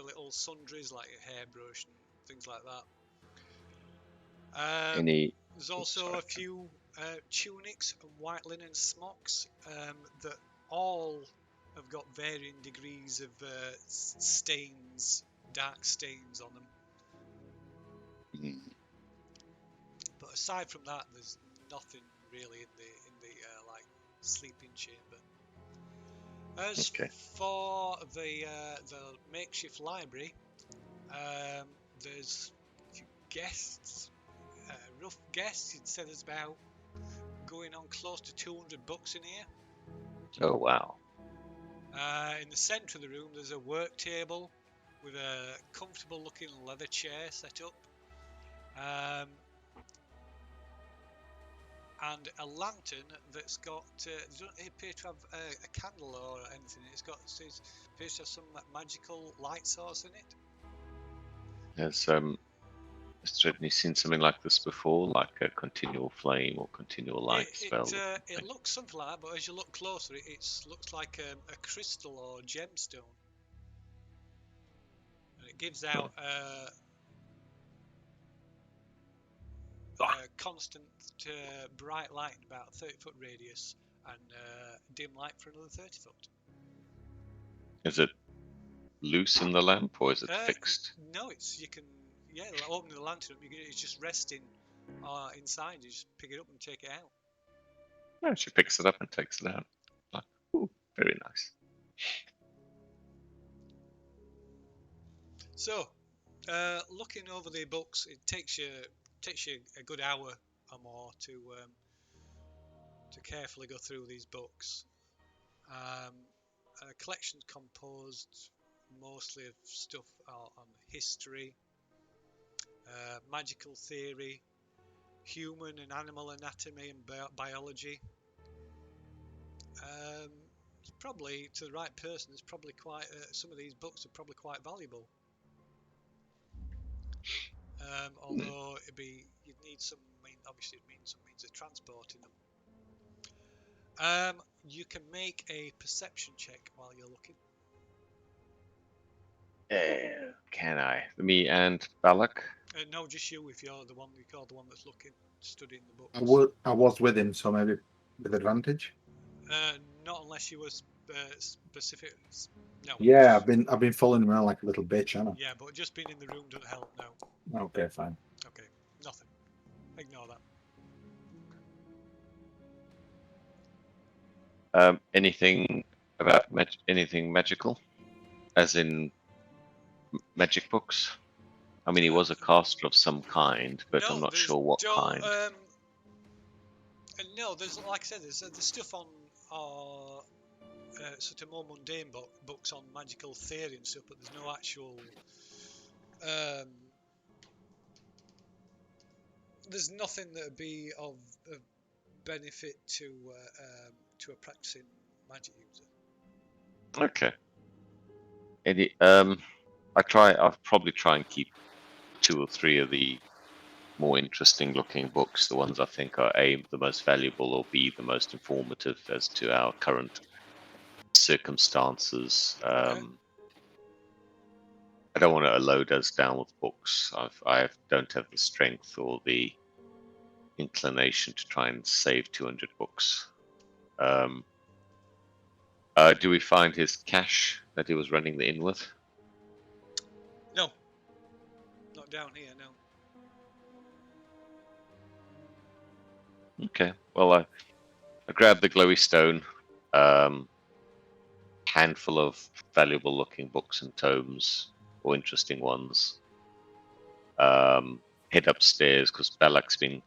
little sundries like a hairbrush and things like that. There's also a few tunics and white linen smocks that all have got varying degrees of stains, dark stains on them. But aside from that, there's nothing really in the like sleeping chamber. As for the makeshift library, there's, if you guessed, rough guess, you'd say there's about going on close to 200 books in here. Oh wow! In the centre of the room, there's a work table with a comfortable-looking leather chair set up. And a lantern that's got doesn't appear to have a candle or anything. It appears to have some magical light source in it. Has Stredney seen something like this before, like a continual flame or continual light spell? It looks something like that, but as you look closer, it looks like a crystal or gemstone, and it gives out constant bright light in about a 30-foot radius, and dim light for another 30 foot. Is it loose in the lamp, or is it fixed? No, like opening the lantern up, it's just resting inside. You just pick it up and take it out. No, she picks it up and takes it out. Like, ooh, very nice. So, looking over the books, it takes you a good hour or more to carefully go through these books. A collection's composed mostly of stuff on history, magical theory, human and animal anatomy and biology. It's probably, to the right person, it's probably quite some of these books are probably quite valuable. Although you'd need obviously it'd mean some means of transporting them. You can make a perception check while you're looking. Can I? Me and Balak? No, just you if you're the one that's looking, studying the books. I was with him, so maybe with advantage. Not unless you were specific. No. Yeah, I've been following him around like a little bitch, haven't I? Yeah, but just being in the room doesn't help now. Okay, fine. Okay, nothing. Ignore that. Anything about anything magical, as in magic books? I mean, he was a caster of some kind, but I'm not sure what kind. No, there's, like I said, there's stuff on sort of more mundane books on magical theory and stuff, but there's no actual. There's nothing that would be of benefit to a practicing magic user. Okay. I'll probably try and keep 2 or 3 of the more interesting looking books, the ones I think are A, the most valuable, or B, the most informative as to our current circumstances. Okay. I don't want to load us down with books. I don't have the strength or the inclination to try and save 200 books. Do we find his cache that he was running the inn with? No, not down here. No. Okay. Well, I grabbed the glowy stone, handful of valuable-looking books and tomes, or interesting ones. Head upstairs because Balak's been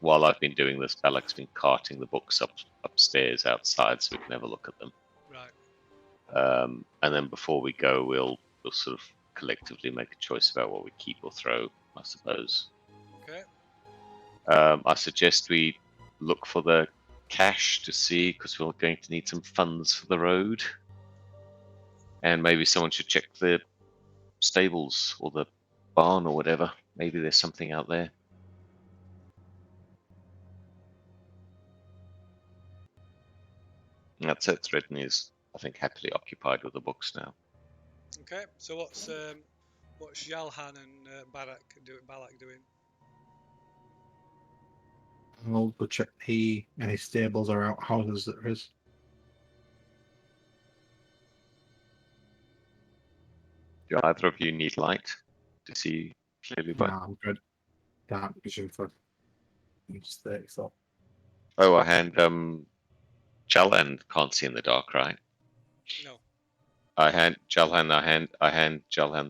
while I've been doing this, Balak's been carting the books upstairs outside so we can have a look at them. Right. And then before we go, we'll sort of collectively make a choice about what we keep or throw, I suppose. Okay. I suggest we look for the cache to see, because we're going to need some funds for the road. And maybe someone should check the stables or the barn or whatever. Maybe there's something out there. That's it. Threaten is, I think, happily occupied with the books now. Okay. So what's Jalhan and Balak doing? I'll go check any stables or outhouses that there is. Do either of you need light to see clearly? But Nah, I'm good. Dark vision for each 34. oh, I hand Jalan can't see in the dark, right? No. I hand Jalan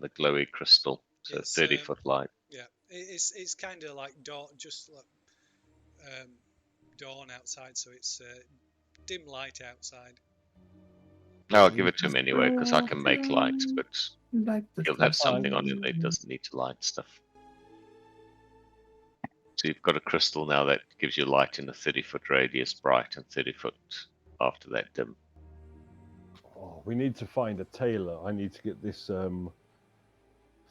the glowy crystal, so It's, 30-foot light. Yeah, it's kind of like dawn, just like dawn outside, so it's dim light outside. No, I'll give it to him anyway because I can make light, but he'll have something on him that he doesn't need to light stuff. So you've got a crystal now that gives you light in a 30-foot radius, bright, and 30-foot after that dim. Oh, we need to find a tailor. I need to get this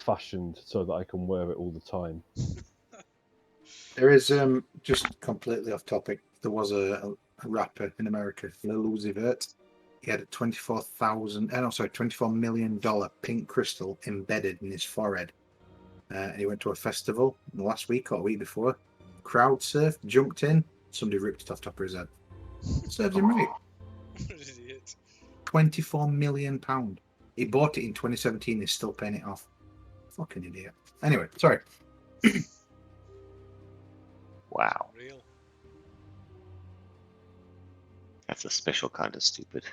fashioned so that I can wear it all the time. There is just completely off topic. There was a rapper in America, Lil Uzi Vert. He had a $24 million pink crystal embedded in his forehead. He went to a festival last week or a week before. Crowd surfed, jumped in. Somebody ripped it off top of his head. Serves him right. Idiot. £24 million. He bought it in 2017. He's still paying it off. Fucking idiot. Anyway, sorry. Wow, Real. that's a special kind of stupid.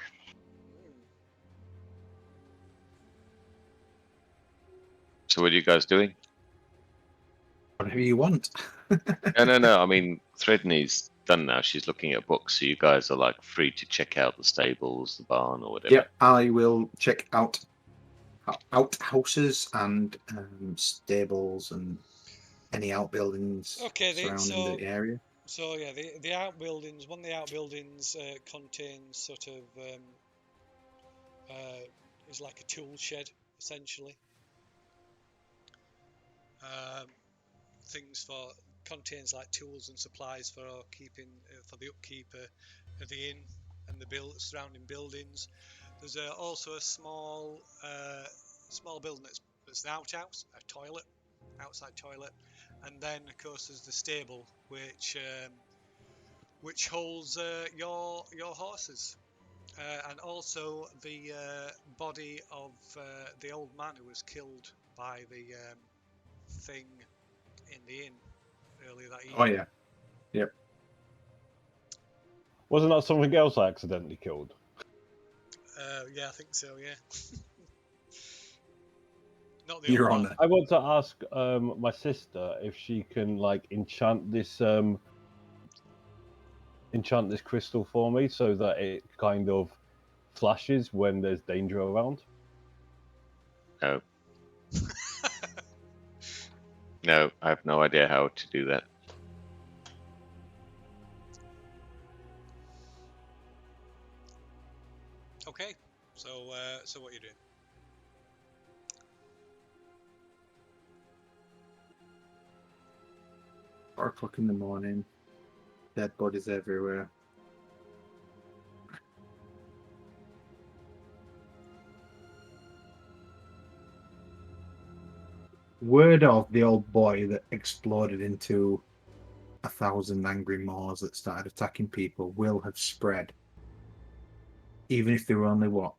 So what are you guys doing? Whatever you want. No. I mean, Threadney's done now. She's looking at books, so you guys are like free to check out the stables, the barn, or whatever. Yep, I will check out outhouses and stables and any outbuildings surrounding the area. So yeah, the outbuildings. One of the outbuildings contains sort of is like a tool shed essentially. Contains like tools and supplies for keeping for the upkeep of the inn and the surrounding buildings. There's also a small building that's an outhouse, a toilet, outside toilet, and then of course there's the stable which holds your horses, and also the body of the old man who was killed by the thing in the inn earlier that evening. Oh yeah, yep. Wasn't that something else I accidentally killed? Yeah, I think so. Yeah. Not the Your old Honor. man. I want to ask my sister if she can like enchant this crystal for me so that it kind of flashes when there's danger around. No. No, I have no idea how to do that. Okay. So so what are you doing? 4 o'clock in the morning. Dead bodies everywhere. Word of the old boy that exploded into 1,000 angry maws that started attacking people will have spread. Even if there were only, what,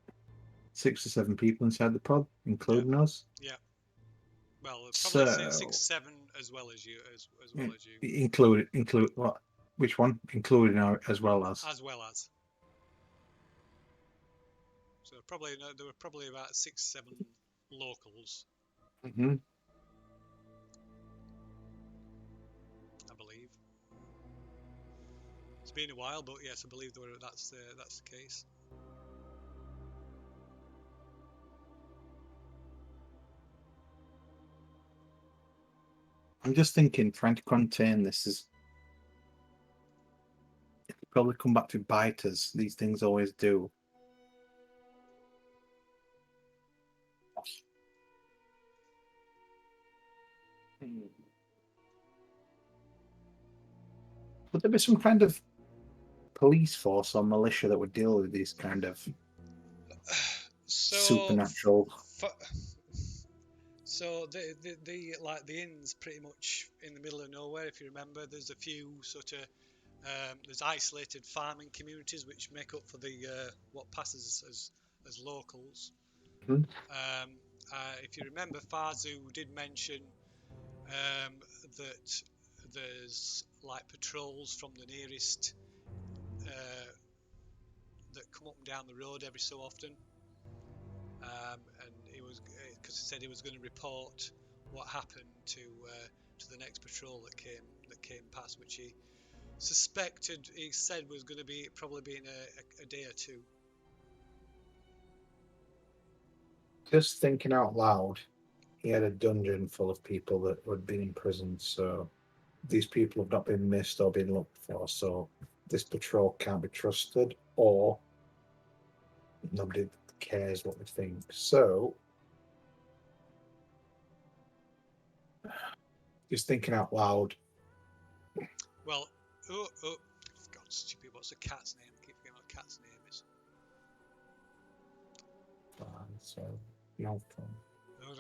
6 or 7 people inside the pub, including us? Yeah. Well, probably So, 6 or 7 as well as you, as well as you. include what? Which one? Including our, as well as. As well as. So probably there were probably about 6, 7 locals, Mm-hmm. I believe. It's been a while, but yes, I believe that's the case. I'm just thinking, trying to contain this is probably come back to bite us. These things always do. Would there be some kind of police force or militia that would deal with these kind of supernatural? So the like the inn's pretty much in the middle of nowhere. If you remember, there's a few sort of there's isolated farming communities which make up for the what passes as locals. Mhm. If you remember, Farzu did mention that there's like patrols from the nearest that come up and down the road every so often. And he was because he said he was going to report what happened to the next patrol that came past, which he suspected. He said was going to be probably be in a day or two. Just thinking out loud, he had a dungeon full of people that had been imprisoned, so these people have not been missed or been looked for, so this patrol can't be trusted, or nobody cares what we think. So, just thinking out loud. Well, God, stupid! What's the cat's name? I keep forgetting what the cat's name is. So, no fun. Oh,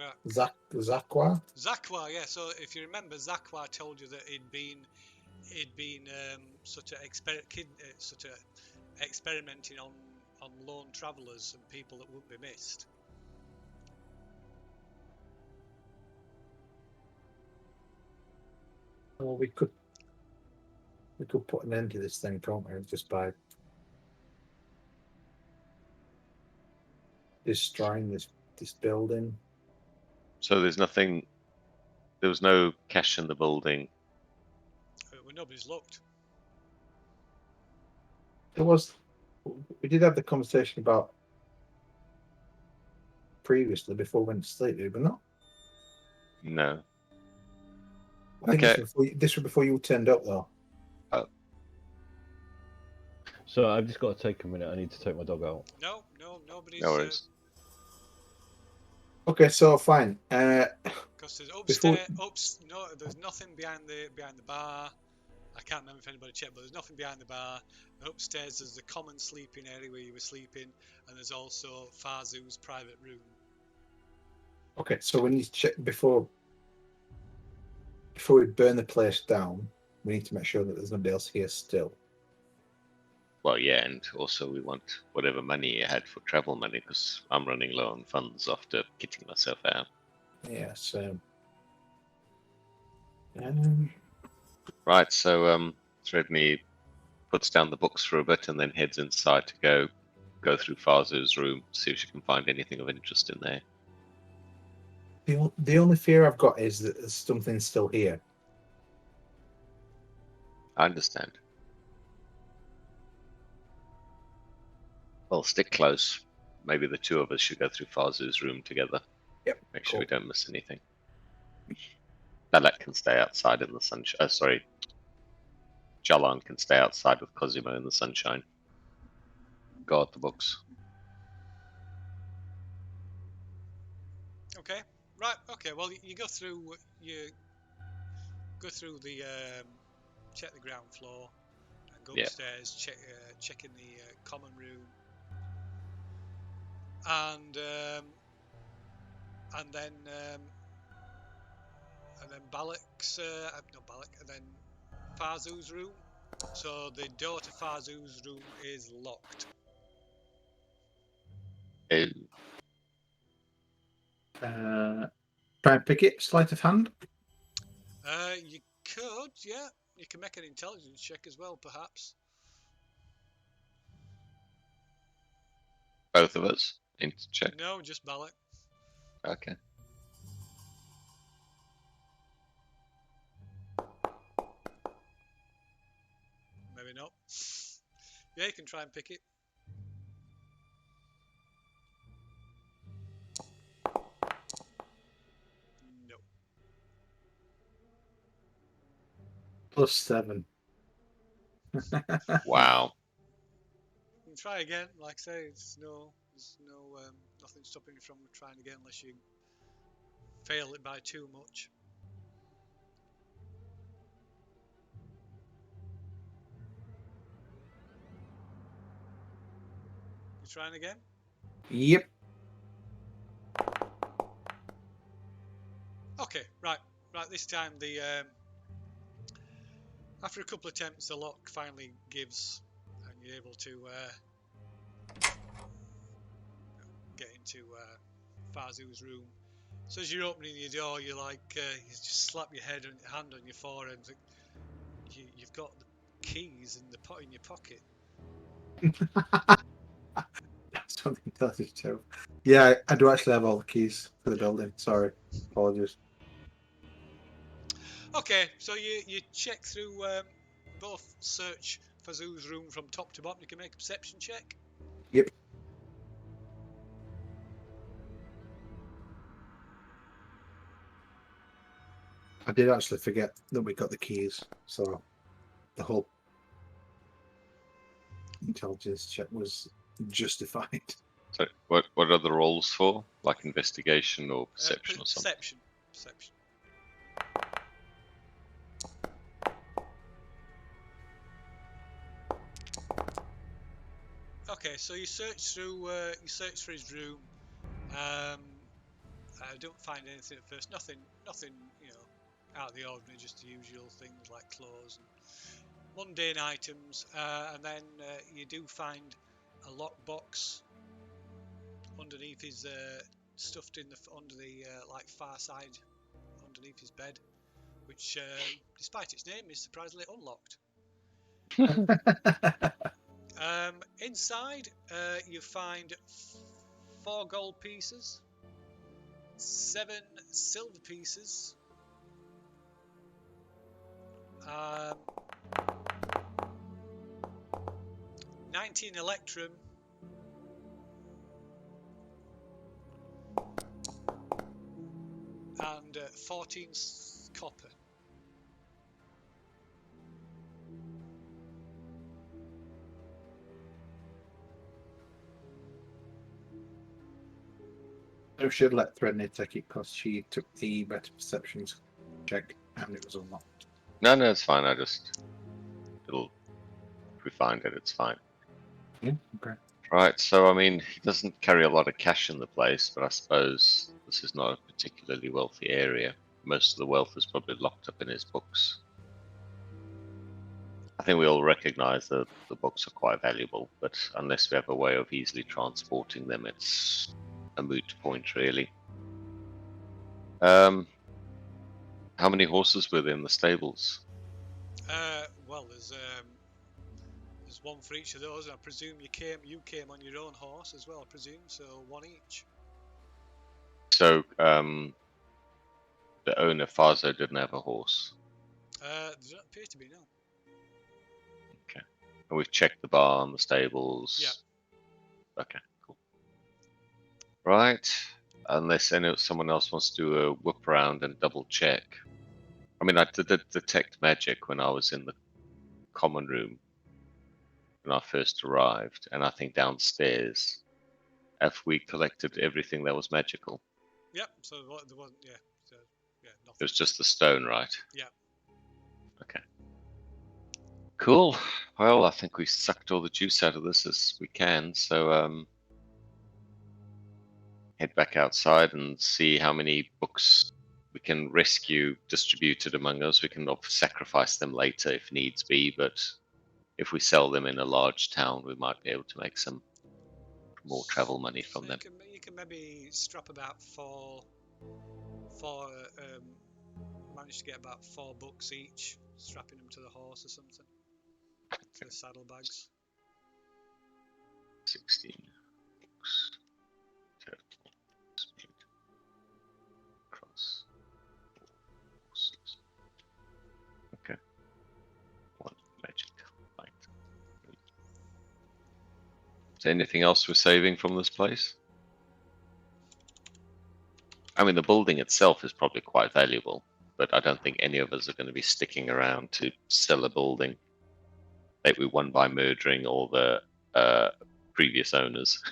Zakwa? Zakwa, yeah. So if you remember, Zakwa told you that he'd been sort of experimenting on lone travellers and people that wouldn't be missed. Well, we could put an end to this thing, can't we? Just by destroying this building. So there's nothing. There was no cash in the building. When nobody's looked. There was. We did have the conversation about previously before we went to sleep, did we not? No. I think Okay. this was before you turned up, though. So I've just got to take a minute. I need to take my dog out. No, nobody's. No worries. Okay, so fine. Because there's upstairs. No, there's nothing behind the bar. I can't remember if anybody checked, but there's nothing behind the bar. Upstairs there's the common sleeping area where you were sleeping, and there's also Farzu's private room. Okay, so we need to check before we burn the place down. We need to make sure that there's nobody else here still. Well, yeah, and also we want whatever money you had for travel money because I'm running low on funds after kitting myself out. Yes. Right, so Threadney puts down the books for a bit and then heads inside to go through Farzu's room, see if she can find anything of interest in there. The only fear I've got is that there's something still here. I understand. Well, stick close. Maybe the two of us should go through Farzu's room together. Yep. Make sure we don't miss anything. Balak can stay outside in the sunshine. Sorry. Jalan can stay outside with Cosimo in the sunshine. Guard the books. Okay. Right. Okay. Well, you go through. You go through the check the ground floor and go Yeah. upstairs. Check in the common room, and then Balak's not Balak, and then Farzu's room. So the door to Farzu's room is locked. Oh, Try and pick it, sleight of hand. You could, yeah. You can make an intelligence check as well, perhaps. both of us need to check. No, just Balak. Okay. Maybe not. Yeah, you can try and pick it. No. +7. Wow. You can try again. Like I say, there's no nothing stopping you from trying again unless you fail it by too much. You trying again? Yep. Okay, right. This time the after a couple of attempts, the lock finally gives, and you're able to get into Farzu's room. So as you're opening your door, you're like, you just slap your hand on your forehead. And you've got the keys in your pocket. That's something tells you too. Yeah, I do actually have all the keys for the building. Sorry, apologies. Okay, so you check through both search Farzu's room from top to bottom. You can make a perception check. Yep. I did actually forget that we got the keys, so the whole intelligence check was justified. So what are the rolls for? Like investigation or perception or something? Perception. Okay, so you search through his room. I don't find anything at first. Nothing, out of the ordinary. Just the usual things like clothes and mundane items. And then you do find a lockbox underneath his stuffed in under the far side underneath his bed, which despite its name is surprisingly unlocked. Inside you find 4 gold pieces, 7 silver pieces, 19 electrum, and 14 copper. I should let Threadnear take it because she took the better perceptions check and it was unlocked. No, it's fine. If we find it, it's fine. Yeah, okay. Right, so I mean, he doesn't carry a lot of cash in the place, but I suppose this is not a particularly wealthy area. Most of the wealth is probably locked up in his books. I think we all recognize that the books are quite valuable, but unless we have a way of easily transporting them, it's a moot point, really. How many horses were there in the stables? Well, there's one for each of those, and I presume you came on your own horse as well. I presume so, 1 each. So the owner Farzo didn't have a horse. There don't appear to be, no. Okay, and we've checked the barn, the stables. Yeah. Okay, cool. Right, unless someone else wants to do a whip around and double check. I mean, I did detect magic when I was in the common room when I first arrived, and I think downstairs, have we collected everything that was magical? Yep. So there wasn't. Yeah. So, yeah. It Nothing. was just the stone, right? Yeah. Okay. Cool. Well, I think we sucked all the juice out of this as we can. So head back outside and see how many books we can rescue distributed among us. We can sacrifice them later if needs be, but if we sell them in a large town, we might be able to make some more travel money So from them. you can maybe strap about four. Manage to get about 4 books each, strapping them to the horse or something. To the saddlebags. 16 books. Total speed. Cross. Horses. Okay. 1 magic light. Is there anything else we're saving from this place? I mean, the building itself is probably quite valuable, but I don't think any of us are going to be sticking around to sell a building that we won by murdering all the previous owners.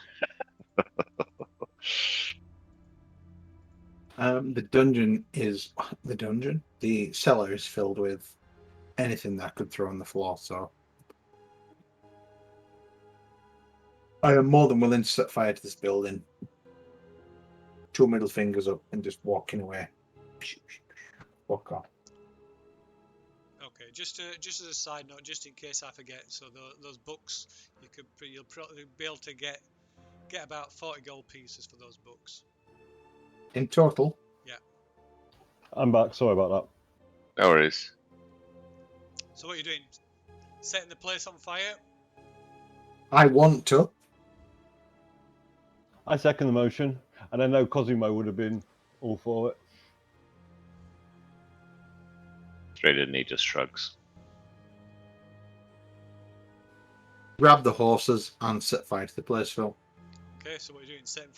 The cellar is filled with anything that I could throw on the floor, so I am more than willing to set fire to this building. 2 middle fingers up and just walking away. Walk off. Okay, just as a side note, just in case I forget. So those books, you'll probably be able to get about 40 gold pieces for those books. In total? I'm back. Sorry about No worries. So what are you doing? Setting the place on fire? I want to. that. I second the motion, and I know Cosimo would have been all for it. Threaded knee just shrugs. Grab the horses and set fire to the place, Phil. Okay, so what are you doing? Setting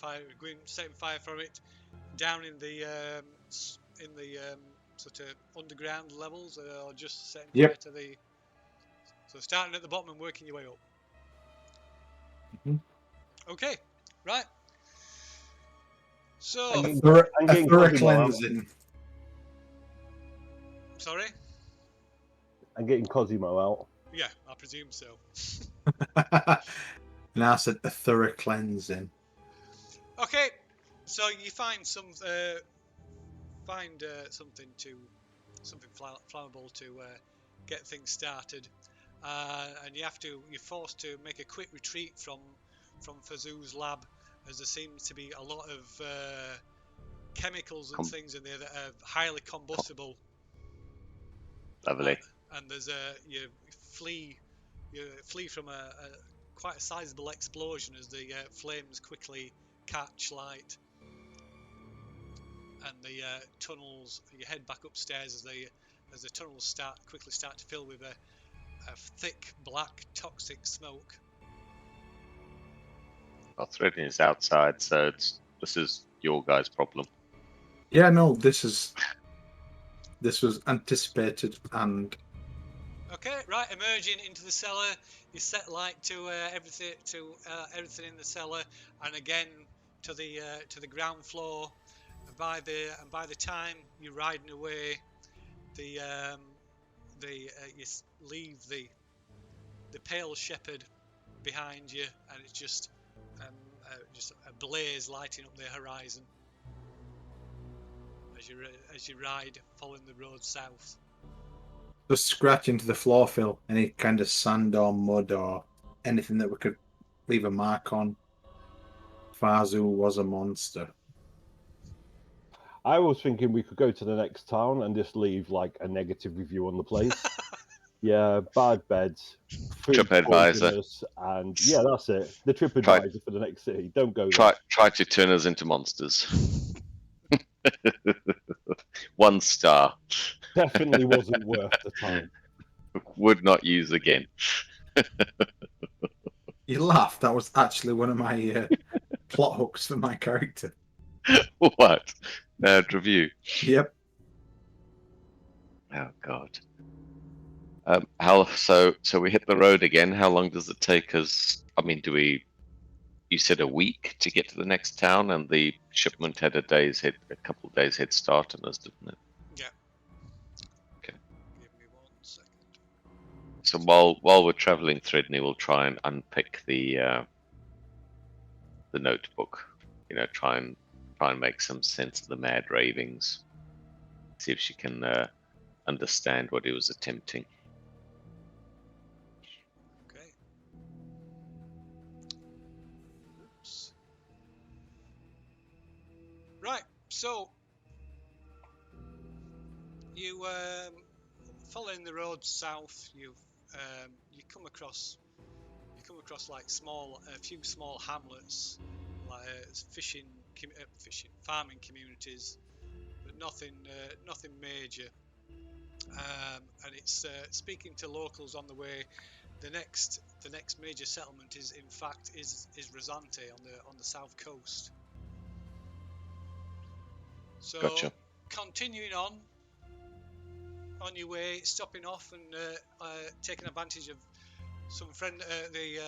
fire from it down in the sort of underground levels, or just setting fire to the. So starting at the bottom and working your way up. Okay, right. So I'm getting thorough Cosimo out. cleansing. Sorry. I'm getting Cosimo out. Yeah, I presume so. And I said a thorough cleansing. Okay, so you find something flammable to get things started, and you're forced to make a quick retreat from Fazoo's lab, as there seems to be a lot of chemicals and things in there that are highly combustible. Lovely. And there's you flee from a quite a sizable explosion as the flames quickly catch light, and the tunnels. You head back upstairs as the tunnels quickly start to fill with a thick black toxic smoke. Well, Threading is outside, so this is your guys' problem. Yeah, no, this was anticipated and. Okay, right. Emerging into the cellar, you set light to everything in the cellar, and again to the ground floor. And by the time you're riding away, you leave the pale shepherd behind you, and it's just a blaze lighting up the horizon as you ride, following the road south. Just scratch into the floor, Phil. Any kind of sand or mud or anything that we could leave a mark on. Fazoo was a monster. I was thinking we could go to the next town and just leave like a negative review on the place. Yeah, bad beds, food TripAdvisor. poisonous, and yeah, that's it. The TripAdvisor for the next city. Don't go there. Try to turn us into monsters. 1 star. Definitely wasn't worth the time. Would not use again. You laugh. That was actually one of my plot hooks for my character. What? Nerd review. Yep. Oh God. So we hit the road again. How long does it take us? I mean, do we you said a week to get to the next town, and the shipment had a couple of days head start on us, didn't it? Yeah. Okay. Give me 1 second. So while we're traveling, Threadney will try and unpick the notebook. You know, try and make some sense of the mad ravings. See if she can understand what he was attempting. Okay. Oops. Right. So you following the road south, you come across like a few small hamlets, like farming communities, but nothing major. And it's speaking to locals on the way. The next major settlement is Rosante on the south coast. So Gotcha. continuing on your way, stopping off and taking advantage of the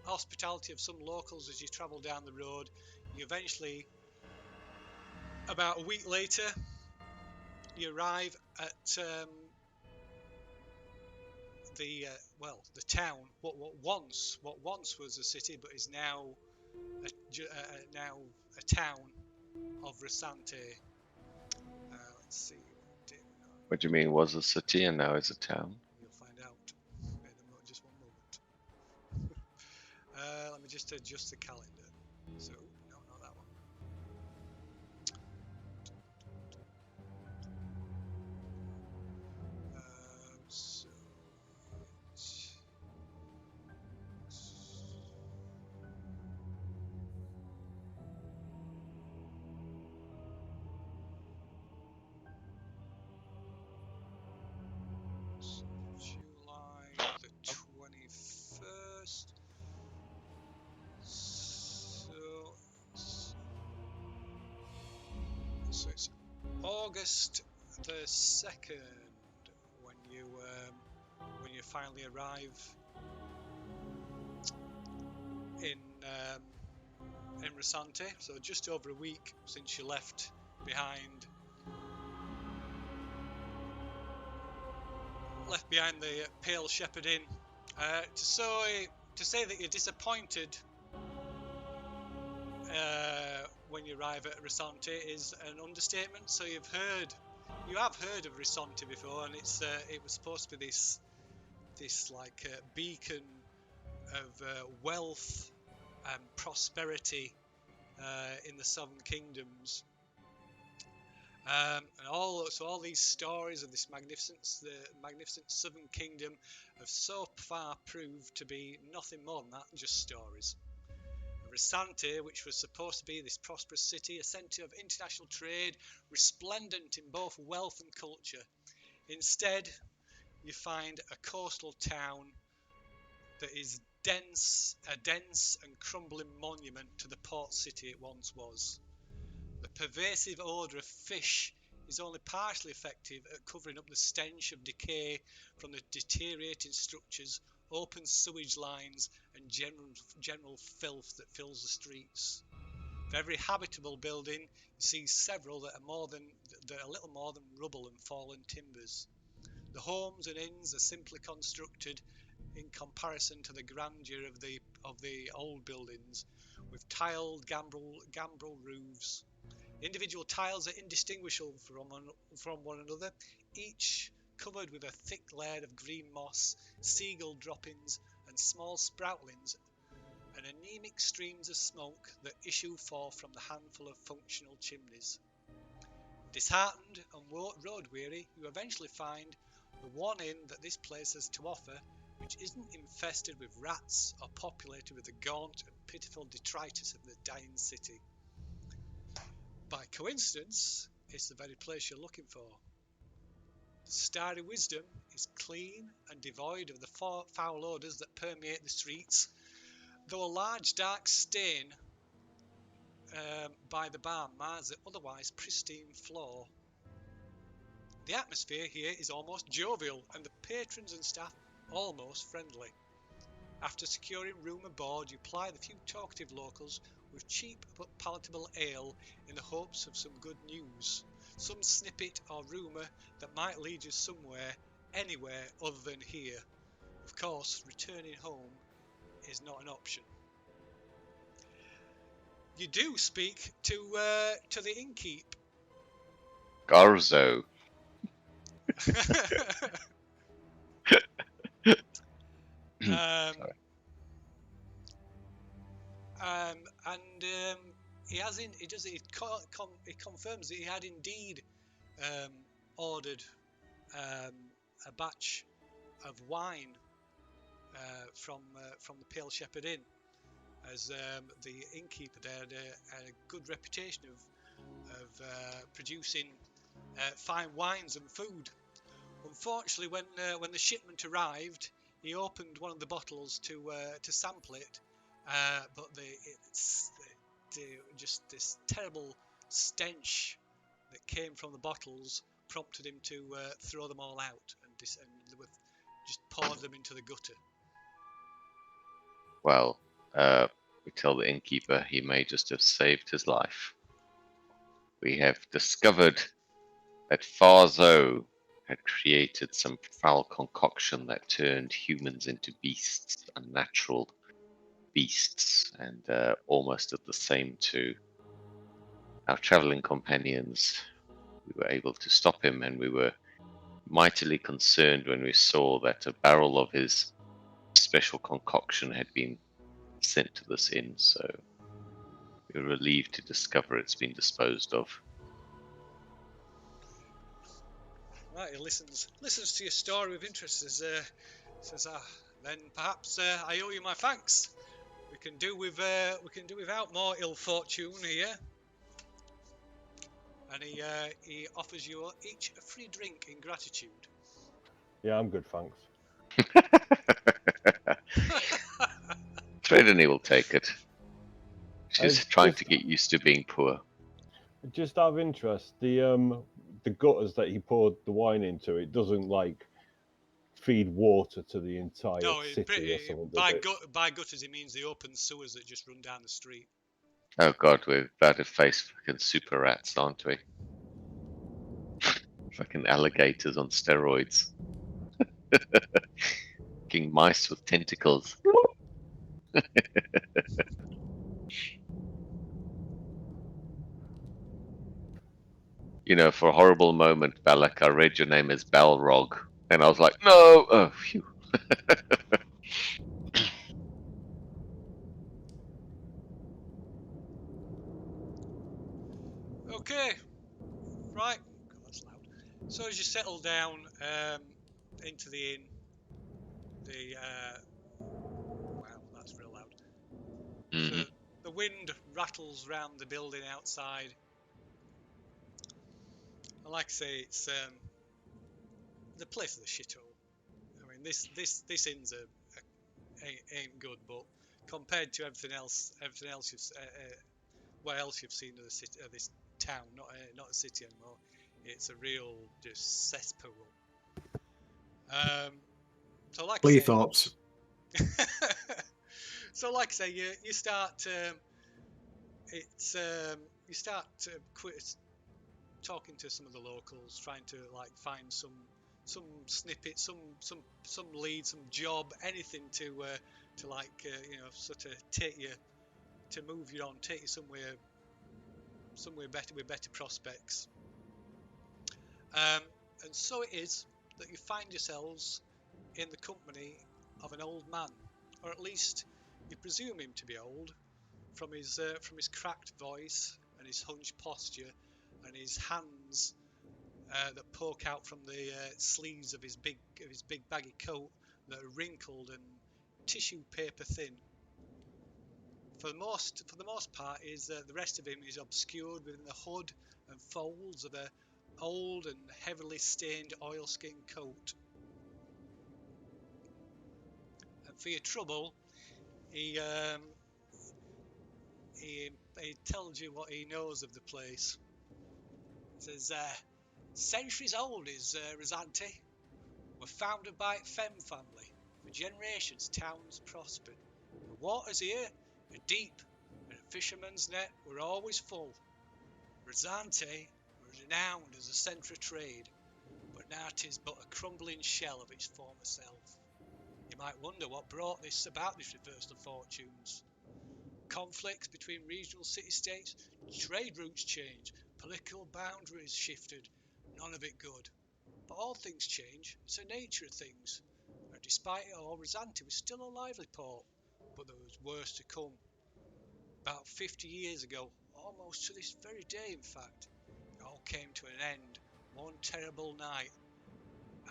hospitality of some locals as you travel down the road. You eventually, about a week later, you arrive at the town. What once was a city, but is now a town of Rosante. Let's see. What do you mean was a city and now is a town? You'll find out in just 1 moment. Let me just adjust the calendar. So, no, not that one. July the 21st. So it's August the 2nd when you finally arrive in Rosante. So just over a week since you left behind the Pale Shepherd Inn. To say that you're disappointed when you arrive at Rosante is an understatement. So you have heard of Rosante before, and it was supposed to be this beacon of wealth and prosperity in the Southern Kingdoms. And all these stories of this magnificent Southern Kingdom have so far proved to be nothing more than that, just stories. Rosante, which was supposed to be this prosperous city, a centre of international trade, resplendent in both wealth and culture. Instead, you find a coastal town that is a dense and crumbling monument to the port city it once was. The pervasive odour of fish is only partially effective at covering up the stench of decay from the deteriorating structures, open sewage lines and general filth that fills the streets. For every habitable building, you see several that are little more than rubble and fallen timbers. The homes and inns are simply constructed in comparison to the grandeur of the old buildings, with tiled gambrel roofs. Individual tiles are indistinguishable from one another, each covered with a thick layer of green moss, seagull droppings and small sproutlings, and anemic streams of smoke that issue forth from the handful of functional chimneys. Disheartened and road-weary, you eventually find the one inn that this place has to offer, which isn't infested with rats or populated with the gaunt and pitiful detritus of the dying city. By coincidence, it's the very place you're looking for. The Starry Wisdom is clean and devoid of the foul odours that permeate the streets, though a large dark stain by the bar mars the otherwise pristine floor. The atmosphere here is almost jovial, and the patrons and staff almost friendly. After securing room and board, you ply the few talkative locals with cheap but palatable ale in the hopes of some good news, some snippet or rumour that might lead you somewhere, anywhere other than here. Of course, returning home is not an option. You do speak to the innkeep. Garzo. um, he has in, he does it. He confirms that he had indeed ordered a batch of wine from the Pale Shepherd Inn, as the innkeeper there had a good reputation of producing fine wines and food. Unfortunately, when the shipment arrived, he opened one of the bottles to sample it, but just this terrible stench that came from the bottles prompted him to throw them all out and just pour them into the gutter. Well, we tell the innkeeper he may just have saved his life. We have discovered that Farzo had created some foul concoction that turned humans into beasts, unnatural beasts, and almost did the same to our traveling companions. We were able to stop him, and we were mightily concerned when we saw that a barrel of his special concoction had been sent to this inn, so we were relieved to discover it's been disposed of. Right, he listens to your story with interest. Says, then perhaps I owe you my thanks. We can do without more ill fortune here. And he offers you each a free drink in gratitude. Yeah, I'm good, thanks. Tridony will take it. She's trying Just to get used to being poor. out of interest, the gutters that he poured the wine into, it doesn't like feed water to the entire No, city or something, does by it? by gutters he means the open sewers that just run down the street. Oh god, we're about to face fucking super rats, aren't we? Fucking alligators on steroids. Fucking mice with tentacles. You know, for a horrible moment, Balak, I read your name as Balrog, and I was like, no! Oh, phew. Okay, right. God, that's loud. So as you settle down into the inn, wow, that's real loud. Mm-hmm. So the wind rattles round the building outside. And like I say, it's the place of the shithole. I mean, this inn's ain't good, but compared to everything else what else you've seen of the city, of this town, not a city anymore, it's a real just cesspool. So like I say, Cleethorpes. so like I say, you start talking to some of the locals, trying to like find some snippet, some lead, some job, anything to like sort of take you to move you on, take you somewhere better with better prospects. And so it is that you find yourselves in the company of an old man, or at least you presume him to be old from his cracked voice and his hunched posture and his hands that poke out from the sleeves of his big baggy coat that are wrinkled and tissue paper thin. For the most part, is the rest of him is obscured within the hood and folds of a old and heavily stained oilskin coat. And for your trouble, he tells you what he knows of the place. He says, centuries old is Rosante. Were founded by Fem family For generations, towns prospered. The waters here are deep, and a fisherman's net were always full. Rosante was renowned as a centre of trade, but now 'tis but a crumbling shell of its former self. You might wonder what brought this about, this reversal of fortunes. Conflicts between regional city-states, trade routes changed, political boundaries shifted, none of it good. But all things change, it's the nature of things. And despite it all, Rosante was still a lively port, but there was worse to come. About 50 years ago, almost to this very day in fact, it all came to an end one terrible night.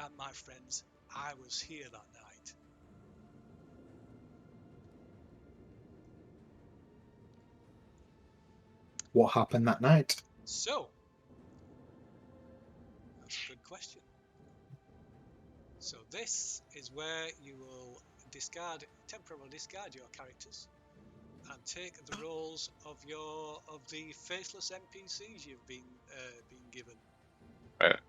And my friends, I was here that night. What happened that night? So, that's a good question. So this is where you will temporarily discard your characters and take the roles of the faithless NPCs you've been given. Right.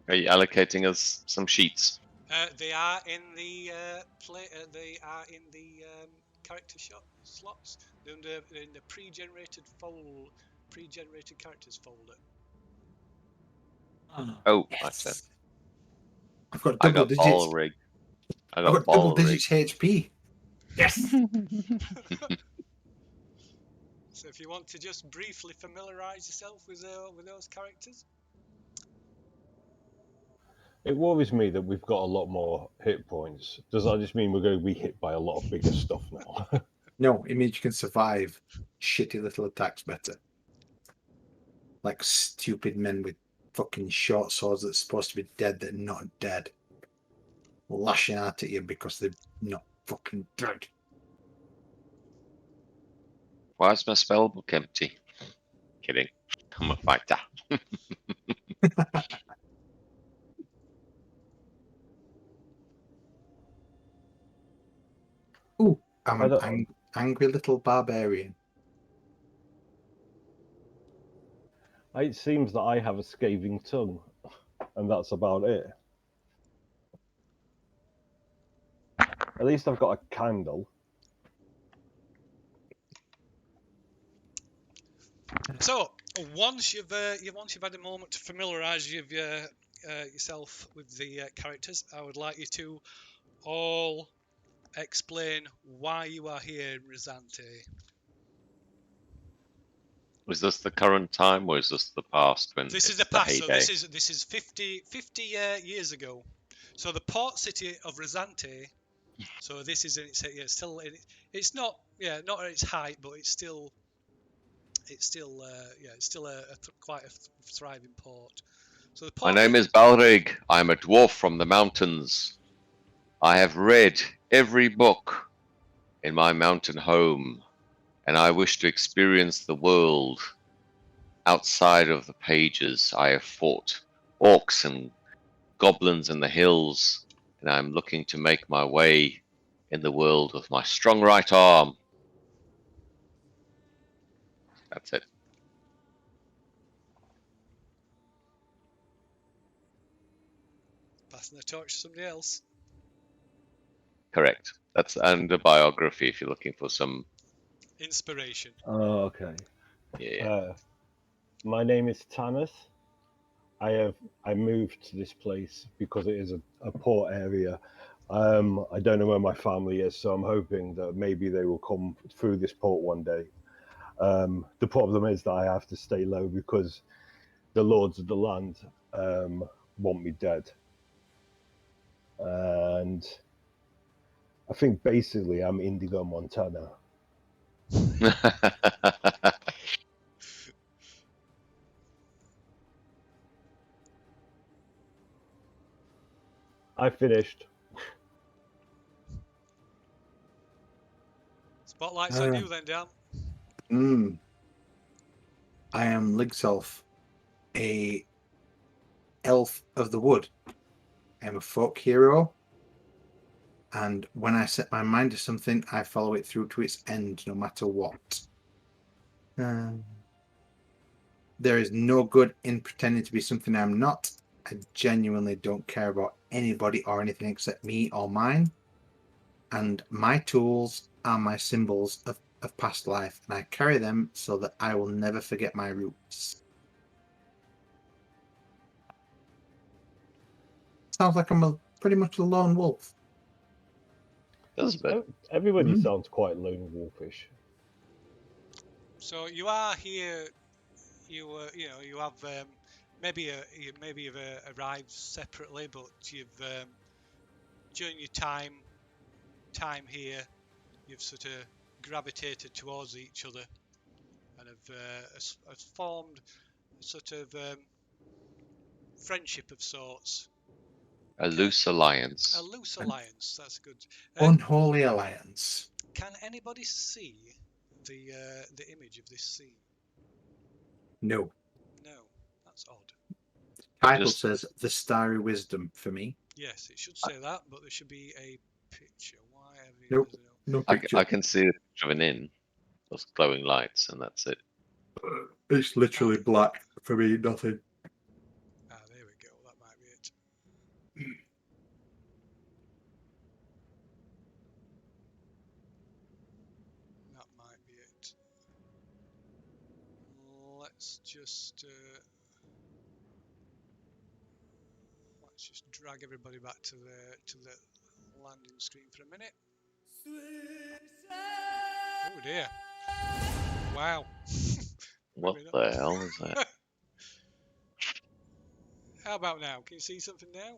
Are you allocating us some sheets? They are in the character slots. They're in the pre-generated characters folder. Oh, Yes. right then. I've got I double got digits. ball rig. I I've got got double ball rig. digits HP. Yes. So if you want to just briefly familiarise yourself with those characters. It worries me that we've got a lot more hit points. Does that just mean we're going to be hit by a lot of bigger stuff now? No, it means you can survive shitty little attacks better. Like stupid men with fucking short swords that's supposed to be dead that are not dead. Lashing out at you because they're not fucking dead. Why is my spellbook empty? Kidding. I'm a fighter. Ooh, I'm an angry little barbarian. It seems that I have a scathing tongue, and that's about it. At least I've got a candle. So once you've had a moment to familiarise yourself with the characters, I would like you to all explain why you are here in Rosante. Was this the current time or is this the past when This is it's the past. heyday? So this is 50 years ago. So the port city of Rosante. So this is it's not at its height, but it's still quite a thriving port. So the My port name is Balrig. I'm a dwarf from the mountains. I have read every book in my mountain home, and I wish to experience the world outside of the pages. I have fought orcs and goblins in the hills, and I'm looking to make my way in the world with my strong right arm. That's it. passing the torch to somebody else. Correct. That's under biography if you're looking for some Inspiration. Oh, okay. Yeah. My name is Tanis. I moved to this place because it is a port area. I don't know where my family is, so I'm hoping that maybe they will come through this port one day. The problem is that I have to stay low because the lords of the land want me dead. And I think basically I'm Indigo Montana. I finished. Spotlight's on you then, Dan. I am Ligself, a elf of the wood. I am a folk hero, and when I set my mind to something, I follow it through to its end, no matter what. There is no good in pretending to be something I'm not. I genuinely don't care about anybody or anything except me or mine. And my tools are my symbols of past life, and I carry them so that I will never forget my roots. Sounds like I'm pretty much a lone wolf. Does a bit. Everybody Mhm. sounds quite lone wolfish. So you are here. You you have maybe you've arrived separately, but you've during your time here, you've sort of gravitated towards each other and have formed a sort of friendship of sorts. A loose alliance. A loose alliance. That's good. Unholy alliance. Can anybody see the image of this scene? No. No, that's odd. Title Just- says The Starry Wisdom for me. Yes, it should say that, but there should be a picture. Why have you? Nope. No picture. I can see a picture of an inn. Those glowing lights, and that's it. It's literally black for me, nothing. Ah, there we go. That might be it. That might be it. Let's just drag everybody back to the landing screen for a minute. Oh dear! Wow. What Maybe the hell is that? How about now? Can you see something now?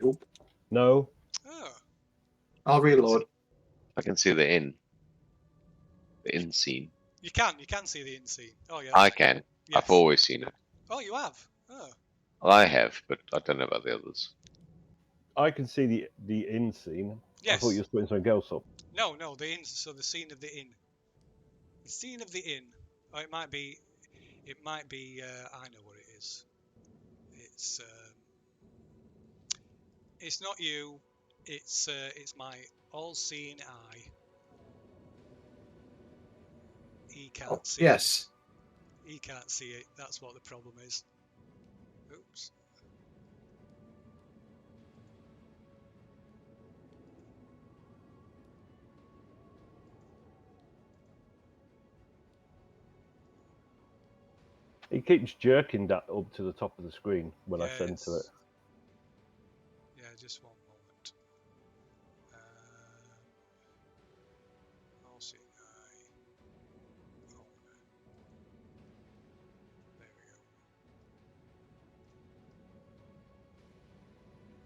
Nope. No, Oh, I'll reload. I can see the inn. The inn scene. you can see the in-scene. Oh yeah. I can. Yes. I've always seen it. Oh, you have. Oh. I have, but I don't know about the others. I can see the inn scene. Yes. I thought you were putting something else up. No, the inn. So the scene of the inn. The scene of the inn. Oh, it might be. I know what it is. It's not you. It's my all-seeing eye. He can't see Yes. it. He can't see it. That's what the problem is. Oops. It keeps jerking that up to the top of the screen when I send to it. Yes. Yeah, just one moment. All-seeing eye. Oh, there we go.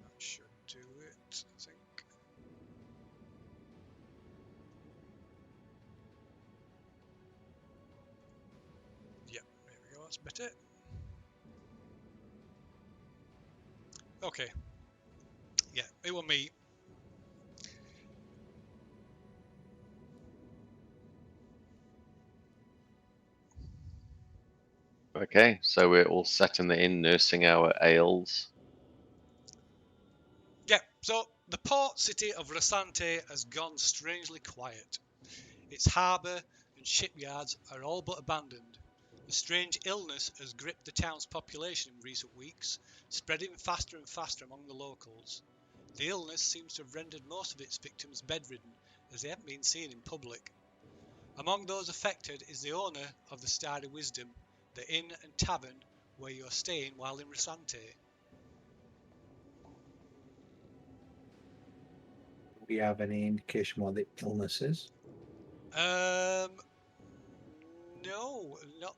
That should do it, I think. Yep, there we go. That's better. Okay. Yeah, it was me. Okay, so we're all sat in the inn nursing our ales. Yeah, so the port city of Rasante has gone strangely quiet. Its harbour and shipyards are all but abandoned. A strange illness has gripped the town's population in recent weeks, spreading faster and faster among the locals. The illness seems to have rendered most of its victims bedridden, as they haven't been seen in public. Among those affected is the owner of the Starry Wisdom, the inn and tavern where you are staying while in Rasante. Do we have any indication what the illness is? No, not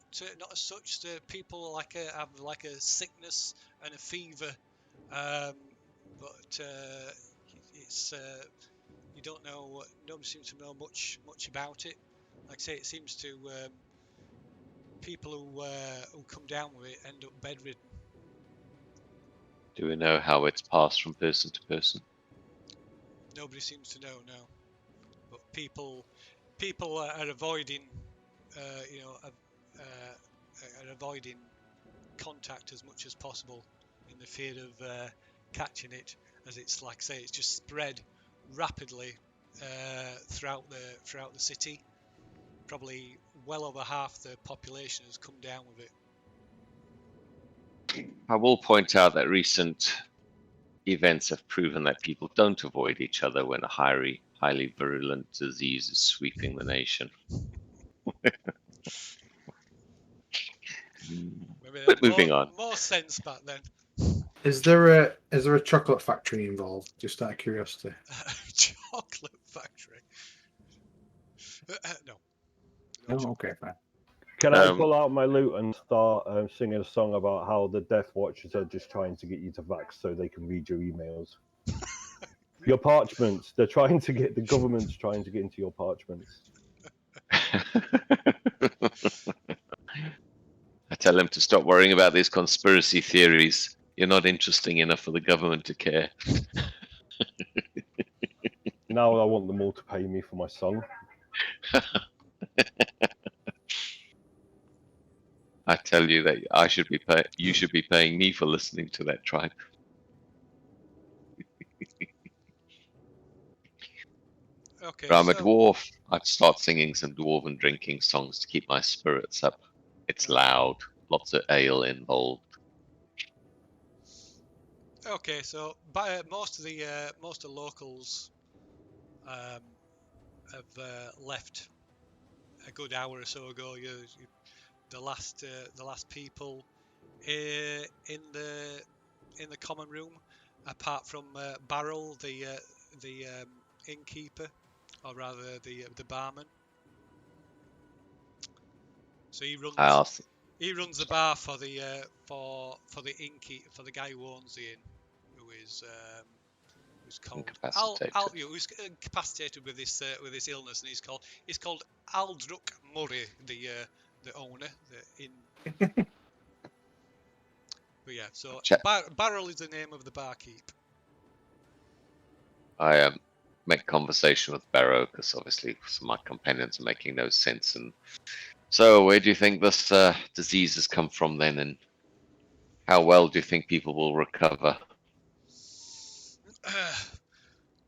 as such. The people have like a sickness and a fever, but it's you don't know. Nobody seems to know much about it. Like I say, it seems to people who come down with it end up bedridden. Do we know how it's passed from person to person? Nobody seems to know, no. But people are avoiding, are avoiding contact as much as possible in the fear of catching it, as it's like I say, it's just spread rapidly throughout the city. Probably well over half the population has come down with it. I will point out that recent events have proven that people don't avoid each other when a highly virulent disease is sweeping the nation. Maybe they But had moving on. more sense back then. Is there a chocolate factory involved? Just out of curiosity. Chocolate factory. No. Oh, chocolate. okay, fine. Can I pull out my lute and start singing a song about how the Death Watchers are just trying to get you to vax so they can read your emails? Your parchments. They're trying to get, the government's trying to get into your parchments. I tell him to stop worrying about these conspiracy theories. You're not interesting enough for the government to care. Now I want them all to pay me for my song. I tell you that you should be paying me for listening to that tribe. Okay, But I'm a so dwarf. I'd start singing some dwarven drinking songs to keep my spirits up. It's loud, lots of ale involved. okay, so most of the locals have left a good hour or so ago. The last people in the common room, apart from Barrel, the innkeeper, or rather the barman. So I asked, he runs the bar for the for the innkeeper, for the guy who owns the inn, who's called incapacitated. who's incapacitated with this illness, and he's called Aldruk Murray, the owner, the inn. But yeah, so Barrel is the name of the barkeep. I make conversation with Barrow because obviously some of my companions are making no sense. And so, where do you think this disease has come from then, and how well do you think people will recover?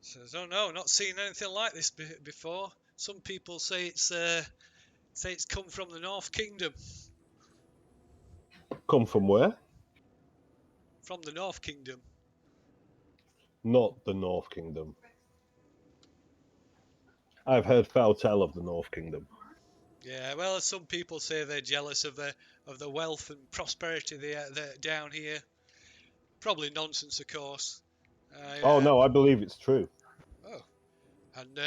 So I don't know, not seen anything like this before. Some people say it's come from the North Kingdom. Come from where? From the North Kingdom. Not the North Kingdom. I've heard foul tale of the North Kingdom. Yeah, well, some people say they're jealous of the wealth and prosperity they're down here. Probably nonsense, of course. Oh no, I believe it's true. Oh, and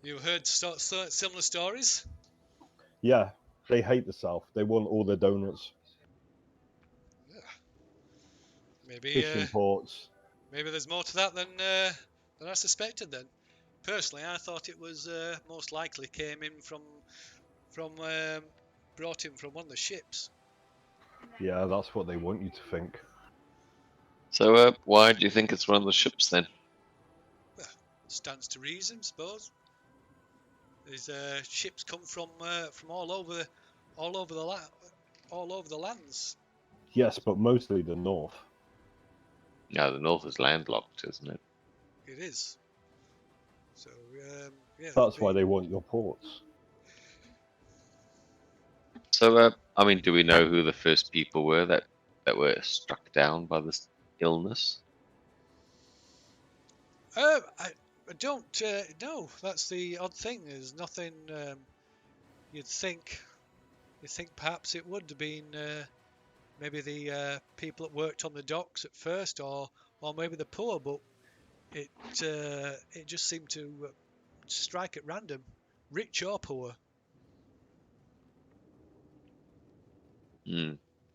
you heard similar stories? Yeah, they hate the South. They want all their donuts. Yeah. Maybe Fishing ports. maybe there's more to that than I suspected. Then, personally, I thought it was most likely came in from brought in from one of the ships. Yeah, that's what they want you to think. So, why do you think it's one of the ships then? Well, stands to reason, suppose. These ships come from all over the lands. Yes, but mostly the North. Yeah, the North is landlocked, isn't it? It is. So yeah. That's why they want your ports. So, I mean, do we know who the first people were that were struck down by this illness? I don't know. That's the odd thing. There's nothing. You'd think perhaps it would have been maybe the people that worked on the docks at first, or maybe the poor. But it just seemed to strike at random, rich or poor.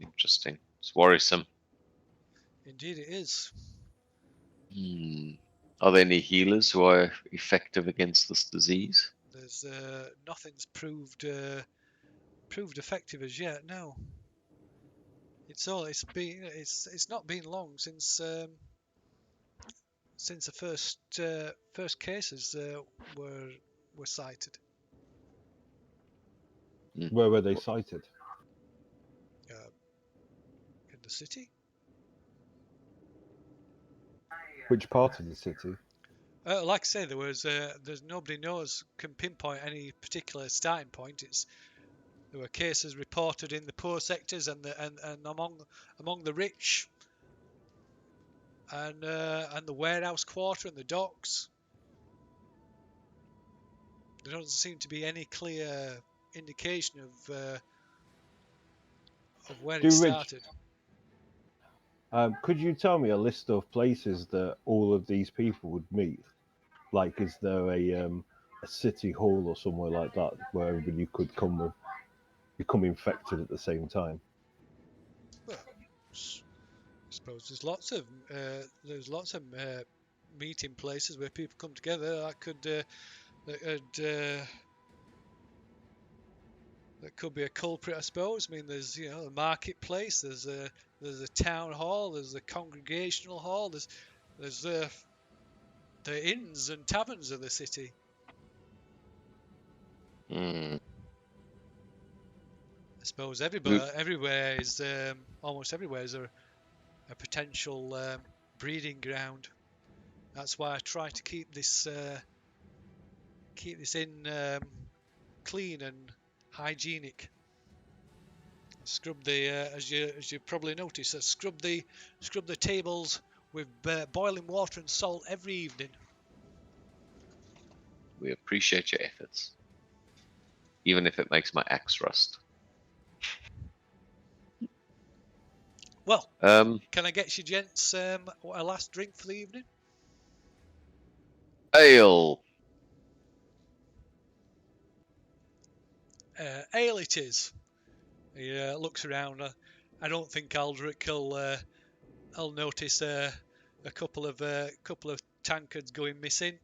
Interesting. It's worrisome. Indeed, it is. Are there any healers who are effective against this disease? There's nothing's proved effective as yet. No. It's not been long since the first cases were cited. Where were they cited? In the city. Which part of the city? Like I say, there's nobody can pinpoint any particular starting point. There were cases reported in the poor sectors and among the rich, and the warehouse quarter and the docks. There doesn't seem to be any clear indication of where it Rich, started. could you tell me a list of places that all of these people would meet? Like, is there a city hall or somewhere like that where everybody could become infected at the same time? Well, I suppose there's lots of meeting places where people come together. That could be a culprit, I suppose. I mean, there's a marketplace, there's a town hall, there's a congregational hall, there's the inns and taverns of the city. Hmm. I suppose everywhere is almost everywhere is a potential breeding ground. That's why I try to keep this in clean and hygienic. Scrub the as you probably noticed, scrub the tables with boiling water and salt every evening. We appreciate your efforts, even if it makes my axe rust. Well, Um, can I get you gents a last drink for the evening? Ale. Ale it is. He looks around. I don't think Aldrich will notice a couple of tankards going missing,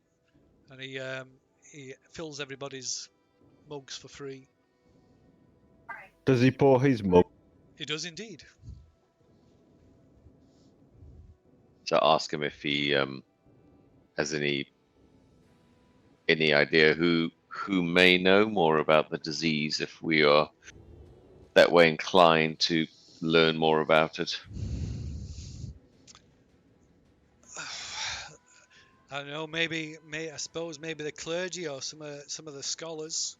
and he fills everybody's mugs for free. Does he pour his mug? He does indeed. So ask him if he has any idea who may know more about the disease, if we are that way inclined to learn more about it. I don't know. I suppose maybe the clergy or some of the scholars.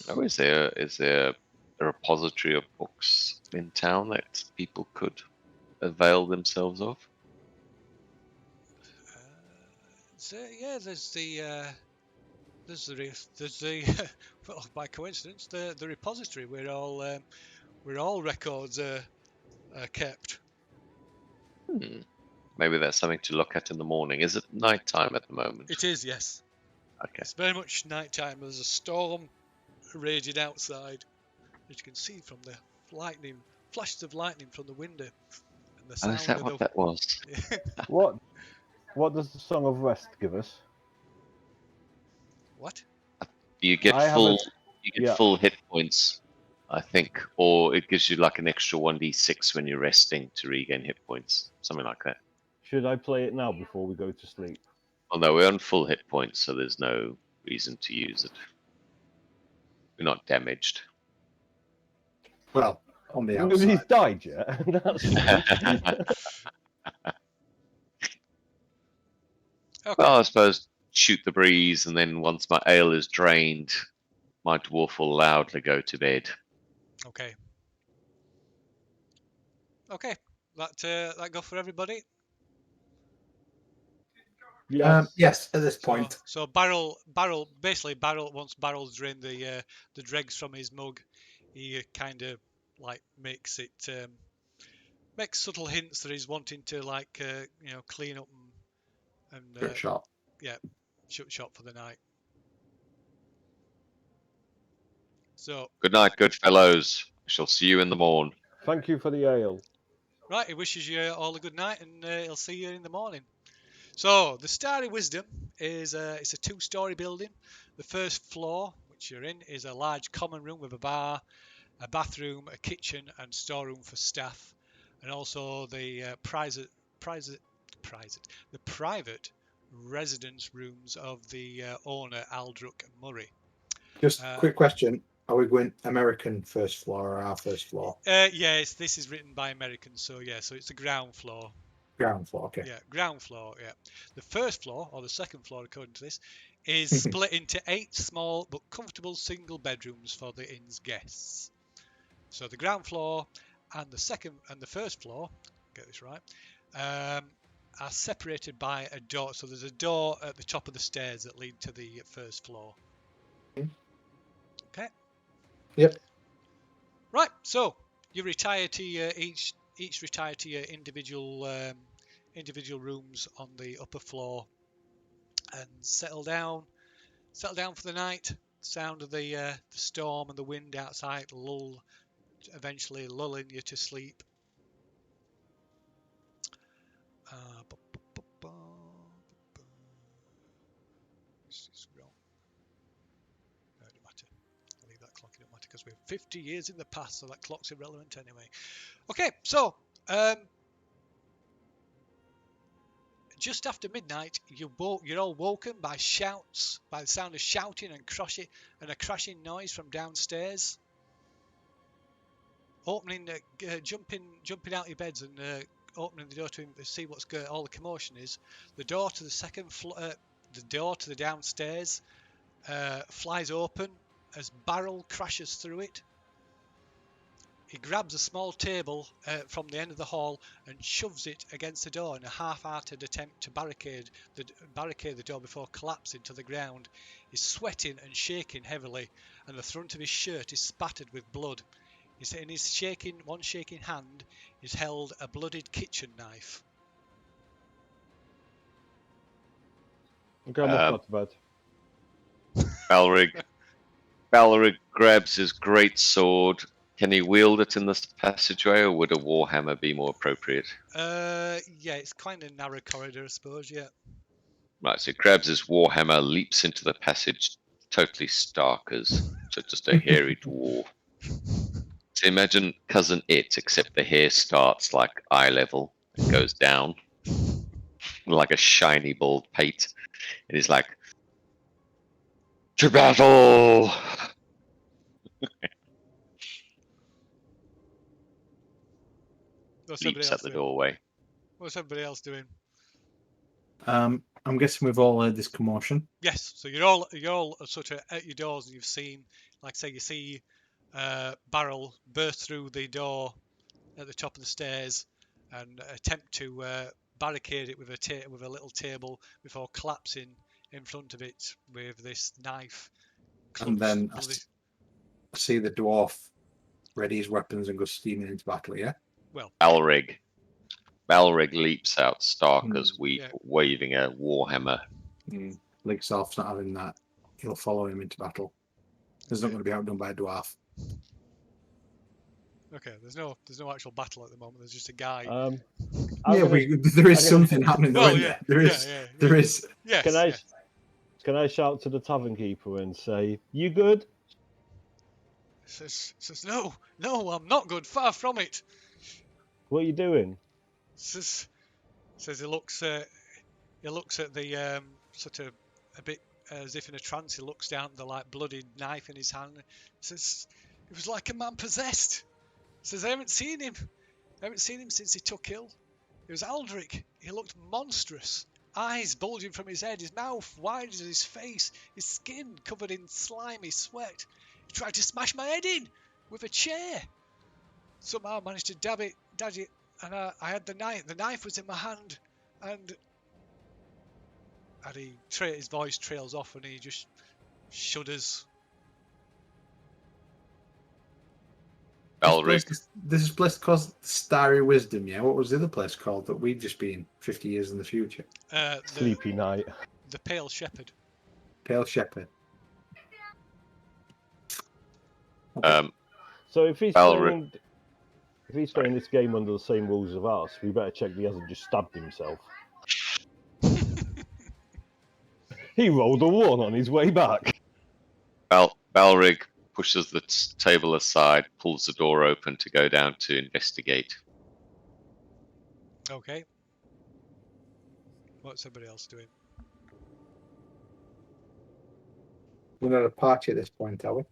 Oh, is there a repository of books in town that people could avail themselves of? There's the well, by coincidence, the repository where all records are kept. Maybe that's something to look at in the morning. Is it nighttime at the moment? It is, yes. Okay. It's very much nighttime. There's a storm raging outside, as you can see from the flashes of lightning from the window, and the Oh, sound is that of what that was? What does the Song of Rest give us? What? You get I full yeah. full hit points, I think, or it gives you like an extra 1d6 when you're resting to regain hit points, something like that. Should I play it now before we go to sleep? Well, no, we're on full hit points, so there's no reason to use it. We're not damaged. Well, on the Nobody's outside. died yet. That's Okay. Well, I suppose shoot the breeze, and then once my ale is drained, my dwarf will loudly go to bed. Okay. Okay. That go for everybody. yes. Yes, at this point. So Barrel once Barrel's drained the dregs from his mug, he kind of like makes subtle hints that he's wanting to clean up and Good shot. shut shop for the night. So Good night, good fellows. I shall see you in the morn. Thank you for the ale. right, he wishes you all a good night, and he'll see you in the morning. So the Starry Wisdom is it's a 2-story building. The first floor, which you're in, is a large common room with a bar, a bathroom, a kitchen, and storeroom for staff, and also the private residence rooms of the owner Aldrich Murray. Just quick question: are we going American first floor or our first floor? Yes, this is written by Americans, so it's the ground floor. Ground floor. Okay. Yeah, ground floor. Yeah, the first floor or the second floor, according to this, is split into 8 small but comfortable single bedrooms for the inn's guests. So the ground floor and the first floor get this right, are separated by a door. So there's a door at the top of the stairs that lead to the first floor. Okay. Yep. Right. So you retire to your each retire to your individual rooms on the upper floor and settle down for the night. Sound of the storm and the wind outside eventually lulling you to sleep. This is wrong. No, it doesn't matter. I'll leave that clock. It doesn't matter because we're 50 years in the past, so that clock's irrelevant anyway. Okay, so just after midnight, you're all woken by shouts, by the sound of shouting and a crashing noise from downstairs. Jumping out your beds and opening the door to see what's all the commotion is. The door to the second floor, the door to the downstairs, flies open as Barrel crashes through it. He grabs a small table from the end of the hall and shoves it against the door in a half-hearted attempt to barricade the door before collapsing to the ground. He's sweating and shaking heavily, and the front of his shirt is spattered with blood. In his one shaking hand is held a bloodied kitchen knife. I'm going off to bed. Balric grabs his great sword. Can he wield it in this passageway, or would a warhammer be more appropriate? Yeah, it's kind of narrow corridor, I suppose. Yeah. Right, so he grabs his warhammer, leaps into the passage, totally stark as just a hairy dwarf. So imagine Cousin It, except the hair starts like eye level and goes down like a shiny bald pate. And he's like, "To battle!" Leaps at the doorway. What's everybody else doing? I'm guessing we've all heard this commotion. Yes, so you're all sort of at your doors, and you've seen, like say, you see Barrel burst through the door at the top of the stairs and attempt to barricade it with a little table before collapsing in front of it with this knife. And then I see the dwarf ready his weapons and go steaming into battle. Yeah. Well, Balrig leaps out stark as waving a warhammer. Ligsoff's not having that. He'll follow him into battle. He's not going to be outdone by a dwarf. Okay, there's no actual battle at the moment. There's just a guy. There is something happening though. There is. Yes. Can I shout to the tavern keeper and say, "You good?" Says no, I'm not good. Far from it. What are you doing? Says he looks at the sort of a bit as if in a trance. He looks down at the bloodied knife in his hand. Says it was like a man possessed. Says I haven't seen him since he took ill. It was Aldrich. He looked monstrous. Eyes bulging from his head, his mouth wide as his face, his skin covered in slimy sweat. He tried to smash my head in with a chair. Somehow I managed to dodge it, and I had the knife. The knife was in my hand, and his voice trails off, and he just shudders. Balric. This is a place called Starry Wisdom, yeah? What was the other place called that we'd just been 50 years in the future? Sleepy Night. The Pale Shepherd. Pale Shepherd. So if he's playing this game under the same rules of us, we better check he hasn't just stabbed himself. He rolled a 1 on his way back. Balrig pushes the table aside, pulls the door open to go down to investigate. Okay. What's everybody else doing? We're not a party at this point, are we?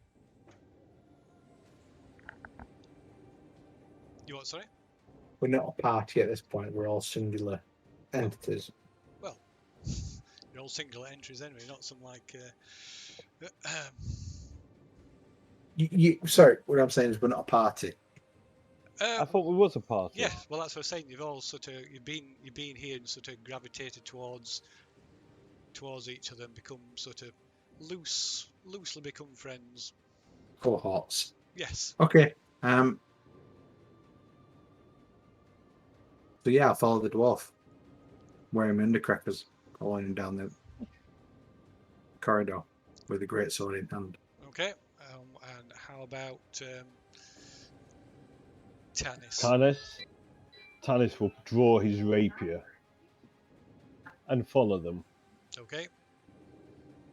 You what, sorry? We're not a party at this point. We're all singular entities. Well, you're all singular entries anyway, not some like... Sorry, what I'm saying is we're not a party. I thought we was a party. Yeah, well, that's what I'm saying. You've all sort of you've been here and sort of gravitated towards each other and become sort of loosely become friends. Cohorts. Yes. Okay. So yeah, I'll follow the dwarf, wearing undercrackers, following him down the corridor with a great sword in hand. Okay. And how about Tanis? Tanis will draw his rapier and follow them. Okay.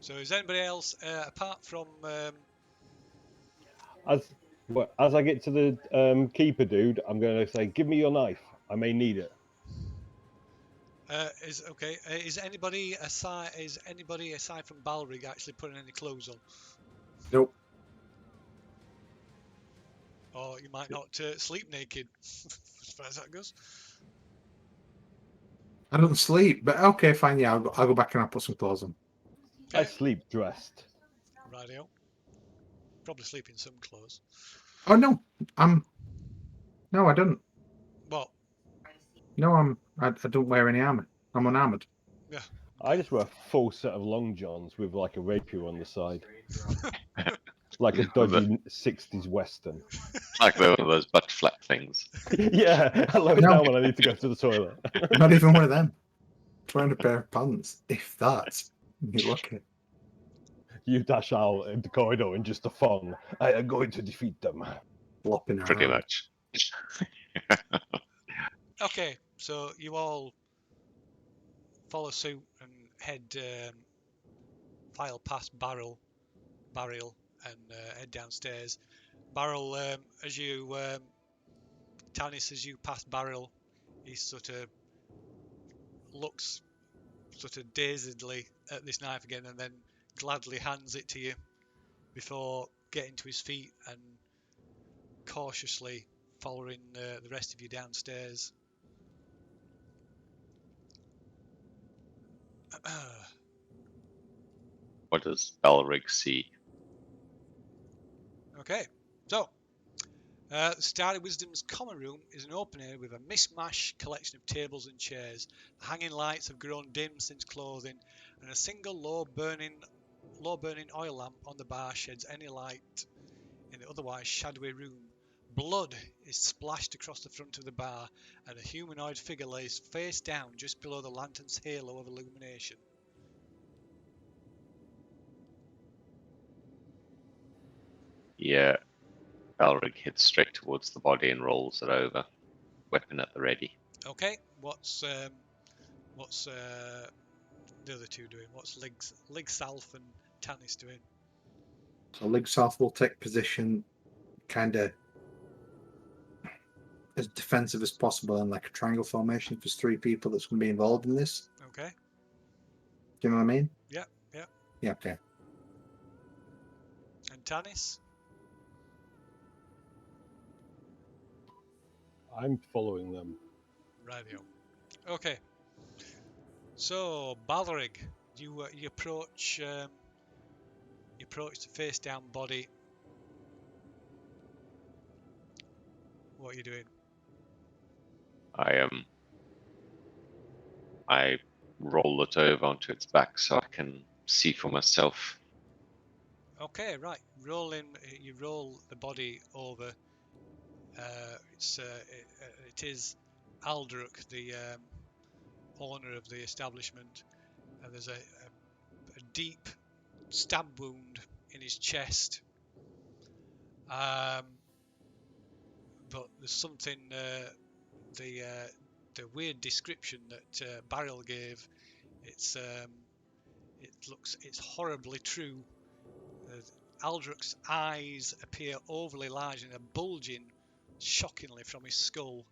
So is anybody else apart from? As I get to the keeper dude, I'm going to say, "Give me your knife. I may need it." Is anybody aside from Balrig actually putting any clothes on? Nope. Or you might not sleep naked, as far as that goes. I don't sleep, but okay, fine. Yeah, I'll go back and I'll put some clothes on. I Okay. sleep dressed. Radio. Probably sleep in some clothes. Oh no, no, I don't. What? No, I don't wear any armor. I'm unarmored. Yeah. I just wear a full set of long johns with like a rapier on the side, like a dodgy '60s western. Like one of those butt flap things. Yeah, I lower it No. down when I need to go to the toilet. Not even one of them. Wearing a pair of pants, if that. You lucky. You dash out in the corridor in just a thong. I am going to defeat them. Flopping Pretty around. much. Okay. So you all follow suit and file past Barrel, and head downstairs. Barrel, Tanis, as you pass Barrel, he sort of looks sort of dazedly at this knife again, and then gladly hands it to you before getting to his feet and cautiously following the rest of you downstairs. What does Balrig see? Okay, so the Starry Wisdom's common room is an open area with a mishmash collection of tables and chairs. The hanging lights have grown dim since clothing, and a single low burning oil lamp on the bar sheds any light in the otherwise shadowy room. Blood is splashed across the front of the bar, and a humanoid figure lays face down just below the lantern's halo of illumination. Yeah, Balrig heads straight towards the body and rolls it over, weapon at the ready. Okay, what's the other two doing? What's Ligsalf and Tanis doing? So Ligsalf will take position kind of as defensive as possible in like a triangle formation if there's three people that's going to be involved in this. Okay. Do you know what I mean? Yeah. Yeah, okay. And Tanis? I'm following them. Radio. Okay. So Balrig, you approach the face down body. What are you doing? I roll it over onto its back so I can see for myself. Okay, right. You roll the body over. It is Aldruk, the owner of the establishment, and there's a deep stab wound in his chest. But there's something the weird description that Barrel gave. It's horribly true. Aldruk's eyes appear overly large and are bulging shockingly from his skull,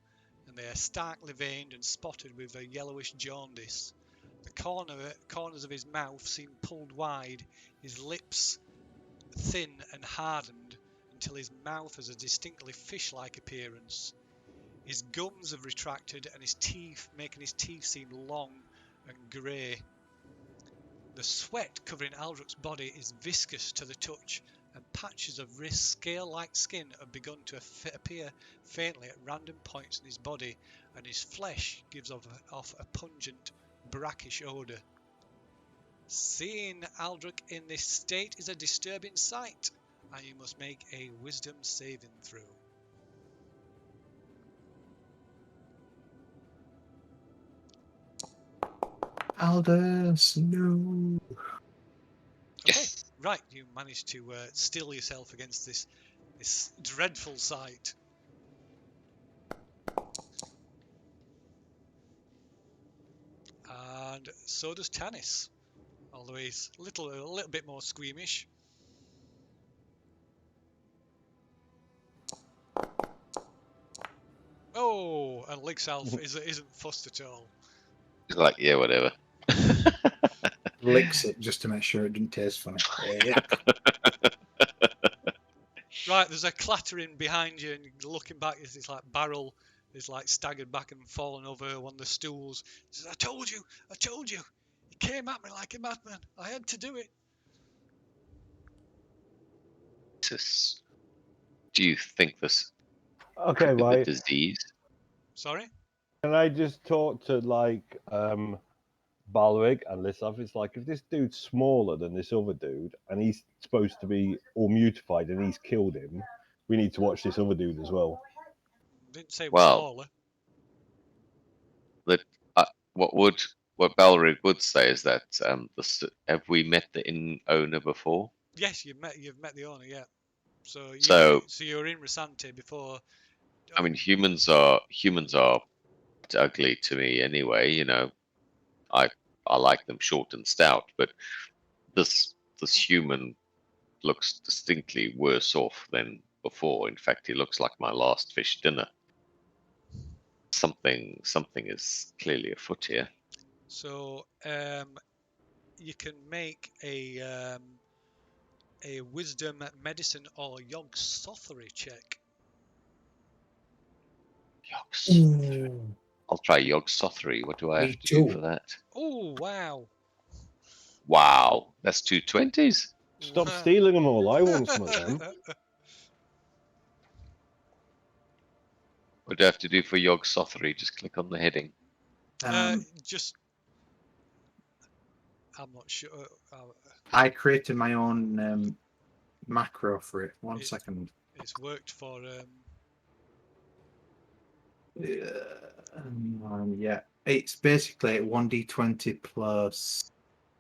and they are starkly veined and spotted with a yellowish jaundice. The corners of his mouth seem pulled wide, his lips thin and hardened until his mouth has a distinctly fish-like appearance. His gums have retracted and his teeth, making his teeth seem long and grey. The sweat covering Aldruk's body is viscous to the touch, and patches of scale-like skin have begun to appear faintly at random points in his body, and his flesh gives off a pungent, brackish odour. Seeing Aldrich in this state is a disturbing sight, and you must make a wisdom saving throw. Aldous, no. Okay, right, you managed to steel yourself against this dreadful sight. And so does Tanis, although he's a little bit more squeamish. Oh, and Ligsalf isn't fussed at all. He's like, yeah, whatever. Licks it just to make sure it didn't taste funny. Yeah. Right, there's a clattering behind you, and you're looking back, it's like Barrel is like staggered back and fallen over one of the stools. He says, I told you! He came at me like a madman. I had to do it. Do you think this Okay, could be the right. disease? Sorry? Can I just talk to like Balrig and Lissav? It's like if this dude's smaller than this other dude and he's supposed to be all mutified and he's killed him, we need to watch this other dude as well. Didn't say we're Well, smaller. That what Balrig would say is that have we met the owner before? Yes, you've met the owner, yeah. So So you were in Rasante before. I mean, humans are ugly to me anyway. You know, I like them short and stout, but this human looks distinctly worse off than before. In fact, he looks like my last fish dinner. Something is clearly afoot here. So you can make a wisdom, medicine, or Yog-Sothory check. Yog-Sothory. I'll try Yog-Sothory. What do I have to do for that? Oh, wow. Wow, that's 2 20s. Stop stealing them all. I want some of them. What do I have to do for Yog-Sothory? Just click on the heading. Just, I'm not sure. I created my own macro for it. One second. It's worked for. Yeah, it's basically 1d20 plus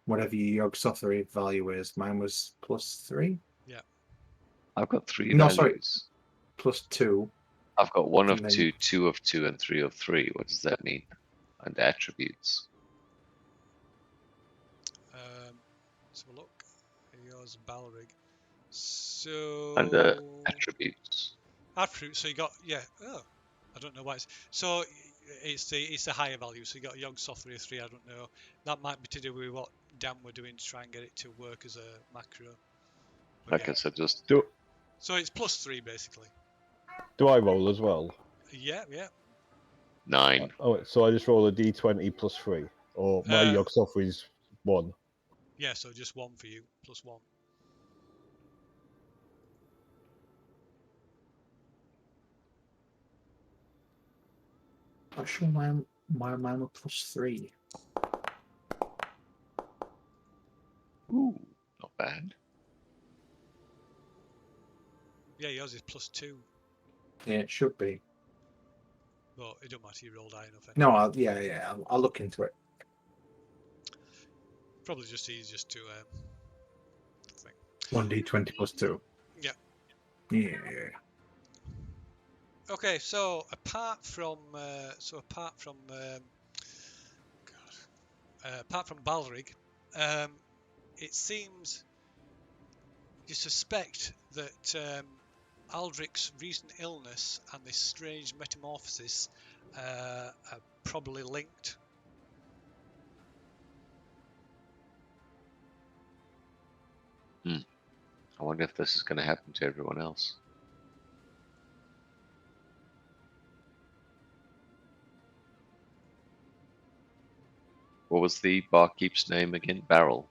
whatever your Yog-Sothory value is. Mine was +3. Yeah. I've got 3 No, values. Sorry, +2. I've got 1 of And then- 2, 2 of 2, and 3 of 3. What does that mean? And attributes. Let's have a look. Yours, Balrig. So. Under attributes. Attributes. So you got Oh, I don't know why it's so. It's the higher value. So you got Yog-Sothory 3. I don't know. That might be to do with what Dan were doing to try and get it to work as a macro. But Okay, so just So it's +3 basically. Do I roll as well? Yeah. 9. Oh, so I just roll a d20 +3, or my Yog-Sothory's 1. Yeah, so just 1 for you, +1. I'm sure mine were +3. Ooh, not bad. Yeah, yours is +2. Yeah, it should be. But it don't matter. You rolled high enough. No, I'll look into it. Probably just easiest to think. 1d20 +2. Yeah. Yeah. Okay, so apart from Balrig, it seems you suspect that Aldrich's recent illness and this strange metamorphosis are probably linked. I wonder if this is going to happen to everyone else. What was the barkeep's name again? Barrel.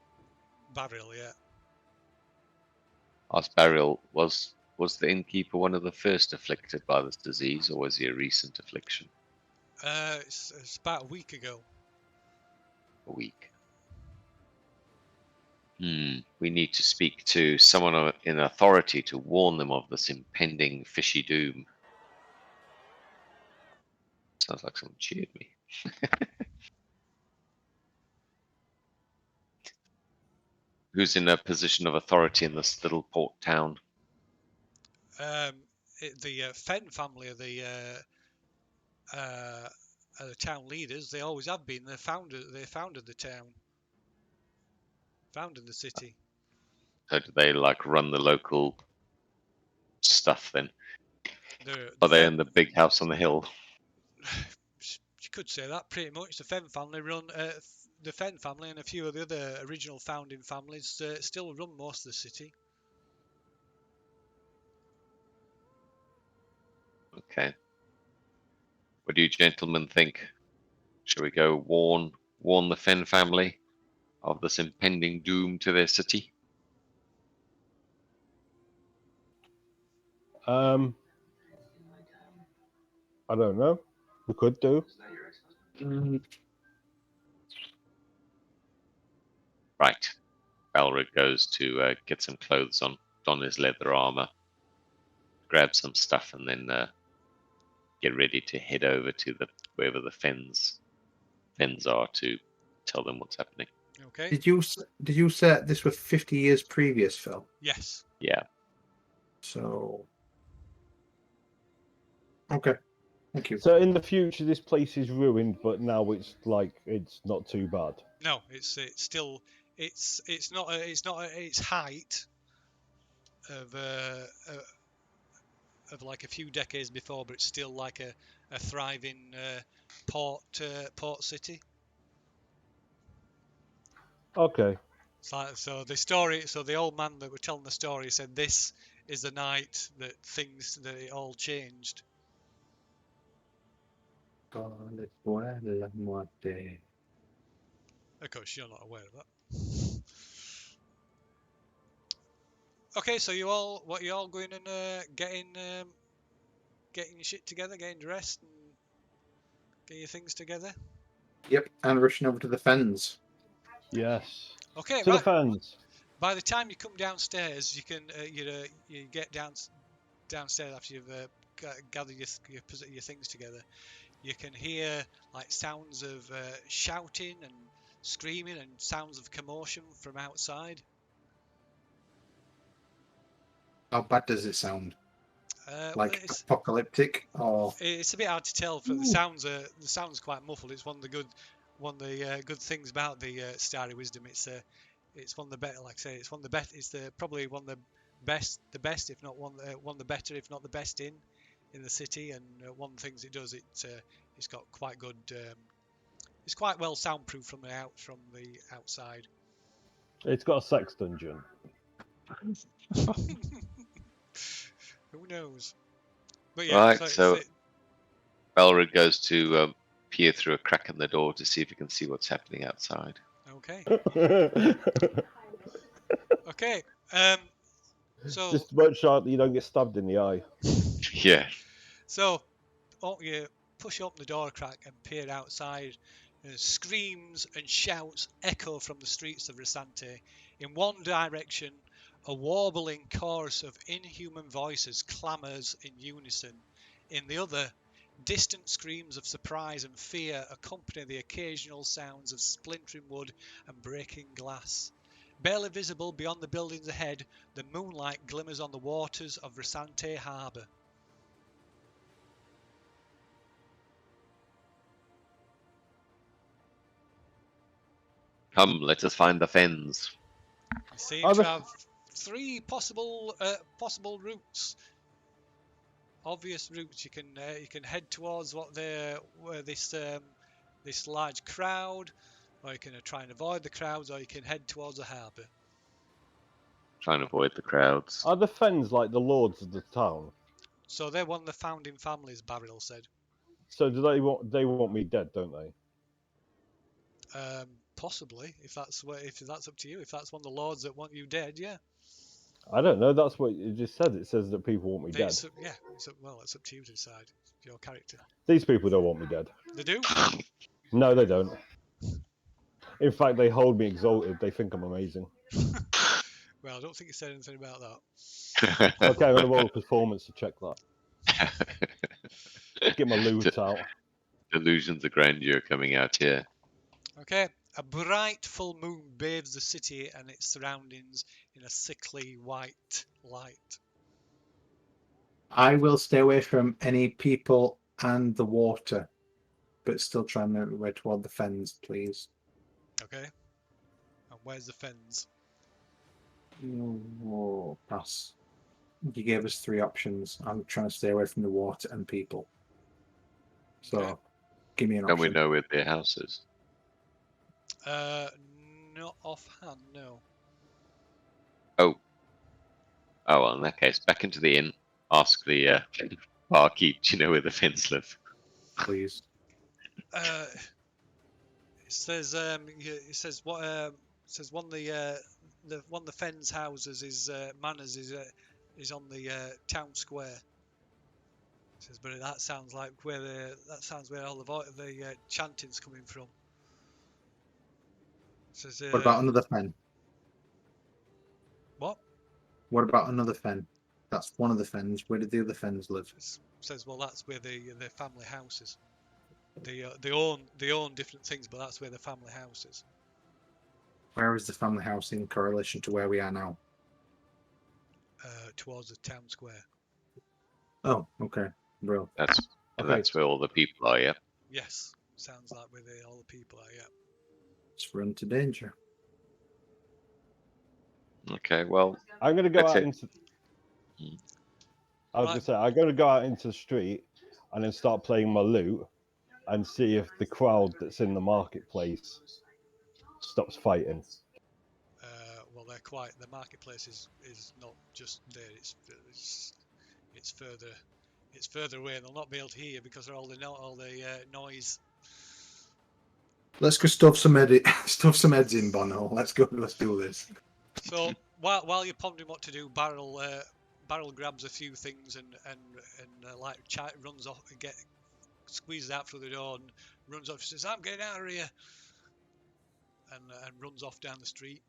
Barrel, yeah. Asked Burial, was the innkeeper one of the first afflicted by this disease, or was he a recent affliction? It's about a week ago. A week. We need to speak to someone in authority to warn them of this impending fishy doom. Sounds like someone cheered me. Who's in a position of authority in this little port town? The Fenn family are the town leaders. They always have been. They founded the town, founded the city. So do they like run the local stuff then? The Are they Fenn, in the big house on the hill? you could say that pretty much. The Fenn family run. The Fenn family and a few of the other original founding families still run most of the city. Okay. What do you gentlemen think? Shall we go warn the Fenn family of this impending doom to their city? I don't know. We could do. Right. Balrig goes to get some clothes on, don his leather armor, grab some stuff, and then get ready to head over to wherever the Fens are to tell them what's happening. Okay. Did you say this was 50 years previous, Phil? Yes. Yeah. So, okay, thank you. So in the future, this place is ruined, but now it's not too bad. No, it's still it's not at its height of like a few decades before, but it's still like a thriving port city. Okay. So the old man that were telling the story said this is the night that it all changed. Of course, you're not aware of that. Okay, so what you all going and getting your shit together, getting dressed, and getting your things together. Yep, and rushing over to the Fens. Yes. Okay, To right. the fans. By the time you come downstairs, you can you get downstairs after you've gathered your things together. You can hear like sounds of shouting and screaming and sounds of commotion from outside. How bad does it sound? Like apocalyptic, or it's a bit hard to tell. For the sounds quite muffled. It's one of the good things about the Starry Wisdom. It's one of the better. Like I say, it's one of the best. It's probably one of the best, if not one of the better, if not the best in the city. And one of the things it does, it's got quite good. It's quite well soundproof from the outside. It's got a sex dungeon. Who knows? But yeah, Right, so Balrig goes to peer through a crack in the door to see if he can see what's happening outside. Okay. Okay. So just watch out that you don't get stabbed in the eye. Yeah. So you push open the door crack and peer outside. Screams and shouts echo from the streets of Risante. In one direction, a warbling chorus of inhuman voices clamours in unison. In the other, distant screams of surprise and fear accompany the occasional sounds of splintering wood and breaking glass. Barely visible beyond the buildings ahead, the moonlight glimmers on the waters of Risante Harbour. Come, let us find the Fens. You seem to have three possible routes. Obvious routes. You can head towards this large crowd, or you can try and avoid the crowds, or you can head towards the harbour. Try and avoid the crowds. Are the Fens like the lords of the town? So they're one of the founding families, Barrel said. So do they want me dead, don't they? Possibly, if that's up to you. If that's one of the lords that want you dead, yeah. I don't know. That's what it just says. It says that people want me dead. Yeah, it's up to you to decide. It's your character. These people don't want me dead. They do. No, they don't. In fact, they hold me exalted. They think I'm amazing. Well, I don't think you said anything about that. Okay, I'm going to roll a performance to check that. Get my loot out. Delusions of grandeur coming out here. Okay. A bright full moon bathes the city and its surroundings in a sickly white light. I will stay away from any people and the water, but still try and make my way toward the fens, please. Okay. And where's the fens? Oh, pass. You gave us 3 options. I'm trying to stay away from the water and people. So, Okay. give me an Don't option. we know where their house is? Not offhand, no. Oh, well, in that case, back into the inn. Ask the barkeep, do you know where the fens live? Please. It says one of the fens houses is manors is on the town square. It says, but that sounds like where all the chanting's coming from. It says, What about another fen? what? What about another fen? That's one of the fens. Where did the other fens live? It says, well, that's where the family house is. They own different things, but that's where the family house is. Where is the family house in correlation to where we are now? Towards the town square. Oh, okay. Bro. That's where all the people are, yeah? Yes, sounds like where all the people are, yeah. Let's run to danger. Okay, well, I'm going to go That's out it. into. Hmm. I was going to say, I'm going to go out into the street and then start playing my lute and see if the crowd that's in the marketplace stops fighting. Well, the marketplace is not just there. It's further away, and they'll not be able to hear because of all the noise. Let's go stuff some heads in, Bono. Let's go. Let's do this. So while you're pondering what to do, Barrel grabs a few things and runs off and squeezes out through the door and runs off. Says, "I'm getting out of here," and runs off down the street.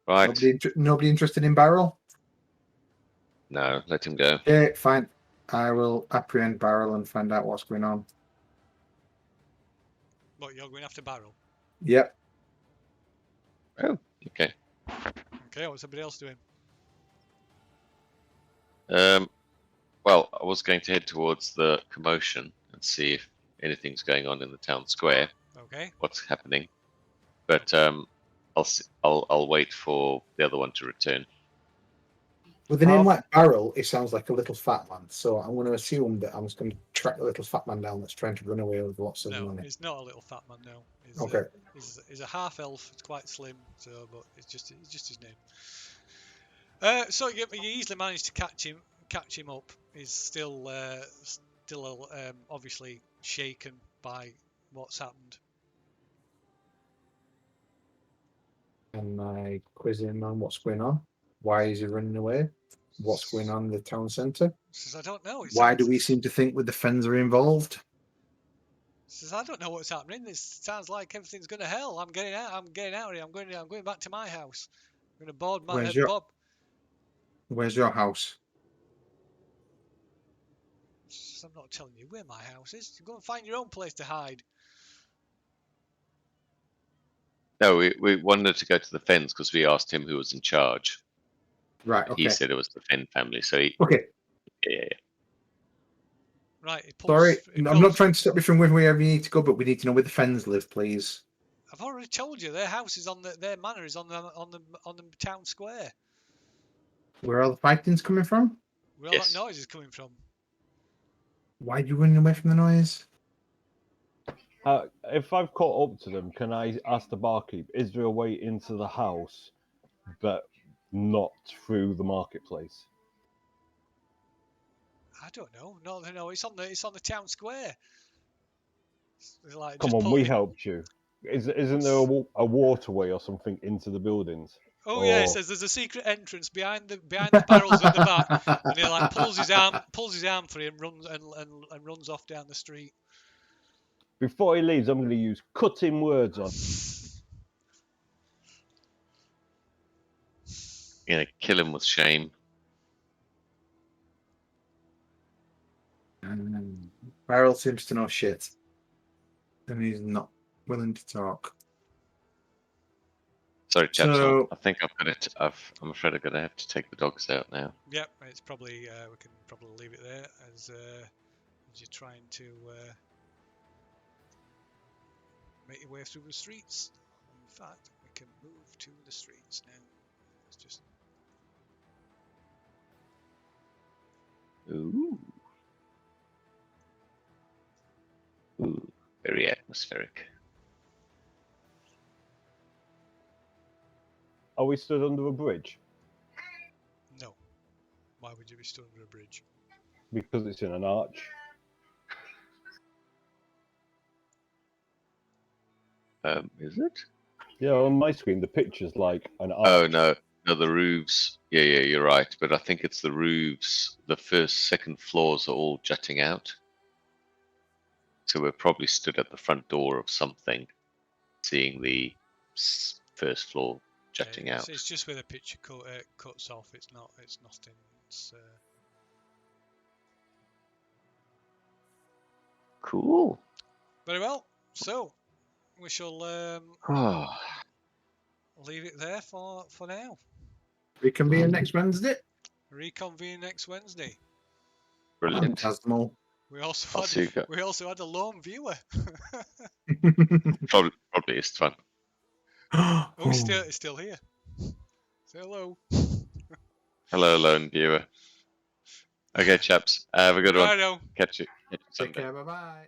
right. Nobody interested in Barrel? No, let him go. Okay, fine. I will apprehend Barrel and find out what's going on. What, you're going after Barrel? Yep. Oh, okay. Okay, what's everybody else doing? Well, I was going to head towards the commotion and see if anything's going on in the town square. Okay. What's happening? But I'll wait for the other one to return. With a name like Barrel, it sounds like a little fat man. So I'm going to assume that I'm just going to track the little fat man down that's trying to run away with lots of money. No, it's not a little fat man. No. Okay. He's a half elf. It's quite slim. So, but it's just his name. So you easily manage to catch him up. He's still obviously shaken by what's happened. And I quiz him on what's going on. Why is he running away? What's going on in the town centre? Says, I don't know. Why do we seem to think with the fens are involved? Says, I don't know what's happening. This sounds like everything's going to hell. I'm getting out of here. I'm going back to my house. I'm going to board my Bob. Where's your house? Says, I'm not telling you where my house is. Go and find your own place to hide. No, we wanted to go to the fens because we asked him who was in charge. Right, okay. He said it was the Fen family, so Okay. Yeah. Right. Sorry, I'm not trying to stop you from wherever you need to go, but we need to know where the fens live, please. I've already told you their house is their manor is on the town square. Where are the fighting's coming from? Where all that noise is coming from. Why are you running away from the noise? If I've caught up to them, can I ask the barkeep, is there a way into the house but not through the marketplace? I don't know. No, it's on the town square. Like, Come on, we helped you. Isn't there a waterway or something into the buildings? Oh yeah, he says there's a secret entrance behind the barrels at the back, and he like pulls his arm through and runs off down the street. Before he leaves, I'm going to use cutting words on. You're gonna kill him with shame. Beryl seems to know shit, and he's not willing to talk. Sorry, chaps. So- I think I've got it. I'm afraid I'm gonna have to take the dogs out now. Yep, it's probably we can probably leave it there as you're trying to make your way through the streets. In fact, we can move to the streets now. It's just Ooh. Ooh, very atmospheric. Are we stood under a bridge? no. Why would you be stood under a bridge? Because it's in an arch. Is it? Yeah, on my screen, the picture's like an arch. Oh no, the roofs. Yeah, you're right. But I think it's the roofs. The first, second floors are all jutting out. So we're probably stood at the front door of something, seeing the first floor jutting out. It's just where the picture cuts off. It's not. It's nothing. It's Cool. very well. So we shall leave it there for now. Reconvene next Wednesday. Reconvene next Wednesday. Brilliant. Phantasmal. We also I'll see you had a lone viewer. Probably is fun. Oh, he's still here. Say hello. Hello, lone viewer. Okay, chaps. Have a good one. Righto. Catch you Take Sunday. care. Bye bye.